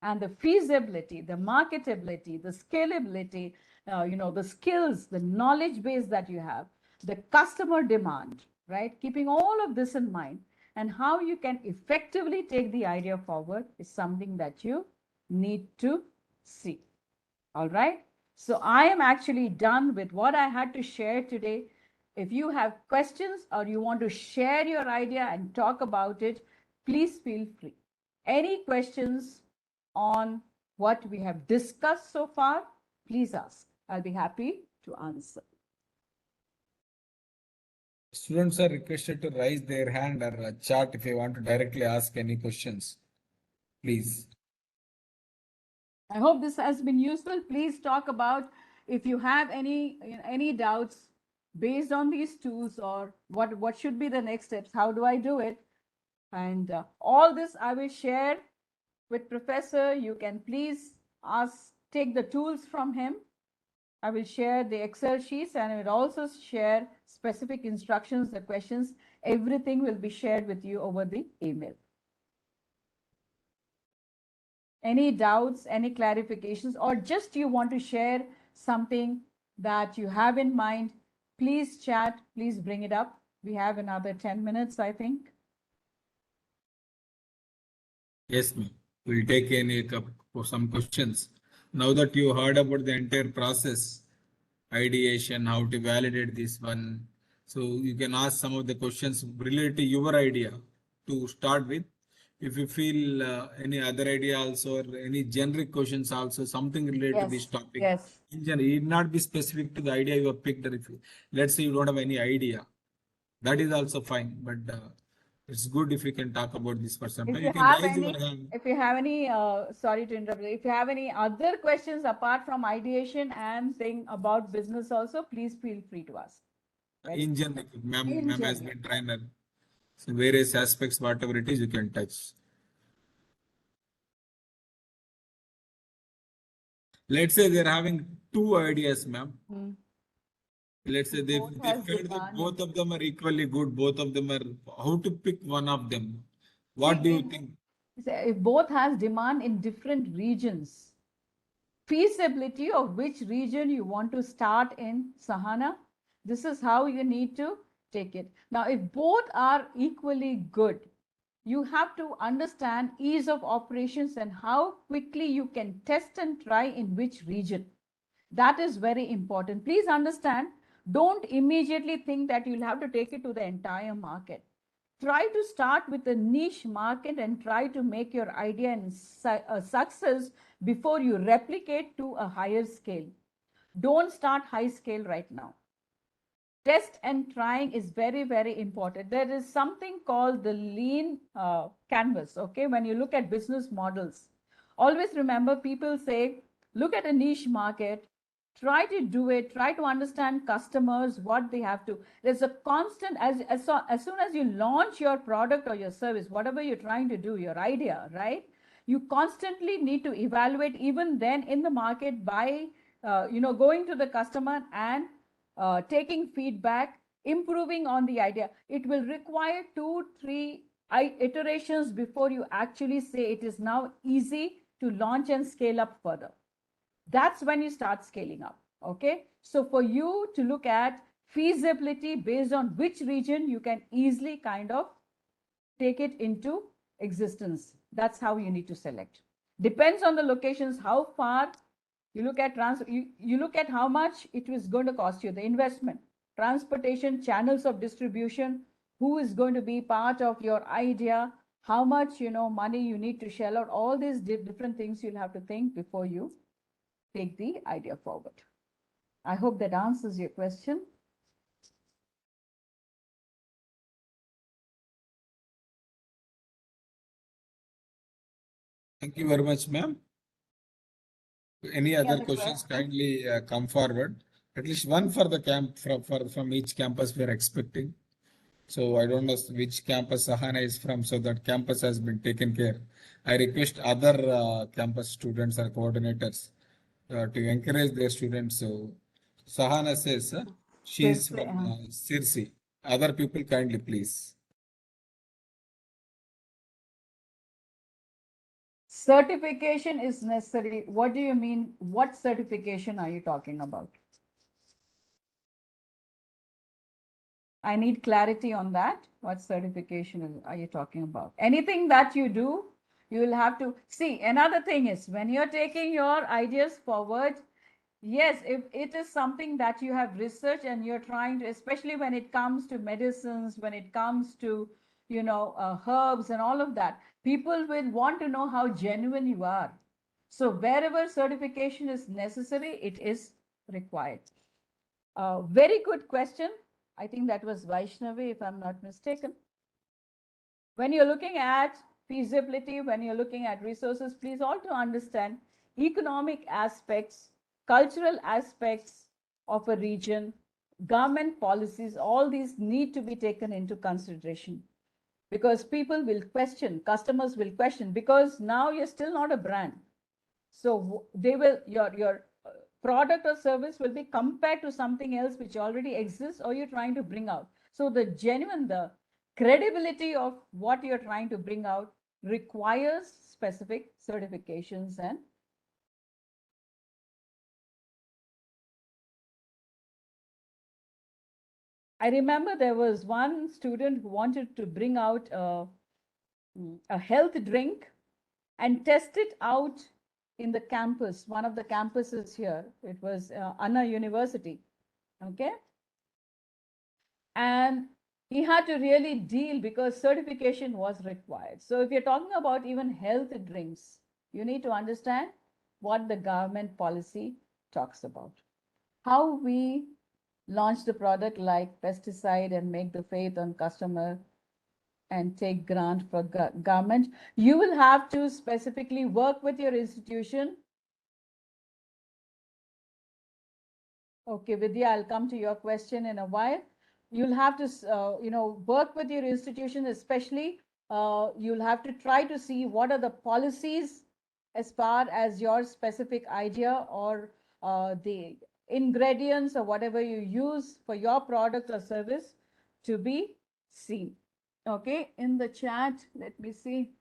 And the feasibility, the marketability, the scalability, the skills, the knowledge base that you have, the customer demand, right? Keeping all of this in mind and how you can effectively take the idea forward is something that you need to see. All right. So I am actually done with what I had to share today. If you have questions or you want to share your idea and talk about it, please feel free. Any questions on what we have discussed so far, please ask. I'll be happy to answer. Students are requested to raise their hand or chat if you want to directly ask any questions. Please. I hope this has been useful. Please talk about if you have any doubts based on these tools, or what should be the next steps? How do I do it? And all this I will share with Professor. You can please take the tools from him. I will share the Excel sheets, and I will also share specific instructions, the questions. Everything will be shared with you over the email. Any doubts, any clarifications, or just you want to share something that you have in mind, please chat, please bring it up. We have another 10 minutes, I think. Yes, ma'am. We'll take for some questions. Now that you heard about the entire process, ideation, how to validate this one, so you can ask some of the questions related to your idea to start with. If you feel any other idea also, or any generic questions also, something related to this topic. Yes. In general, it need not be specific to the idea you have picked. Or if let's say you don't have any idea, that is also fine. But it's good if you can talk about this for some time. You can raise your hand. If you have any, sorry to interrupt, if you have any other questions apart from ideation and thing about business also, please feel free to ask. In general, ma'am has general. been trainer. So various aspects, whatever it is, you can touch. Let's say they're having two ideas, ma'am. Let's say they Both feel has that demand. both of them are equally good. Both of them are. How to pick one of them? What do you think? If both has demand in different regions, feasibility of which region you want to start in, Sahana, this is how you need to take it. Now, if both are equally good, you have to understand ease of operations and how quickly you can test and try in which region. That is very important. Please understand, don't immediately think that you'll have to take it to the entire market. Try to start with a niche market and try to make your idea a success before you replicate to a higher scale. Don't start high scale right now. Test and trying is very, very important. There is something called the lean canvas. Okay, when you look at business models, always remember, people say, look at a niche market, try to do it, try to understand customers, what they have to. There's a constant, as soon as you launch your product or your service, whatever you're trying to do, your idea, right? You constantly need to evaluate even then in the market by, going to the customer and taking feedback, improving on the idea. It will require 2-3 iterations before you actually say it is now easy to launch and scale up further. That's when you start scaling up. Okay. So for you to look at feasibility based on which region you can easily kind of take it into existence. That's how you need to select. Depends on the locations, how far. You look at you look at how much it is going to cost you, the investment, transportation, channels of distribution, who is going to be part of your idea, how much money you need to shell out. All these different things you'll have to think before you take the idea forward. I hope that answers your question. Thank you very much, ma'am. Any other questions, kindly come forward. At least one for the camp from each campus we are expecting. So I don't know which campus Sahana is from, so that campus has been taken care. I request other campus students or coordinators to encourage their students. So Sahana says she is from Sirsi. Other people, kindly please. Certification is necessary. What do you mean? What certification are you talking about? I need clarity on that. What certification are you talking about? Anything that you do, you will have to see. Another thing is, when you're taking your ideas forward, yes, if it is something that you have researched and you're trying to, especially when it comes to medicines, when it comes to, herbs and all of that, people will want to know how genuine you are. So wherever certification is necessary, it is required. Very good question. I think that was Vaishnavi, if I'm not mistaken. When you're looking at feasibility, when you're looking at resources, please also understand economic aspects, cultural aspects of a region, government policies, all these need to be taken into consideration, because people will question, customers will question, because now you're still not a brand. So they will, your product or service will be compared to something else which already exists or you're trying to bring out. So the credibility of what you're trying to bring out requires specific certifications. And I remember there was one student who wanted to bring out a health drink and test it out in the campus, one of the campuses here. It was Anna University. Okay. And he had to really deal because certification was required. So if you're talking about even health drinks, you need to understand what the government policy talks about. How we launch the product like pesticide and make the faith on customer and take grant for government. You will have to specifically work with your institution. Okay, Vidya, I'll come to your question in a while. You'll have to, work with your institution, especially you'll have to try to see what are the policies as far as your specific idea or the ingredients or whatever you use for your product or service to be seen. Okay, in the chat, let me see.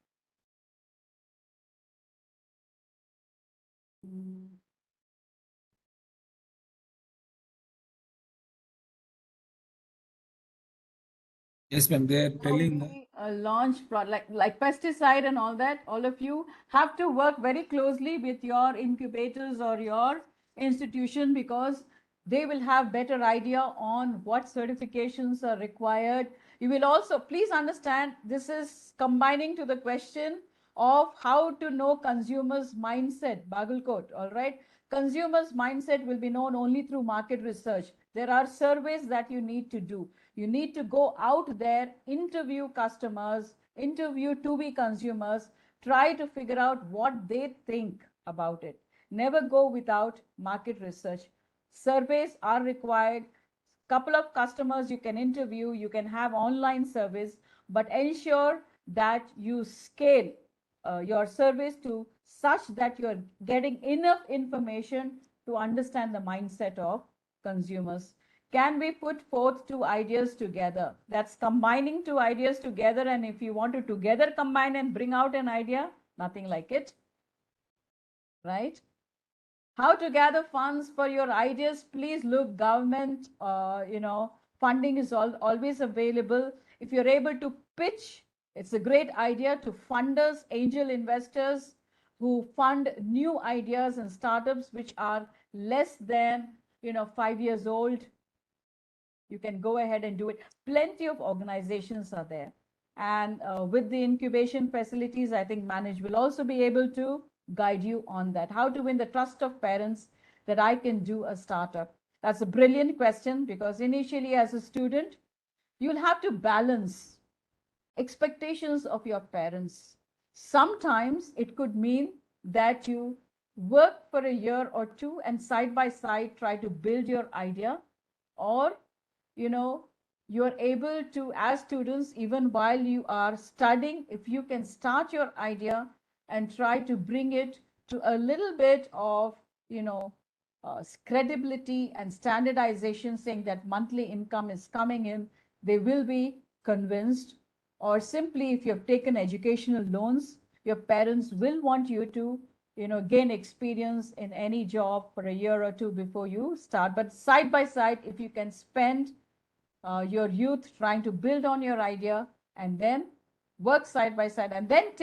Yes, ma'am. They are telling. Launch product like pesticide and all that. All of you have to work very closely with your incubators or your institution, because they will have better idea on what certifications are required. You will also, please understand, this is combining to the question of how to know consumers' mindset, Bagalkot, all right? Consumers' mindset will be known only through market research. There are surveys that you need to do. You need to go out there, interview customers, interview to-be consumers, try to figure out what they think about it. Never go without market research. Surveys are required. Couple of customers you can interview, you can have online service, but ensure that you scale your service to such that you're getting enough information to understand the mindset of consumers. Can we put forth two ideas together? That's combining two ideas together. And if you want to together combine and bring out an idea, nothing like it, right? How to gather funds for your ideas? Please look, government, funding is always available. If you're able to pitch, it's a great idea to funders, angel investors who fund new ideas and startups which are less than 5 years old. You can go ahead and do it. Plenty of organizations are there. And with the incubation facilities, I think Manage will also be able to guide you on that. How to win the trust of parents that I can do a startup? That's a brilliant question, because initially as a student, you'll have to balance expectations of your parents. Sometimes it could mean that you work for a year or two and side by side try to build your idea, or you're able to, as students, even while you are studying, if you can start your idea and try to bring it to a little bit of, credibility and standardization, saying that monthly income is coming in, they will be convinced. Or simply, if you have taken educational loans, your parents will want you to, gain experience in any job for a year or two before you start. But side by side, if you can spend your youth trying to build on your idea and then work side by side and then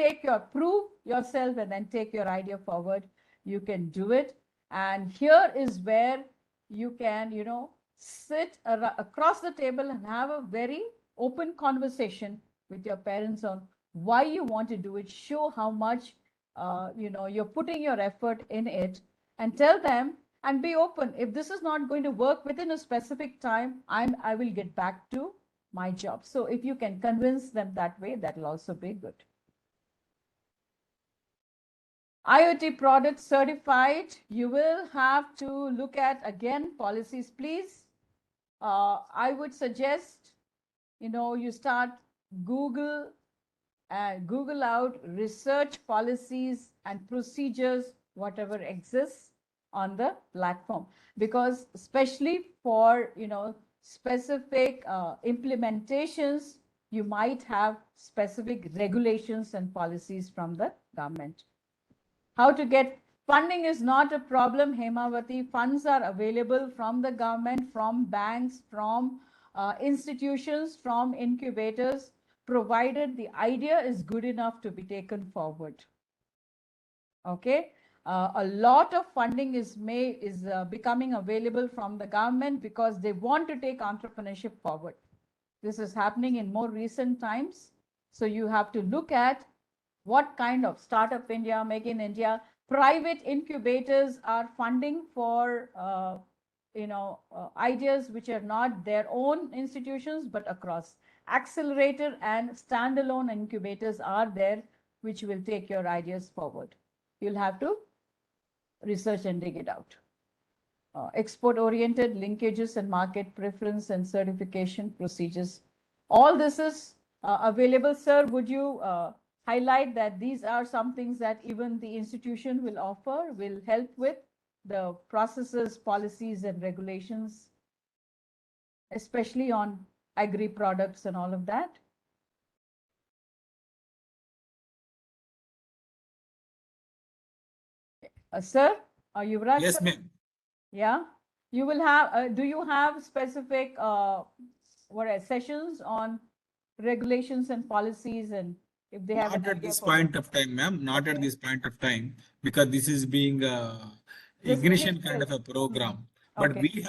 prove yourself and then take your idea forward, you can do it. And here is where you can, sit across the table and have a very open conversation with your parents on why you want to do it, show how much, you're putting your effort in it, and tell them and be open. If this is not going to work within a specific time, I will get back to my job. So if you can convince them that way, that will also be good. IoT product certified, you will have to look at, again, policies, please. I would suggest, you start Google Google out research policies and procedures, whatever exists on the platform, because especially for, specific implementations, you might have specific regulations and policies from the government. How to get funding is not a problem, Hemavati. Funds are available from the government, from banks, from institutions, from incubators, provided the idea is good enough to be taken forward. Okay. A lot of funding is becoming available from the government because they want to take entrepreneurship forward. This is happening in more recent times. So you have to look at what kind of Startup India, Make in India, private incubators are funding for ideas which are not their own institutions, but across. Accelerator and standalone incubators are there, which will take your ideas forward. You'll have to research and dig it out. Export-oriented linkages and market preference and certification procedures. All this is available, sir. Would you highlight that these are some things that even the institution will offer, will help with the processes, policies, and regulations, especially on agri products and all of that? Sir, Yuvraj? Yes, sir? ma'am. Yeah, you will have, do you have specific sessions on regulations and policies, and if they have Not an at idea this for point of time, ma'am. Not at Okay. this point of time, because this is being This ignition initiative. kind of a program. But Okay.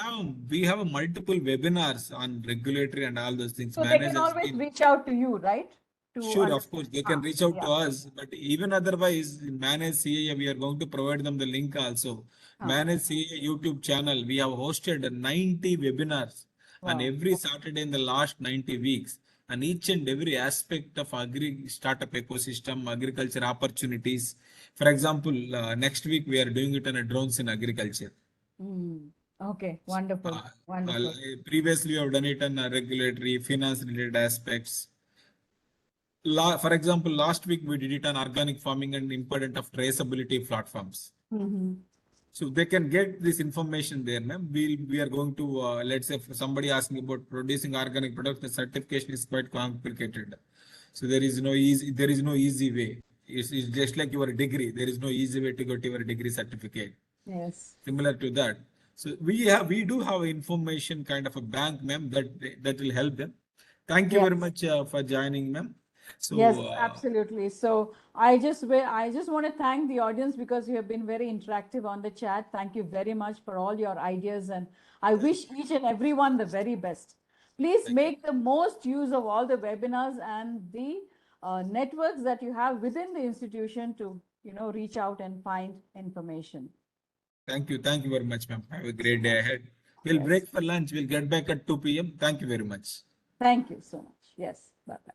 we have multiple webinars on regulatory and all those things. So they can Managers always been- reach out to you, right? To Sure, of course, they can reach out to yeah. us, but even otherwise, Manage CA, we are going to provide them the link also. Manage CA YouTube channel, we have hosted 90 webinars on Wow. every Saturday in the last 90 weeks. And each and every aspect of agri startup ecosystem, agriculture opportunities. For example, next week we are doing it on a drones in agriculture. Okay, wonderful, wonderful. Previously, we have done it on regulatory, finance related aspects. For example, last week we did it on organic farming and important of traceability platforms. So they can get this information there, ma'am. We are going to, let's say if somebody asking about producing organic products, the certification is quite complicated. So there is no easy way. It's just like your degree. There is no easy way to get your degree certificate. Yes. Similar to that. So we do have information kind of a bank, ma'am, that will help them. Thank you very much for joining, ma'am. So, Yes, absolutely. So I just want to thank the audience because you have been very interactive on the chat. Thank you very much for all your ideas, and I wish each and everyone the very best. Please make the most use of all the webinars and the networks that you have within the institution to, reach out and find information. Thank you very much, ma'am. Have a great day ahead. We'll break for lunch. We'll get back at 2 p.m. Thank you very much. Thank you so much. Yes, bye-bye.